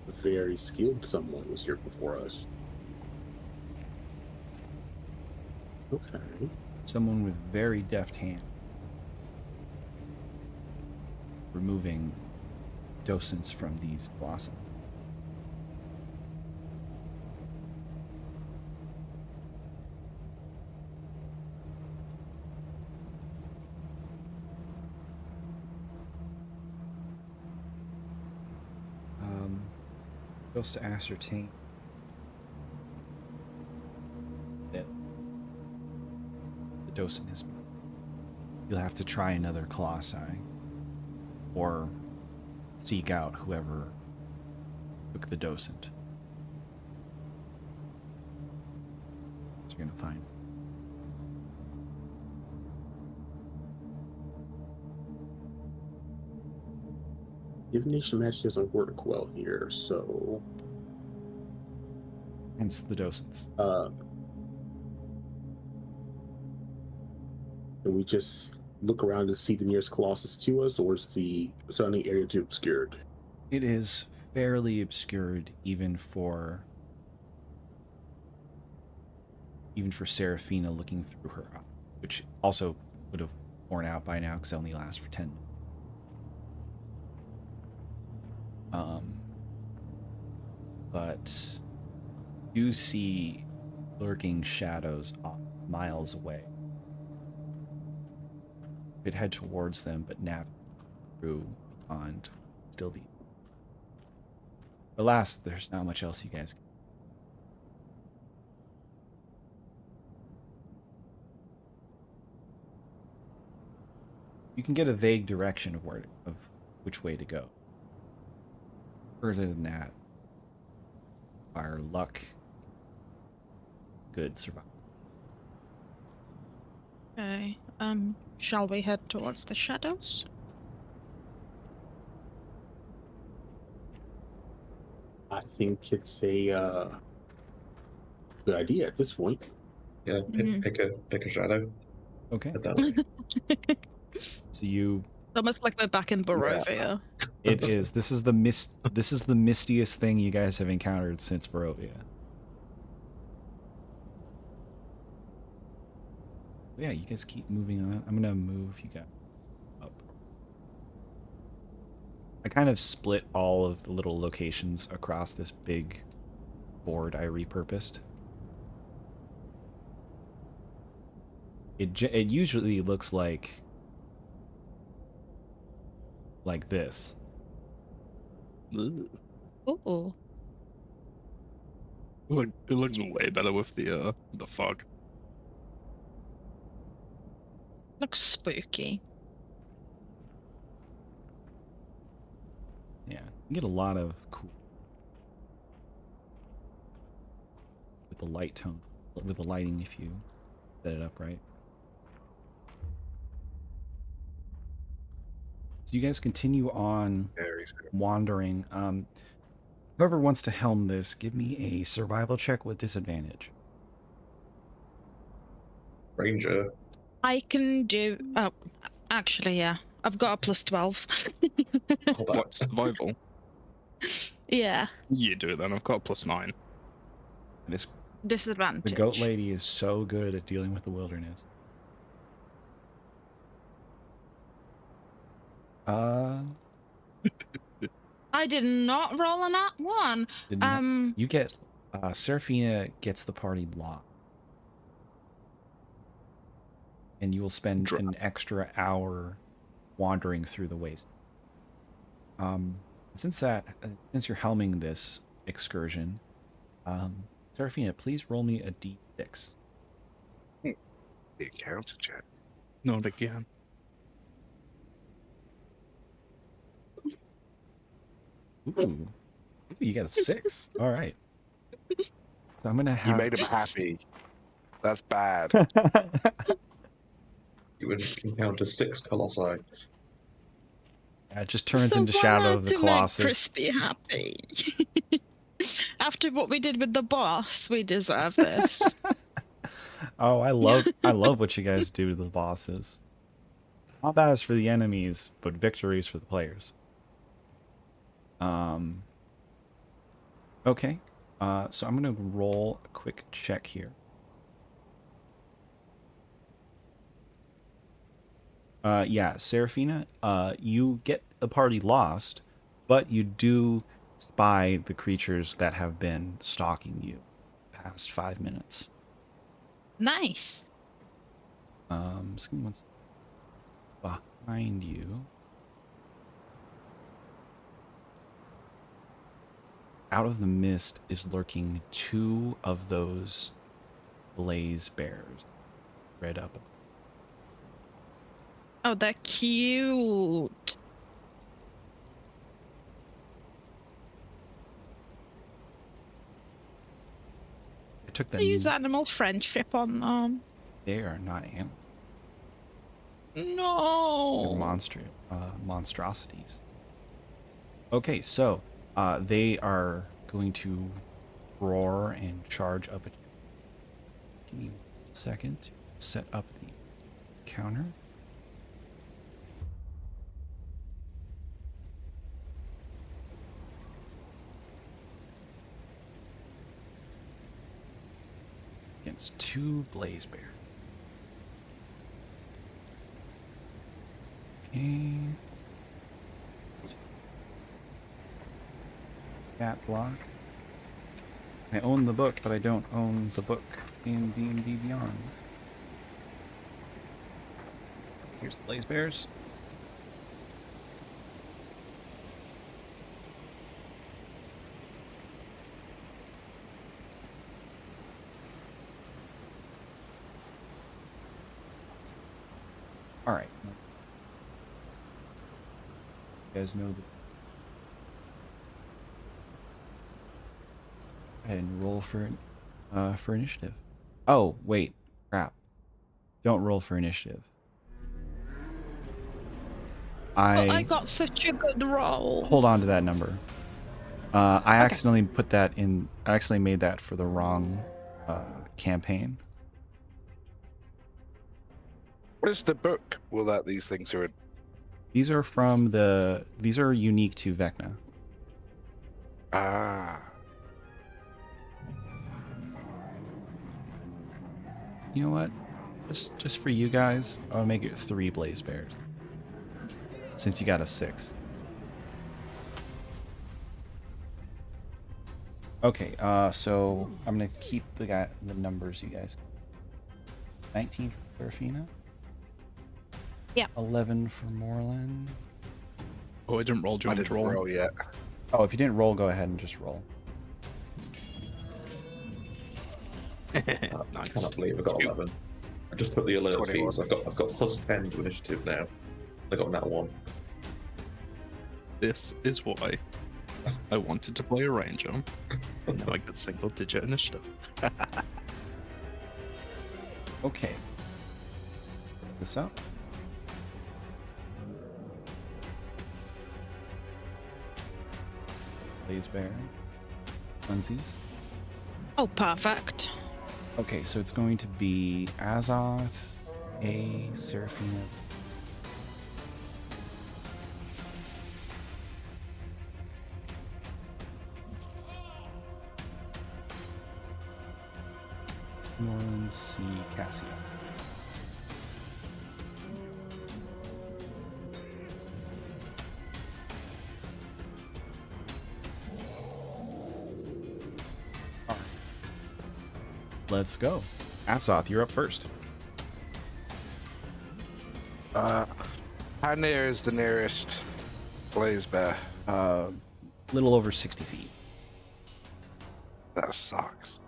A very skilled someone was here before us. Okay. Someone with very deft hand. Removing docents from these blossoms. Supposed to ascertain that the docent is. You'll have to try another Colossi, or seek out whoever took the docent. So you're gonna find. Divination magic doesn't work well here, so Hence the docents. can we just look around to see the nearest Colossus to us, or is the surrounding area too obscured? It is fairly obscured even for Serafina looking through her eye, which also would have worn out by now because it only lasts for 10 minutes. But you see lurking shadows miles away. You could head towards them, but navigate through beyond still be. Alas, there's not much else you guys can. You can get a vague direction of which way to go. Further than that, our luck, good survival. Okay. Shall we head towards the shadows? I think it's a good idea at this point. Yeah, pick a shadow. Okay. Head that way. So you Almost like we're back in Barovia. it is. This is the mistiest thing you guys have encountered since Barovia. Yeah, you guys keep moving on. I'm gonna move you guys up. I kind of split all of the little locations across this big board I repurposed. It usually looks like this. Ugh. Ooh, Look, it looks way better with the fog. looks spooky. Yeah, you get a lot of cool with the light tone, with the lighting if you set it up right. So you guys continue on Very soon. wandering. Whoever wants to helm this, give me a survival check with disadvantage. Ranger. I can do. Oh, actually, yeah. I've got a plus 12. Call that. What, survival? Yeah. You do then. I've got a +9. This Disadvantage. the goat lady is so good at dealing with the wilderness. I did not roll a nat 1. You get Seraphina gets the party locked, and you will spend an extra hour wandering through the waste. Since you're helming this excursion, Seraphina, please roll me a d6. The encounter check. Not again. Ooh, you got a 6. All right. So I'm gonna have. You made him happy. That's bad. You would encounter 6 colossi. It just turns So into why Shadow not of the to make Colossus. Crispy happy. After what we did with the boss, we deserve this. Oh, I love what you guys do to the bosses. Combat is for the enemies, but victories for the players. Okay. So I'm gonna roll a quick check here. Yeah, Seraphina, you get the party lost, but you do spy the creatures that have been stalking you past 5 minutes. Nice. Just give me one second. Behind you. Out of the mist is lurking 2 of those blaze bears. Red up. Oh, they're cute. I took I use animal friendship on them. They are not animals. No. They're monstrosities. Okay, so they are going to roar and charge up at you. Give me a second to set up the counter. Against 2 blaze bear. Okay. Stat block. I own the book, but I don't own the book in D&D Beyond. Here's the Blaze Bears. All right. You guys know the. Go ahead and roll for initiative. Oh wait, crap! Don't roll for initiative. I got such a good roll. Hold on to that number. I accidentally put that in. I accidentally made that for the wrong campaign. What is the book? Well, that these things are in. These are from the. These are unique to Vecna. Ah. You know what? Just for you guys, I'll make it 3 Blaze Bears. Since you got a 6. Okay, so I'm gonna keep the numbers, you guys. 19 for Serafina. Yeah. 11 for Moreland. Oh, I didn't roll. Do you I want me to didn't roll? roll yet. Oh, if you didn't roll, go ahead and just roll. I Nice. cannot believe I got 11. I just put the alert 21. fees. I've got plus 10 to initiative now. I got that one. This is why I wanted to play a ranger, and now I get single-digit initiative. Okay. This up. Blaze Bear. Funsies. Oh, perfect. Okay, so it's going to be Azoth, A, Serafina. Moreland, C, Cassia. Let's go. Azoth, you're up first. How near is the nearest blaze bear? Little over 60 feet. That sucks.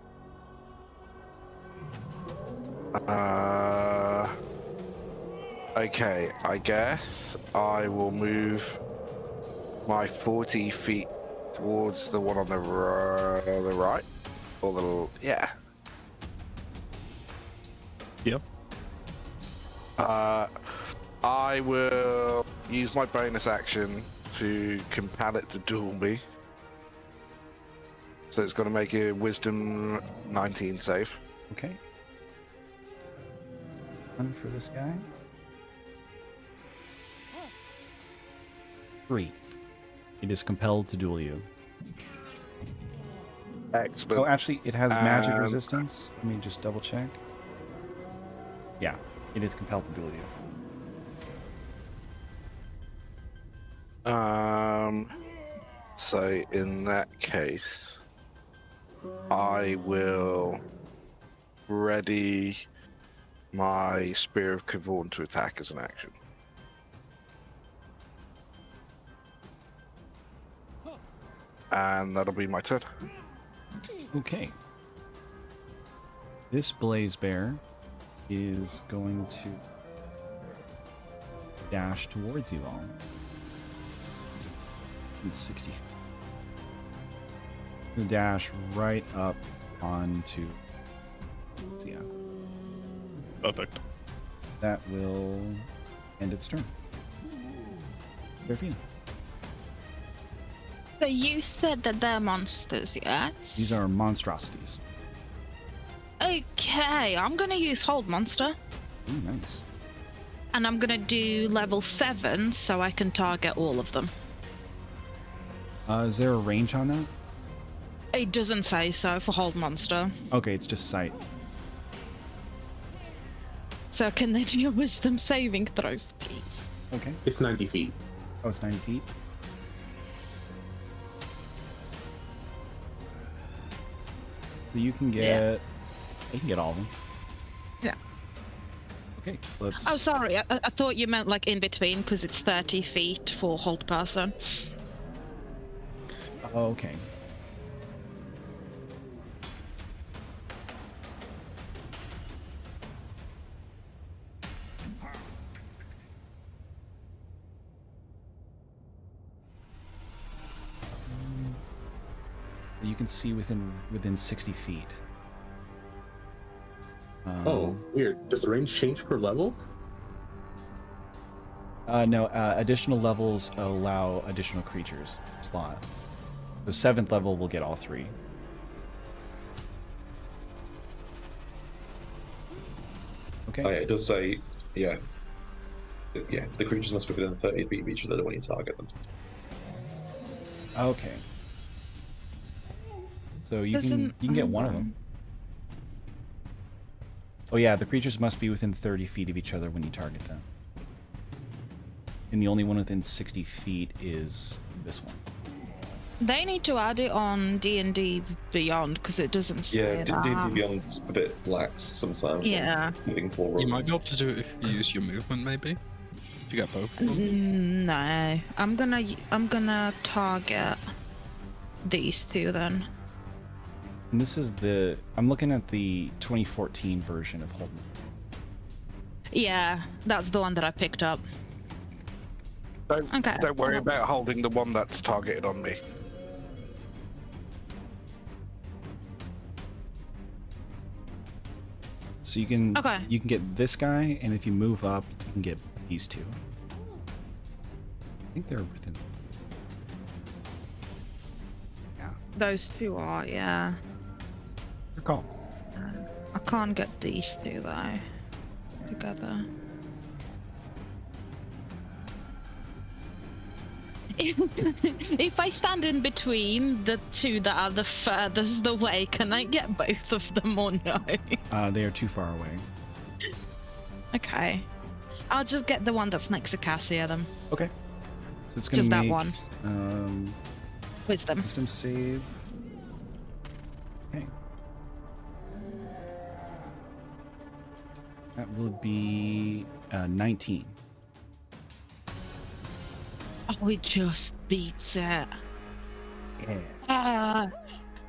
Okay, I guess I will move my 40 feet towards the one on the right, or the yeah. Yep. I will use my bonus action to compel it to duel me. So it's going to make a Wisdom 19 save. Okay. One for this guy. 3. It is compelled to duel you. Excellent. Oh, actually, it has magic Um, resistance. Let me just double check. Yeah, it is compelled to duel you. So in that case, I will ready my Spear of Cavorn to attack as an action. And that'll be my turn. Okay. This Blaze Bear is going to dash towards you all. It's 60. Gonna dash right up onto. Yeah. Perfect. That will end its turn. Serafina. So you said that they're monsters, yes? These are monstrosities. Okay, I'm gonna use Hold Monster. Ooh, nice. And I'm gonna do level 7 so I can target all of them. Is there a range on that? It doesn't say so for Hold Monster. Okay, it's just sight. So can they do your wisdom saving throws, please? Okay. It's 90 feet. Oh, it's 90 feet. So you can get. Yeah. You can get all of them. Yeah. Okay, so let's. Oh, sorry. I thought you meant like in between because it's 30 feet for hold person. Oh, okay. You can see within 60 feet. Oh, weird. Does the range change per level? No. Additional levels allow additional creatures slot. So 7th level will get all 3. Okay. Oh, yeah, it does say, yeah. Yeah, the creatures must be within 30 feet of each other when you target them. Okay. So you can get one of them. Oh yeah, the creatures must be within 30 feet of each other when you target them. And the only one within 60 feet is this one. They need to add it on D&D Beyond because it doesn't say Yeah, that. D&D Beyond's a bit lax sometimes. Yeah. Moving forward. You might be able to do it if you use your movement, maybe. If you get both of them. No, I'm gonna target these two then. And this is I'm looking at the 2014 version of Holden. Yeah, that's the one that I picked up. Okay. Don't worry about holding the one that's targeted on me. So you can Okay. you can get this guy, and if you move up, you can get these two. I think they're within. Yeah. Those two are, yeah. Your call. I can't get these two though together. If I stand in between the two that are the furthest away, can I get both of them or no? They are too far away. Okay. I'll just get the one that's next to Cassia then. Okay. So it's gonna Just that make, one. Wisdom. Wisdom save. Okay. That will be 19. Oh, it just beats it. Yeah.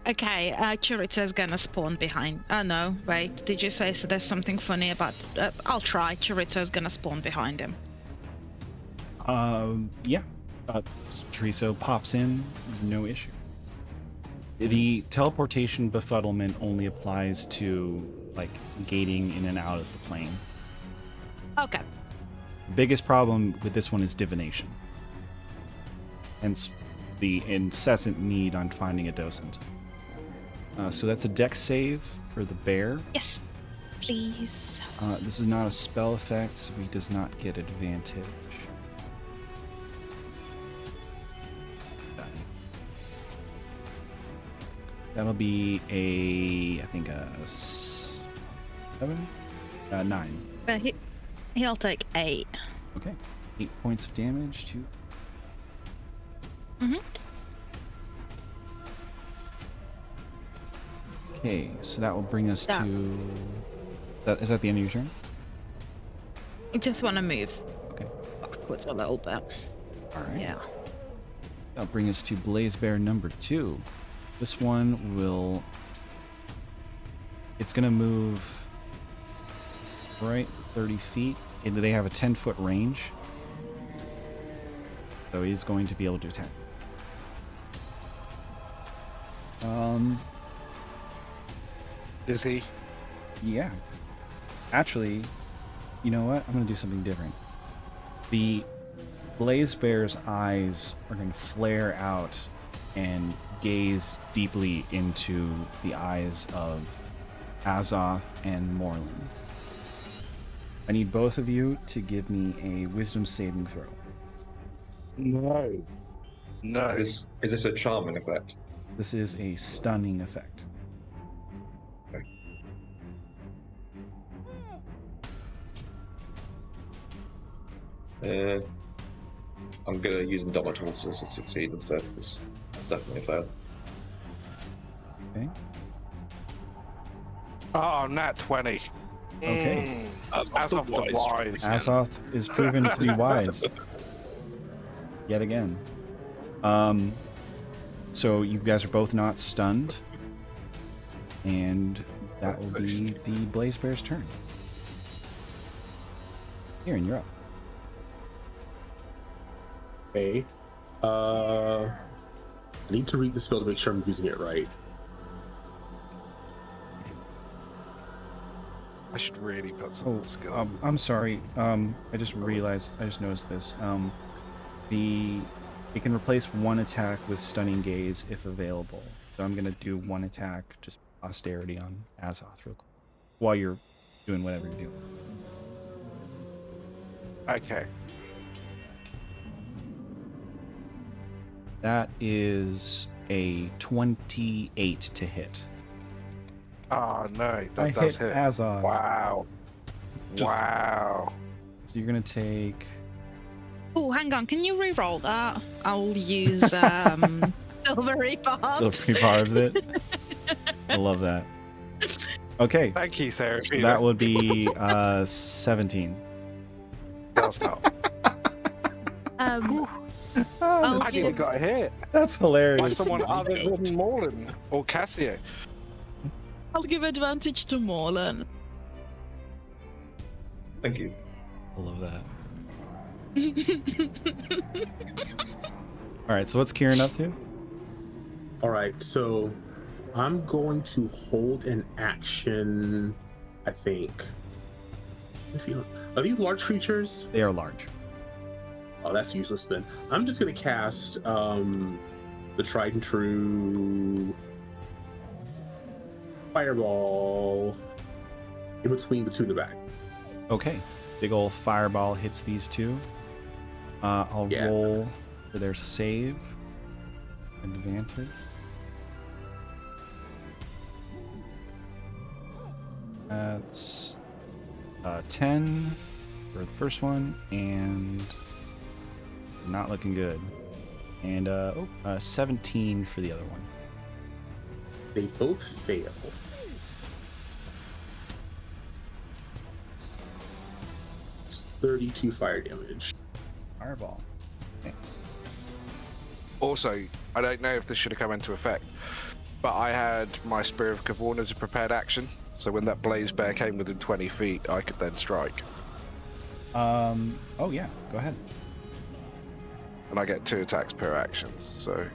Okay, Chirita's gonna spawn behind. Oh no, wait, did you say so there's something funny about... I'll try. Chirita's gonna spawn behind him. Yeah. Chorizo pops in, no issue. The teleportation befuddlement only applies to, like, gating in and out of the plane. Okay. Biggest problem with this one is divination. Hence the incessant need on finding a docent. So that's a dex save for the bear. Yes, please. This is not a spell effect, so he does not get advantage. That'll be I think a 7? 9. But he'll take 8. Okay. 8 points of damage to... Mm-hmm. Okay, so that will bring us Yeah. to... Is that the end of your turn? I just want to move Okay. backwards a little bit. Alright. Yeah. That'll bring us to Blaze Bear number 2. This one will... It's going to move right 30 feet. And they have a 10-foot range. So he's going to be able to attack. Is he? Yeah. Actually, you know what? I'm going to do something different. The Blaze Bear's eyes are going to flare out and gaze deeply into the eyes of Azoth and Morlin. I need both of you to give me a wisdom saving throw. No. No. Is this a charming effect? This is a stunning effect. Okay. I'm going to use Indomitable to succeed instead, because that's definitely a fail. Okay. Oh, nat 20. Okay. Azoth the Wise. Azoth is proven to be wise. Yet again. So you guys are both not stunned. And that will be the Blaze Bear's turn. Kieran, you're up. Okay. I need to read the spell to make sure I'm using it right. I should really put some skills. I'm sorry. I just realized. I just noticed this. It can replace one attack with Stunning Gaze if available. So I'm gonna do one attack, just posterity on Azoth real quick, while you're doing whatever you're doing. Okay. That is a 28 to hit. Oh no, that I does hit hit. Azoth. Wow. Wow. So you're gonna take. Oh, hang on. Can you re-roll that? I'll use silvery barbs. Silvery barbs it. I love that. Okay, Thank you, Sarah. so that would be 17. That's not. I'll I give- nearly got a hit That's by hilarious. someone other than Morlin or Cassio. I'll give advantage to Morlan. Thank you. I love that. All right, so what's Kieran up to? All right, so I'm going to hold an action, I think. Are these large creatures? They are large. Oh, that's useless then. I'm just going to cast the tried and true fireball in between the two in the back. Okay, big ol' fireball hits these two. I'll Yeah. roll for their save. Advantage. That's 10 for the first one, and not looking good. And 17 for the other one. They both fail. It's 32 fire damage. Fireball. Okay. Also, I don't know if this should have come into effect, but I had my Spear of Cavorn as a prepared action, so when that Blaze Bear came within 20 feet, I could then strike. Oh yeah, go ahead. And I get 2 attacks per action, so...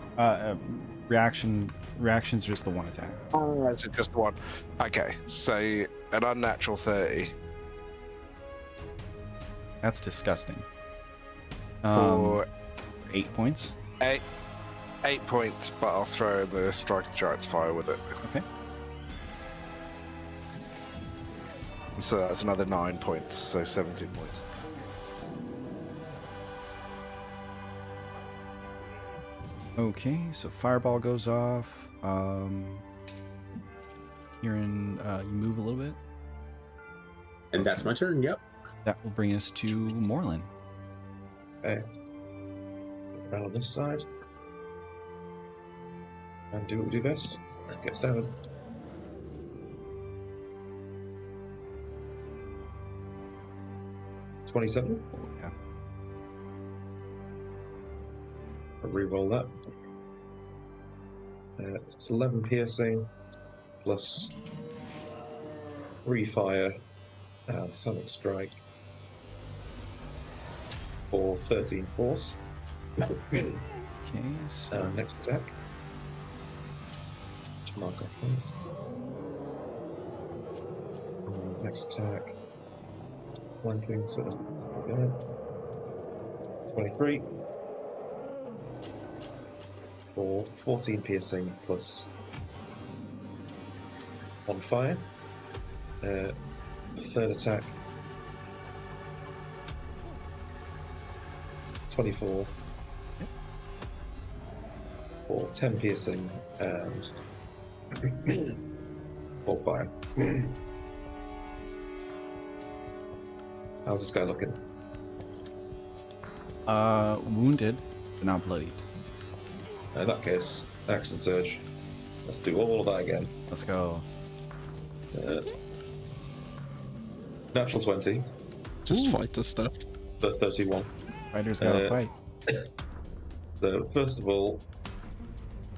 Reaction's just the one attack. Oh, is it just the one? Okay, so an unnatural 30 That's disgusting. for 8 points. 8 points, but I'll throw in the Strike the Giant's Fire with it. Okay. So that's another 9 points, so 17 points. Okay, so fireball goes off. Kieran, you move a little bit. And that's my turn, yep. That will bring us to Morlin. Okay. Around on this side. And do what we do best. Get started. $27. Oh, yeah. I'll re-roll that. It's 11 piercing plus 3 fire and sonic strike for 13 force. Okay, so Next attack. To mark off one. Next attack. Flanking, so let's do that. 23. For 14 piercing plus 1 fire. Third attack. 24. For 10 piercing and 4 fire. How's this guy looking? Wounded, but not bloodied. In that case, action surge. Let's do all of that again. Let's go. Natural 20 Just Ooh. fight this stuff. for 31. Fighters gotta fight. So first of all,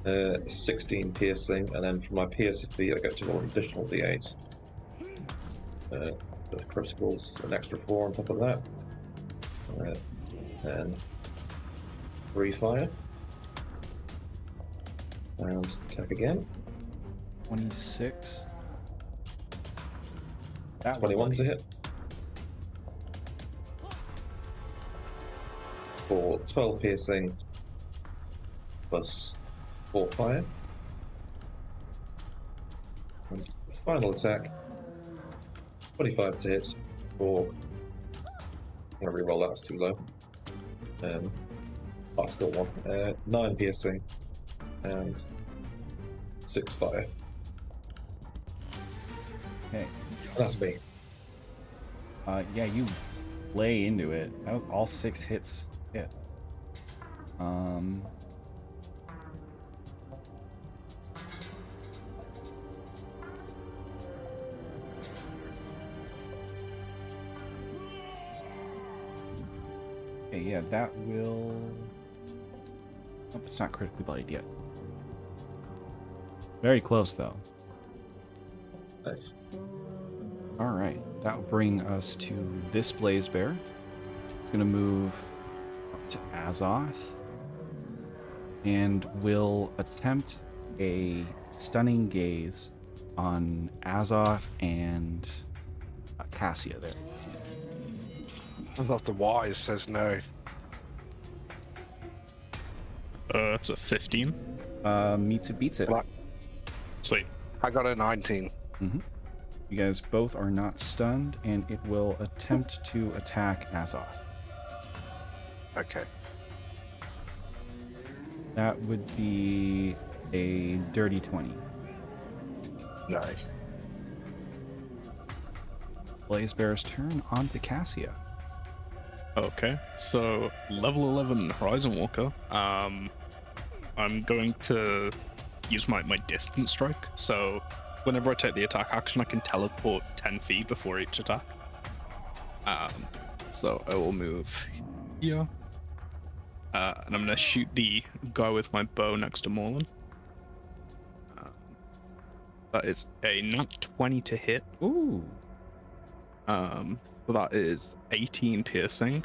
16 piercing, and then from my piercing feet, I get to roll an additional d8. The criticals, an extra 4 on top of that. And 3 fire. And attack again. 26. That 21 to hit. For 12 piercing plus 4 fire. And final attack. 25 to hit for. I'm gonna reroll that, it's too low. Still 1. 9 piercing and 6 fire. Okay. That's me. Yeah, you lay into it. All 6 hits hit. Okay, yeah, that will... Oh, it's not critically bloodied yet. Very close, though. Nice. Alright, that will bring us to this Blaze Bear. It's going to move up to Azoth. And will attempt a stunning gaze on Azoth and Cassia there. I thought the wise says no. It's a 15. Meets it, beats it. Right. Sweet. I got a 19. You guys both are not stunned, and it will attempt to attack Azoth. Okay. That would be a dirty 20. No. Blaze Bear's turn on to Cassia. Okay, so level 11 Horizon Walker. I'm going to use my distance strike. So whenever I take the attack action, I can teleport 10 feet before each attack. So I will move here. And I'm going to shoot the guy with my bow next to Morlan. That is a nat 20 to hit. Ooh. So that is 18 piercing.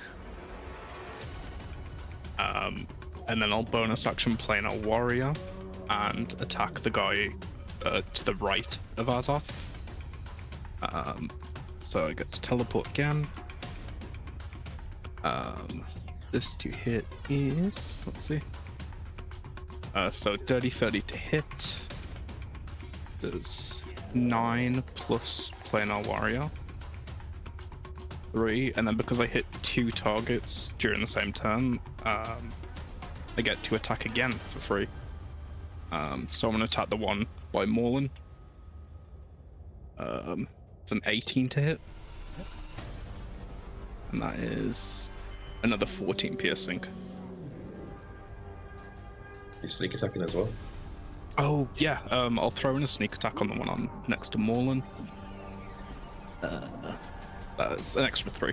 And then I'll bonus action Planar Warrior and attack the guy to the right of Azoth. So I get to teleport again. This to hit is, let's see. So dirty 30 to hit. Does 9 plus Planar Warrior. 3, and then because I hit 2 targets during the same turn, I get to attack again for free. So I'm going to attack the one by Morlan. It's an 18 to hit. And that is another 14 piercing. You're sneak attacking as well. Oh, yeah, I'll throw in a sneak attack on the one on next to Morlan. That's an extra 3.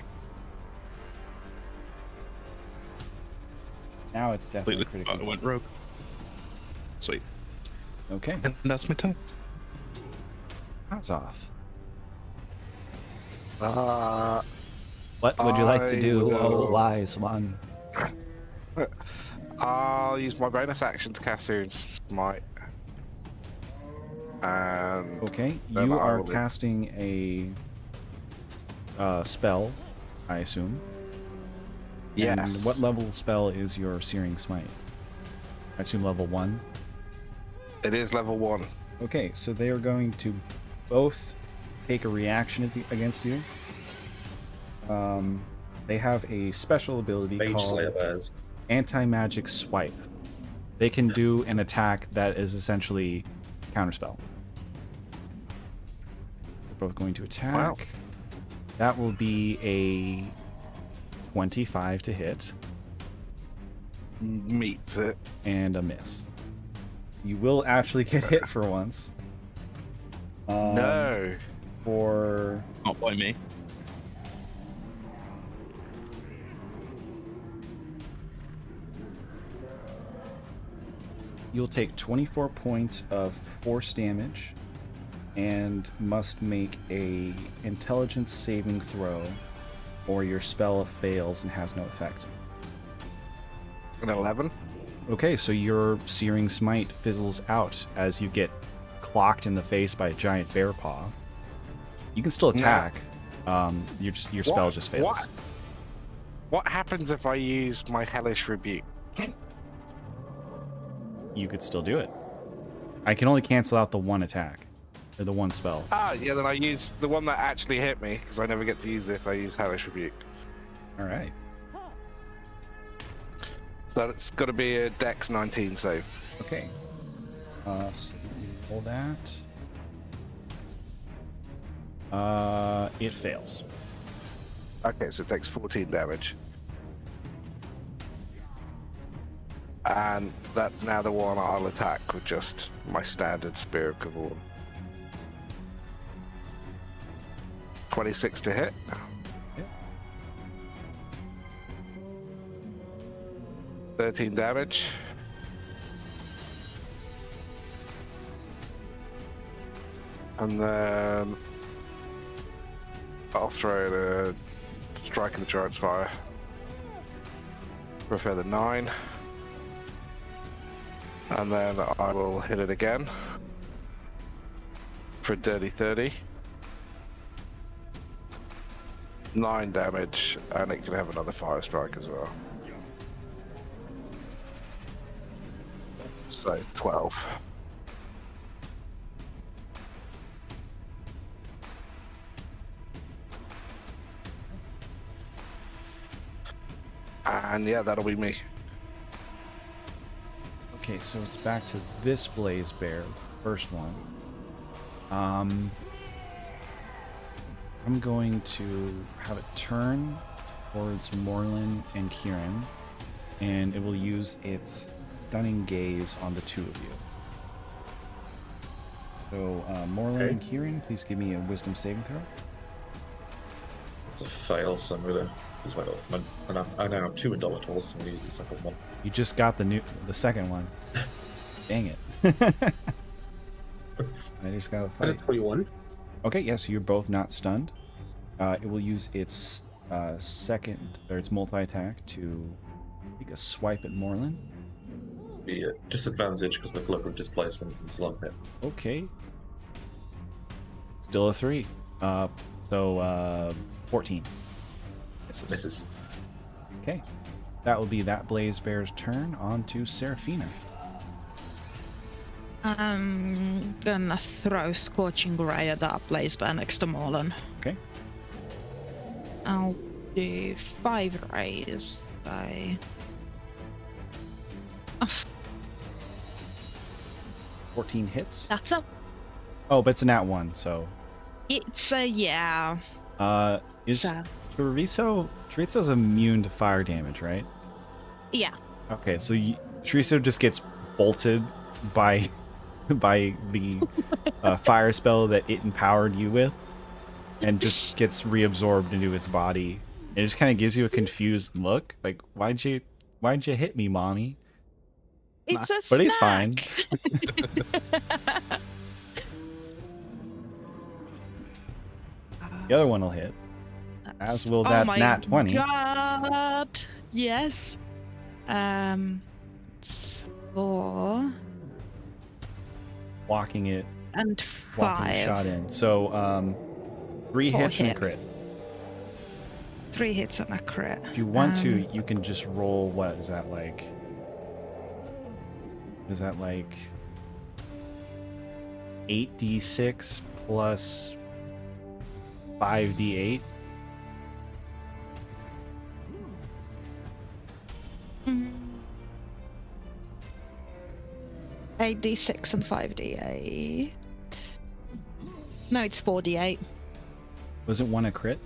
Now it's definitely Completely critical. I went rogue. Sweet. Okay. And that's my turn. Azoth. What would you like to do, oh will- wise one? I'll use my bonus action to cast Soon's Smite. And Okay, then you I are will do- casting a spell, I assume. And Yes. what level spell is your Searing Smite? I assume level 1. It is level 1. Okay, so they are going to both take a reaction against you. They have a special ability Mage called Slayer bears. Anti-Magic Swipe. They can do an attack that is essentially counterspell. They're both going to attack. Wow. That will be a 25 to hit. meets it. and a miss. You will actually get hit for once. No. For Not by me. you'll take 24 points of force damage and must make a intelligence saving throw, or your spell fails and has no effect. An 11. Okay, so your Searing Smite fizzles out as you get clocked in the face by a giant bear paw. You can still attack. Your spell just fails. What happens if I use my Hellish Rebuke? You could still do it. I can only cancel out the one attack, or the one spell. Ah, yeah, then I use the one that actually hit me, because I never get to use this. I use Hellish Rebuke. All right. So it's got to be a Dex 19 save. Okay. So roll that. It fails. Okay, so it takes 14 damage. And that's now the one I'll attack with just my standard Spear of Cavorn. 26 to hit. Yep. 13 damage. And then I'll throw the Strike in the Giant's Fire for a further 9. And then I will hit it again for a dirty 30. 9 damage, and it can have another Fire Strike as well. So 12. And yeah, that'll be me. Okay, so it's back to this Blaze Bear, the first one. I'm going to have it turn towards Morlin and Kieran, and it will use its Stunning Gaze on the two of you. So, Morlin and Kieran, please give me a Wisdom saving throw. It's a fail, so I'm gonna use I now have 2 Indomitables, so I'm gonna use the second one. You just got the second one. Dang it. I just got to I had fight. 21. Okay, yes, you're both not stunned. It will use its second, or its multi-attack to take a swipe at Morlin. Be a disadvantage because the Cloak of Displacement is long hit. Okay. Still a 3. So 14. Misses. Okay. That will be that Blaze Bear's turn. On to Seraphina. I'm gonna throw Scorching Ray at that Blaze Bear next to Morlin. Okay. I'll do 5 rays. So... 14 hits. That's a... Oh, but it's a nat 1, so... It's a... yeah. Is So... Chorizo's immune to fire damage, right? Yeah. Okay, so Chorizo just gets bolted by the fire spell that it empowered you with, and just gets reabsorbed into its body. It just kind of gives you a confused look, like, why'd you hit me, mommy? It's a But he's fine. The other one will hit, as will that nat 20. God. Yes. It's 4 Walking it, and walking the 5. shot in. So 3 hits and a hit. crit. 3 hits and a crit. If you want to, you can just roll. What is that like? Is that like 8d6 plus 5d8? Mm. 8d6 and 5d8. No, it's 4d8. Wasn't one a crit?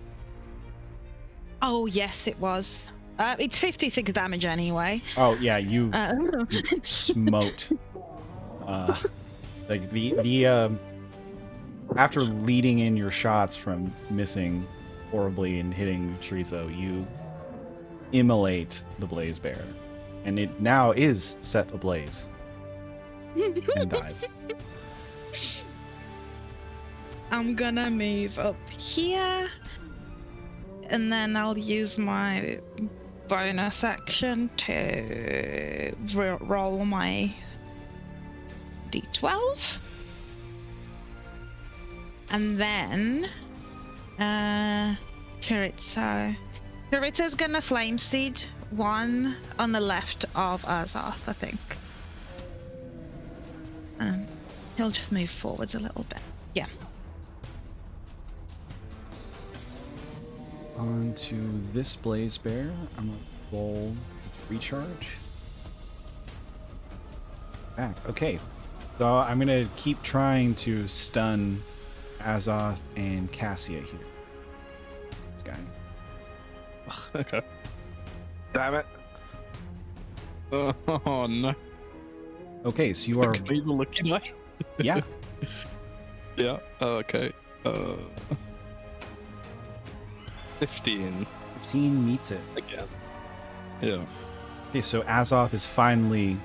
Oh, yes, it was. It's 56 damage anyway. Oh yeah, you Uh, smote. Like the after leading in your shots from missing horribly and hitting chorizo, you immolate the blaze bear, and it now is set ablaze and dies. I'm gonna move up here, and then I'll use my bonus action to roll my d12. And then, Chorizo's gonna flame seed one on the left of Azoth, I think. He'll just move forwards a little bit. Yeah. On to this blaze bear. I'm gonna roll its recharge. Back. Okay. So I'm gonna keep trying to stun Azoth and Cassia here. This guy. Okay. Damn it. Oh no. Okay, so you are. He's a lucky die. Yeah. Yeah. Okay. 15 15 meets it. again. Yeah. Okay, so Azoth is finally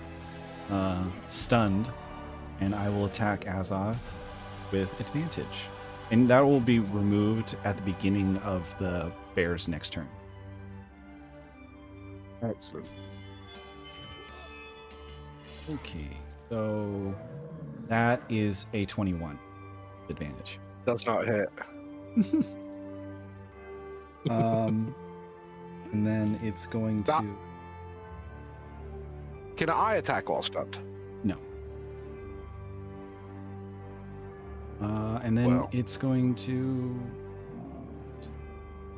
stunned, and I will attack Azoth with advantage. And that will be removed at the beginning of the bear's next turn. Excellent. Okay, so that is a 21 advantage. Does not hit. And then it's going That- to... Can I attack while stunned? No. And then Well. it's going to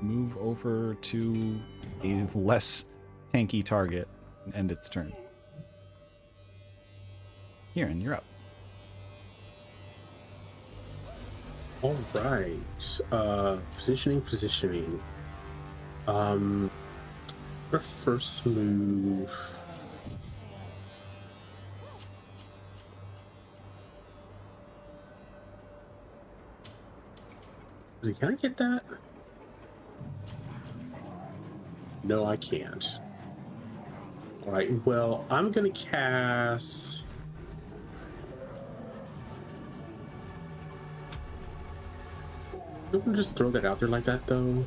move over to a less tanky target and end its turn. Kieran, you're up. All right. Positioning. Our first move. Can I get that? No, I can't. All right. Well, I'm gonna cast. Don't we just throw that out there like that, though?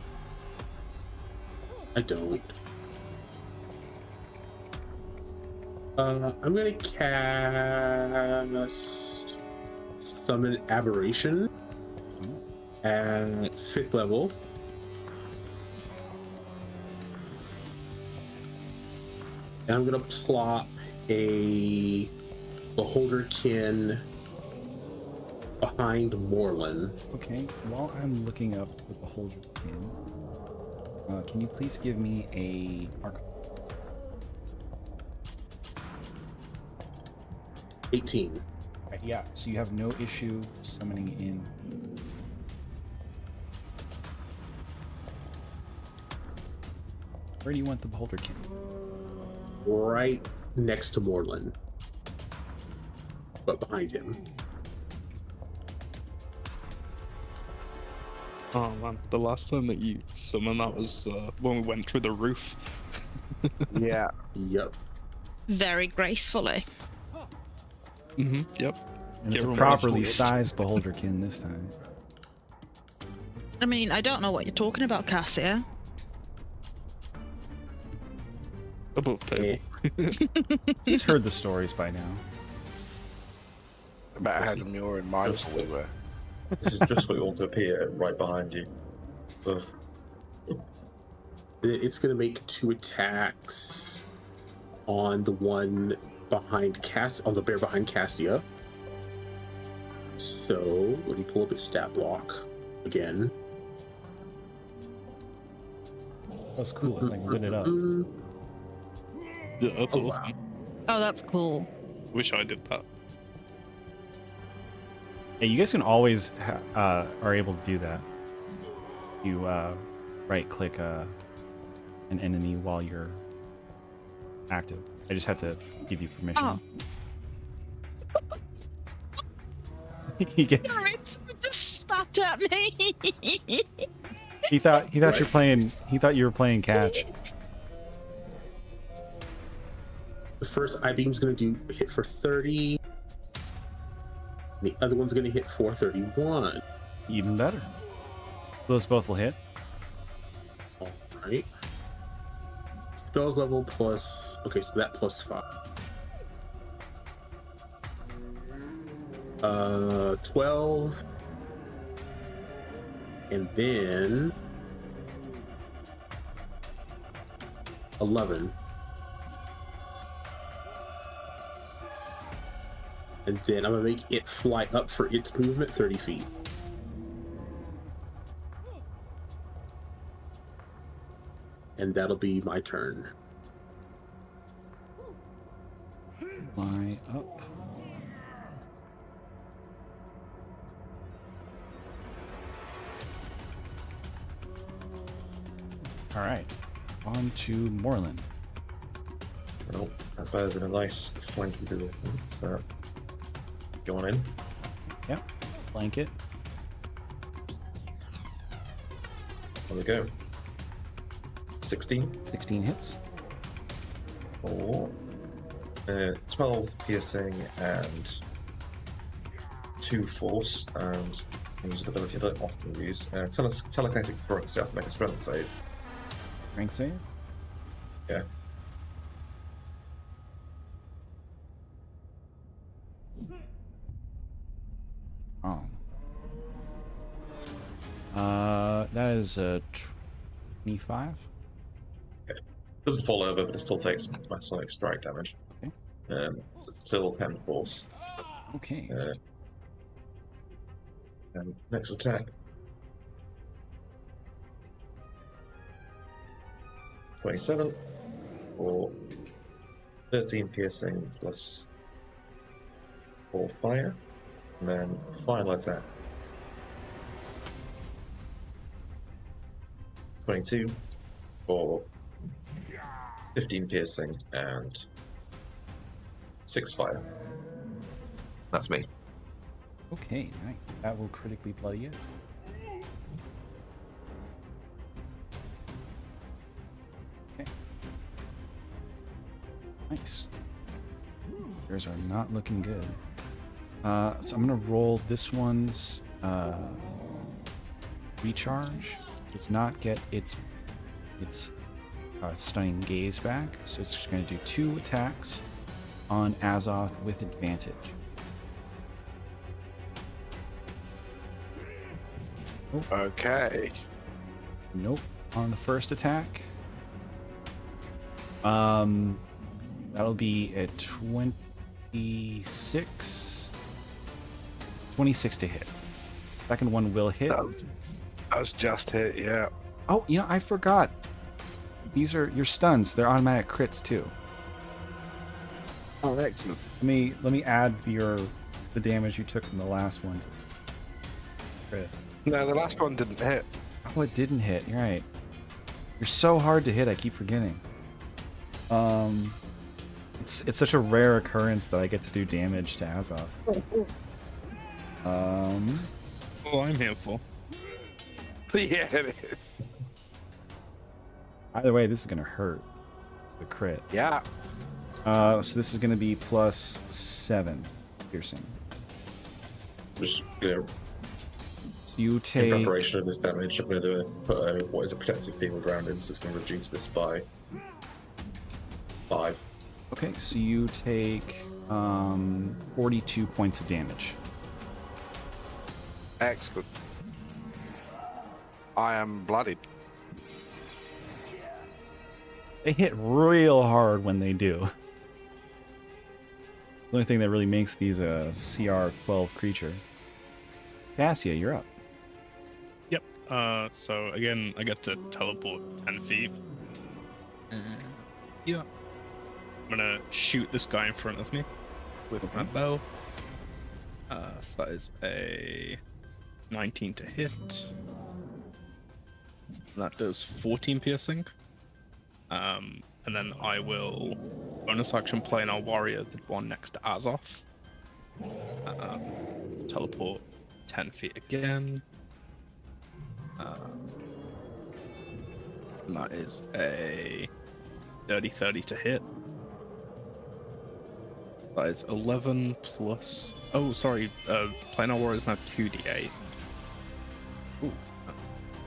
I don't. I'm gonna cast Summon Aberration at 5th level. And I'm gonna plop a Beholderkin behind Morlin. Okay, while I'm looking up the Beholder pin, can you please give me a Arcana? 18. Right, yeah, so you have no issue summoning in. Where do you want the Beholderkin? Right next to Morlin. But behind him. Oh man, the last time that you summoned that was when we went through the roof. Yeah. Yep. Very gracefully. Yep. And it's a Everyone properly was- sized Beholderkin this time. I mean, I don't know what you're talking about, Cassia. Above table. He's heard the stories by now. About This had is them you're in mind just- everywhere. This is just what you want to appear right behind you. Ugh. It's gonna make 2 attacks on the one behind on the bear behind Cassia. So let me pull up its stat block again. That's cool. It like lit it up. Yeah, that's Oh, awesome. wow. Oh, that's cool. Wish I did that. Yeah, you guys can always are able to do that. You right click an enemy while you're active. I just have to give you permission. Oh. he, get, Sorry, just spat at me. he thought you were playing catch. The first I-beam's going to hit for 30. And the other one's going to hit for 31. Even better. Those both will hit. All right. Spells level plus. Okay, so that plus 5. 12. And then 11. And then I'm gonna make it fly up for its movement 30 feet. And that'll be my turn. Fly up. All right, on to Moreland. Well, that bear's in a nice flanky position, so go on in. Yep, flank it. There we go. 16 16 hits. or 12 piercing and 2 force, and use an ability I don't often use. Telekinetic thrust, so you have to make a strength save. Strength save. Yeah. Oh. That is a 25. Doesn't fall over, but it still takes sonic strike damage. Okay. So it's still 10 force. Okay. And next attack. 27 or 13 piercing plus 4 fire, and then final attack. 22 for 15 piercing and 6 fire. That's me. Okay, nice. That will critically bloody you. Okay. Nice. Yours are not looking good. So I'm gonna roll this one's recharge. Does not get its stunning gaze back, so it's just gonna do 2 attacks on Azoth with advantage. Okay. Nope. On the first attack. That'll be a 26. 26 to hit. Second one will hit. That's just hit, yeah. Oh, you know, I forgot. These are your stuns. They're automatic crits too. Oh, excellent. Let me add the damage you took from the last one. Crit. No, the last one didn't hit. Oh, it didn't hit. You're right. You're so hard to hit. I keep forgetting. It's such a rare occurrence that I get to do damage to Azoth. Well, I'm here for. Yeah, it is. Either way, this is gonna hurt. It's a crit. Yeah. So this is gonna be plus 7 piercing. Just, you know, So you in take. preparation of this damage, I'm going to put what is a protective field around him, so it's going to reduce this by 5. Okay, so you take 42 points of damage. Excellent. I am bloodied. They hit real hard when they do. It's the only thing that really makes these a CR-12 creature. Cassia, you're up. Yep. So again, I get to teleport 10 feet. Yeah. I'm gonna shoot this guy in front of me with my bow. So that is a 19 to hit. And that does 14 piercing. And then I will bonus action planar warrior, the one next to Azoth. Teleport 10 feet again. And that is a 30 to hit. That is 11 plus. Oh, sorry. Planar warrior is now 2d8. Ooh,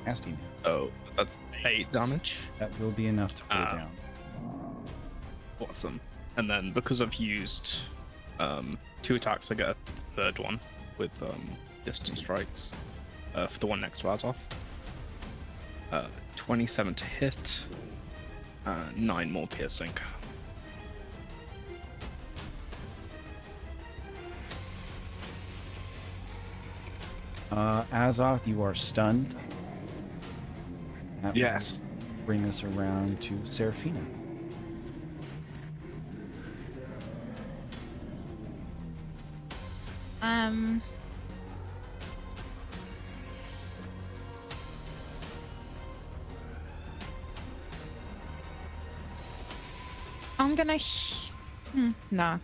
nasty. Oh, that's 8 damage. That will be enough to pull down. Awesome. And then because I've used 2 attacks, I get a third one with distance strikes for the one next to Azoth. 27 to hit, 9 more piercing. Azoth, you are stunned. That will Yes. bring us around to Seraphina. I'm gonna. No.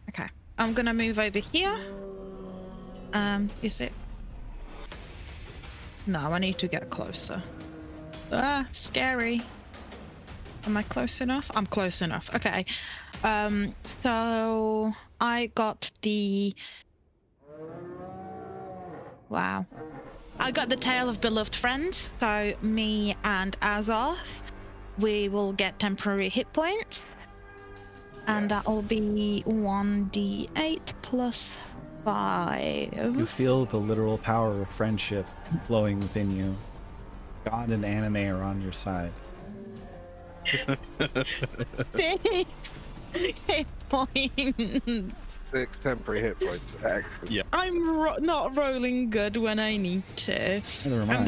Okay. I'm gonna move over here. Is it? No, I need to get closer. Ah, scary. Am I close enough? I'm close enough. Okay. So I got the. Wow. I got the Tale of Beloved Friends. So me and Azoth, we will get temporary hit points. And Yes. that'll be 1d8 plus 5. You feel the literal power of friendship flowing within you. God and anime are on your side. Hit point. 6 temporary hit points. Excellent. Yeah. I'm not rolling good when I need to. Never mind. And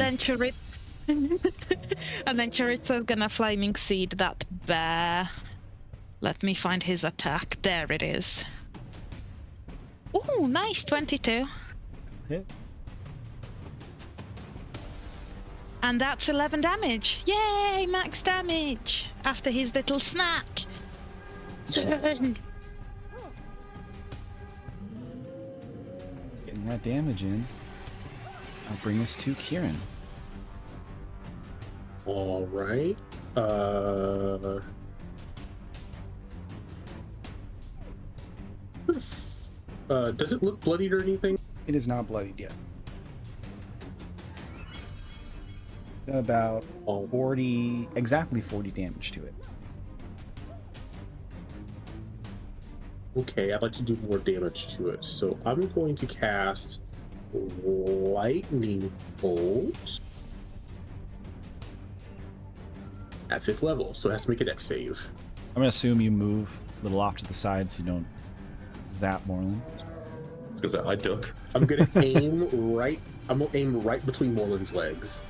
then Charitza's gonna flaming seed that bear. Let me find his attack. There it is. Ooh, nice, 22. Hit. And that's 11 damage. Yay, max damage after his little snack. Getting that damage in. I'll bring us to Kieran. All right. Does it look bloodied or anything? It is not bloodied yet. About 40, exactly 40 damage to it. Okay, I'd like to do more damage to it. So I'm going to cast Lightning Bolt at 5th level. So it has to make a dex save. I'm gonna assume you move a little off to the side so you don't zap Morlin. Because I duck. I'm gonna aim right. I'm gonna aim right between Morland's legs.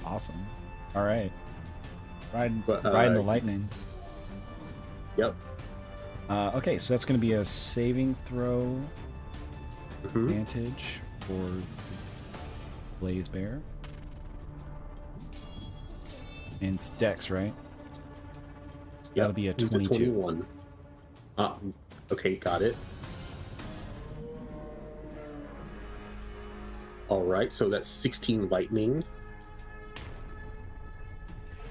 Awesome. All right. Riding But, the lightning. Yep. Okay, so that's going to be a saving throw Mhm. advantage for Blaze Bear. And it's Dex, right? So that'll be a It's 22. 21. Okay, got it. All right, so that's 16 lightning.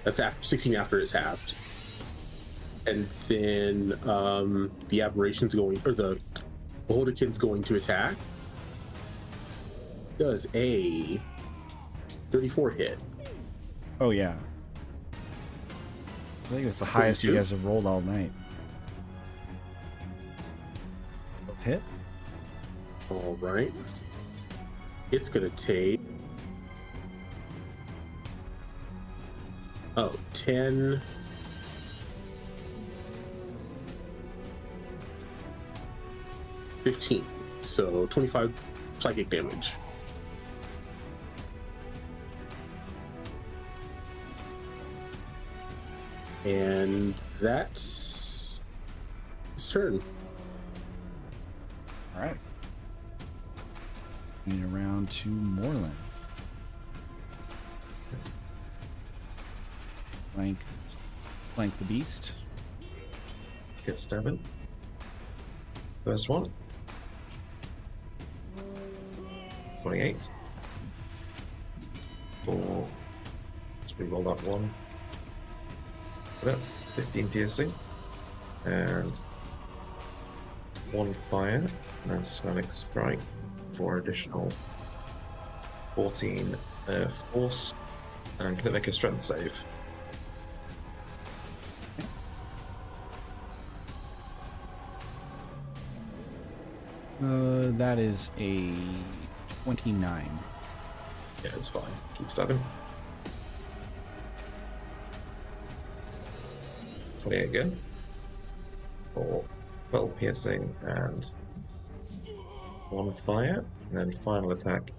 That's after 16 after it's halved. And then the aberration's going, or the Beholderkin's going to attack. Does a 34 hit. Oh, yeah. I think it's the highest you 22? guys have rolled all night. Both hit? All right. It's gonna take 10 15, so 25 psychic damage. And that's his turn. All right. And around to Morlin. Flank the beast. Let's get stabbing. First one. 28. Or let's reroll that one. Put it. 15 piercing. And 1 fire. And then Sonic Strike for additional 14 force. And can it make a strength save? That is a 29. Yeah, it's fine. Keep stabbing. 28 again. For 12 piercing and 1 fire. And then final attack.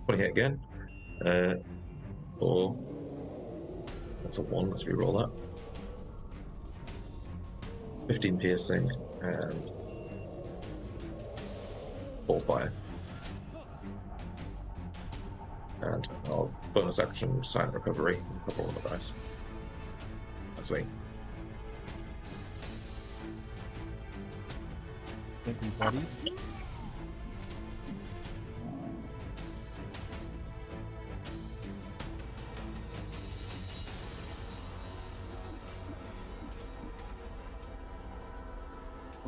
28 again. Or that's a 1. Let's reroll that. 15 piercing and 4 fire. And I'll bonus action silent recovery and cover all the dice. That's me. Everybody.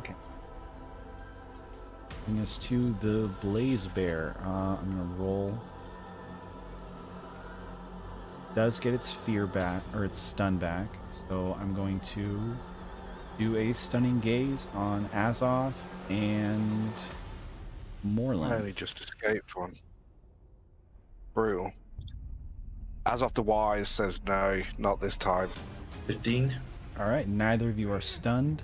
Okay. Bring us to the Blaze Bear. I'm gonna roll. Does get its fear back, or its stun back, so I'm going to do a stunning gaze on Azoth and I Moreland. only just escaped one. Brutal. As of the Wise says no, not this time. 15. All right, neither of you are stunned,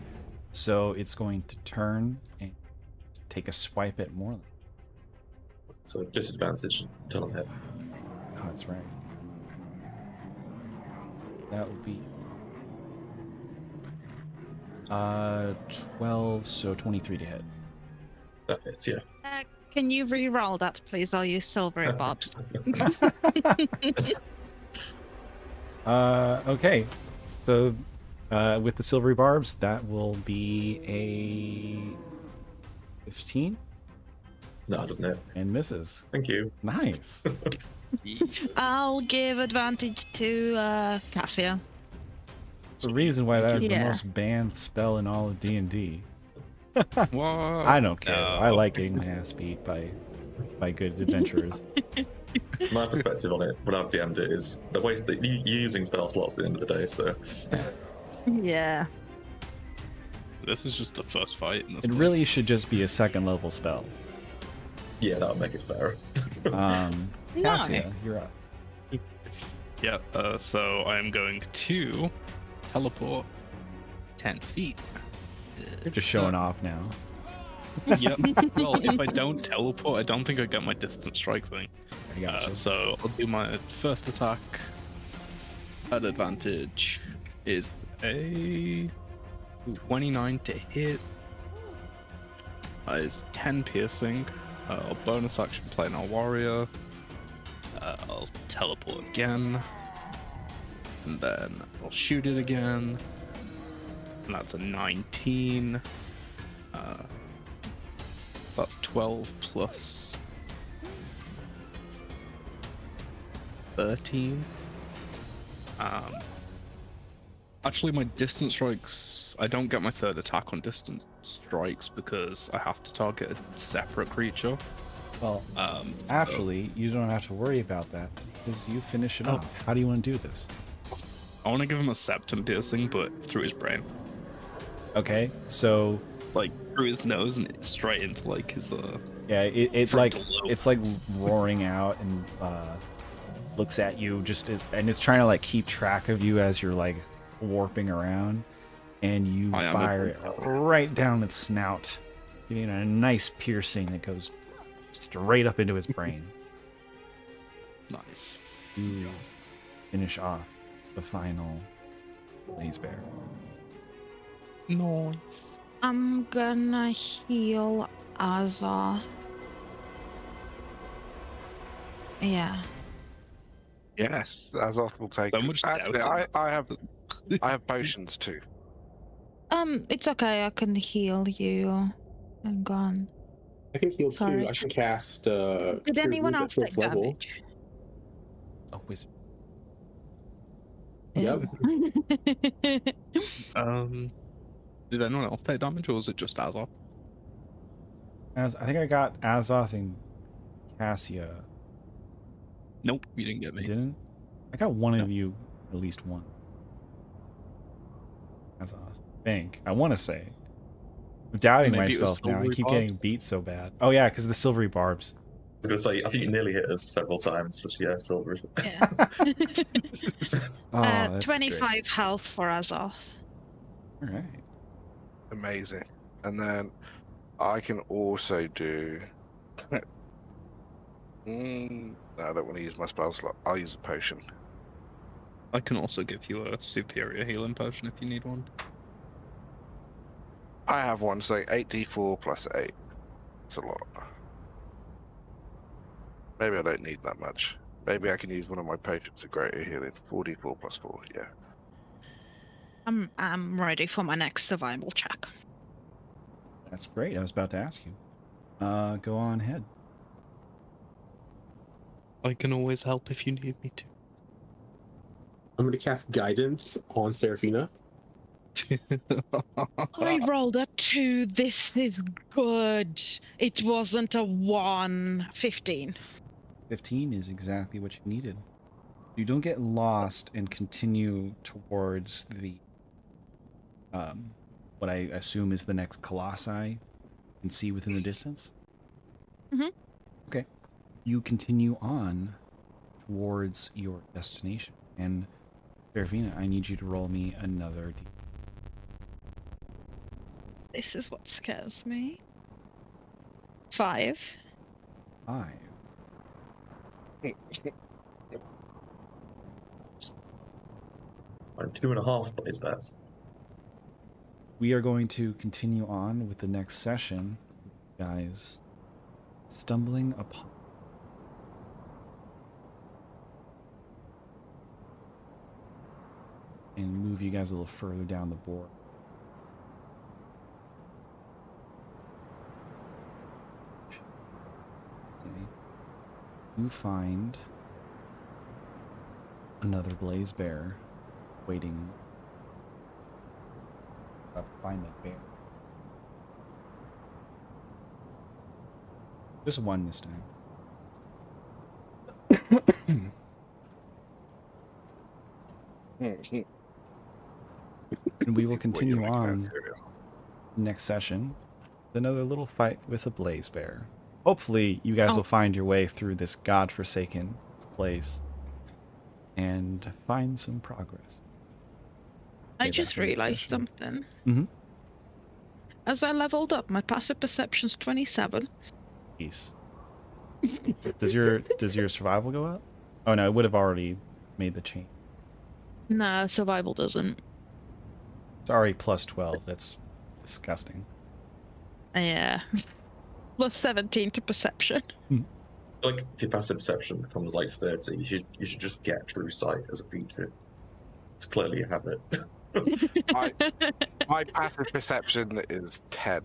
so it's going to turn and take a swipe at Moreland. So disadvantage until I'm hit. Oh, that's right. That would be 12, so 23 to hit. That hits, yeah. Can you re-roll that, please? I'll use silvery bobs. Okay, so with the silvery barbs, that will be a 15 No, it doesn't hit. and misses. Thank you. Nice. I'll give advantage to Cassia. The reason why that is the Yeah. most banned spell in all of D&D. What? I don't care. No. I like getting my ass beat by good adventurers. My perspective on it, when I've DM'd it, is the way that you're using spell slots at the end of the day, so Yeah. This is just the first fight in this It place. really should just be a second level spell. yeah, that would make it fairer. Cassia, you're up. Yeah, so I am going to teleport 10 feet. You're just showing off now. Yep. Well, if I don't teleport, I don't think I get my distance strike thing. I got you. So I'll do my first attack at advantage. Is a 29 to hit. Is 10 piercing. I'll bonus action play our warrior. I'll teleport again. And then I'll shoot it again. And that's a 19. So that's 12 plus 13. Actually, my distance strikes, I don't get my third attack on distance strikes because I have to target a separate creature. Well, actually, you don't have to worry about that because you finish it off. How do you want to do this? I want to give him a septum piercing, but through his brain. Okay, so Like, through his nose and straight into, like, his, yeah, it like frontal lobe. it's like roaring out and looks at you and it's trying to like keep track of you as you're like warping around, and you I am fire a- it right down its snout, getting a nice piercing that goes straight up into his brain. Nice. You finish off the final Blaze Bear. Nice. I'm gonna heal Azoth. Yeah. Yes, Azoth will take. So much Actually, doubt. I have potions too. It's okay. I can heal you. I'm gone. I can heal too. Sorry. I can cast Did Cure anyone Wounds at else fourth take level. damage? Oh, wizard. Yep. Did anyone else take damage, or was it just Azoth? As I think I got Azoth and Cassia. Nope, you didn't get I me. didn't. I got one No. of you, at least one. Azoth. I think. I want to say. I'm doubting Maybe it was myself now. I silvery keep barbs? getting beat so bad. Oh yeah, because of the silvery barbs. I was gonna say, I think you nearly hit us several times, but yeah, silver. Yeah. Oh, that's 25 great. health for Azoth. All right. Amazing. And then I can also do. No, I don't want to use my spell slot. I'll use a potion. I can also give you a superior healing potion if you need one. I have one, so 8d4 plus 8. It's a lot. Maybe I don't need that much. Maybe I can use one of my potions of greater healing. 4d4 plus 4, yeah. I'm ready for my next survival check. That's great. I was about to ask you. Go on ahead. I can always help if you need me to. I'm going to cast Guidance on Seraphina. I rolled a 2. This is good. It wasn't a 1. 15. 15 is exactly what you needed. You don't get lost and continue towards the what I assume is the next colossi you can see within the distance. Mhm. Okay. You continue on towards your destination. And Seraphina, I need you to roll me another d. This is what scares me. 5. 5. I'm 2.5 blaze bears. We are going to continue on with the next session, guys. Stumbling upon. And move you guys a little further down the board. You find another blaze bear waiting. Find that bear. Just one this time. And we will continue on next session with another little fight with a blaze bear. Hopefully, you guys will find your way through this godforsaken place and find some progress. I Okay, just back to the next realized session. something. Mm-hmm. As I leveled up, my passive perception's 27. Peace. Does your survival go up? Oh no, it would have already made the change. No, survival doesn't. Sorry, plus 12. That's disgusting. Yeah. Plus 17 to perception. Like, if your passive perception becomes like 30, you should just get true sight as a feature. It's clearly a habit. My passive perception is 10.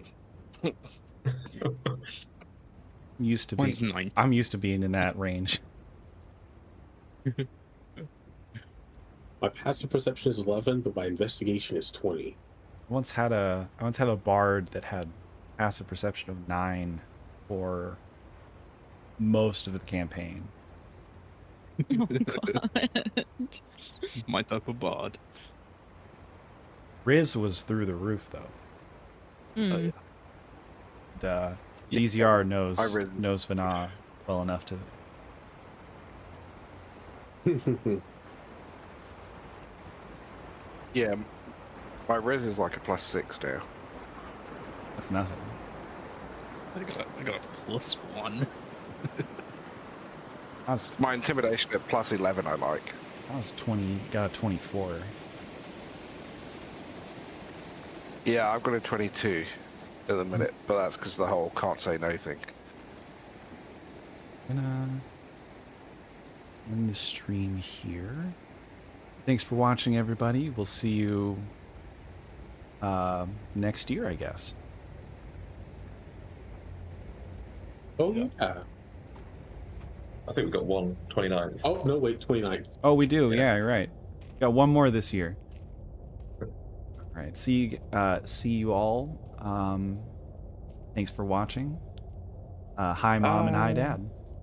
Used to be. Mine's 9. I'm used to being in that range. My passive perception is 11, but my investigation is 20. I once had a bard that had passive perception of 9 for most of the campaign. Oh, God. My type of bard. Riz was through the roof though. Hmm. And, ZZR knows Riz. Vecna well enough to. Yeah, my res is like a +6 now. That's nothing. I got a +1. My intimidation at +11 I like. I was 20. Got a 24. Yeah, I've got a 22 at the minute, but that's because the whole can't say no thing. Gonna end the stream here. Thanks for watching, everybody. We'll see you next year, I guess. Oh, yeah. I think we've got one 29th. Oh, no, wait, 29th. Oh, we do. Yeah. Yeah, you're right. Got one more this year. All right. See you all. Thanks for watching. Hi, Mom, and hi, Dad.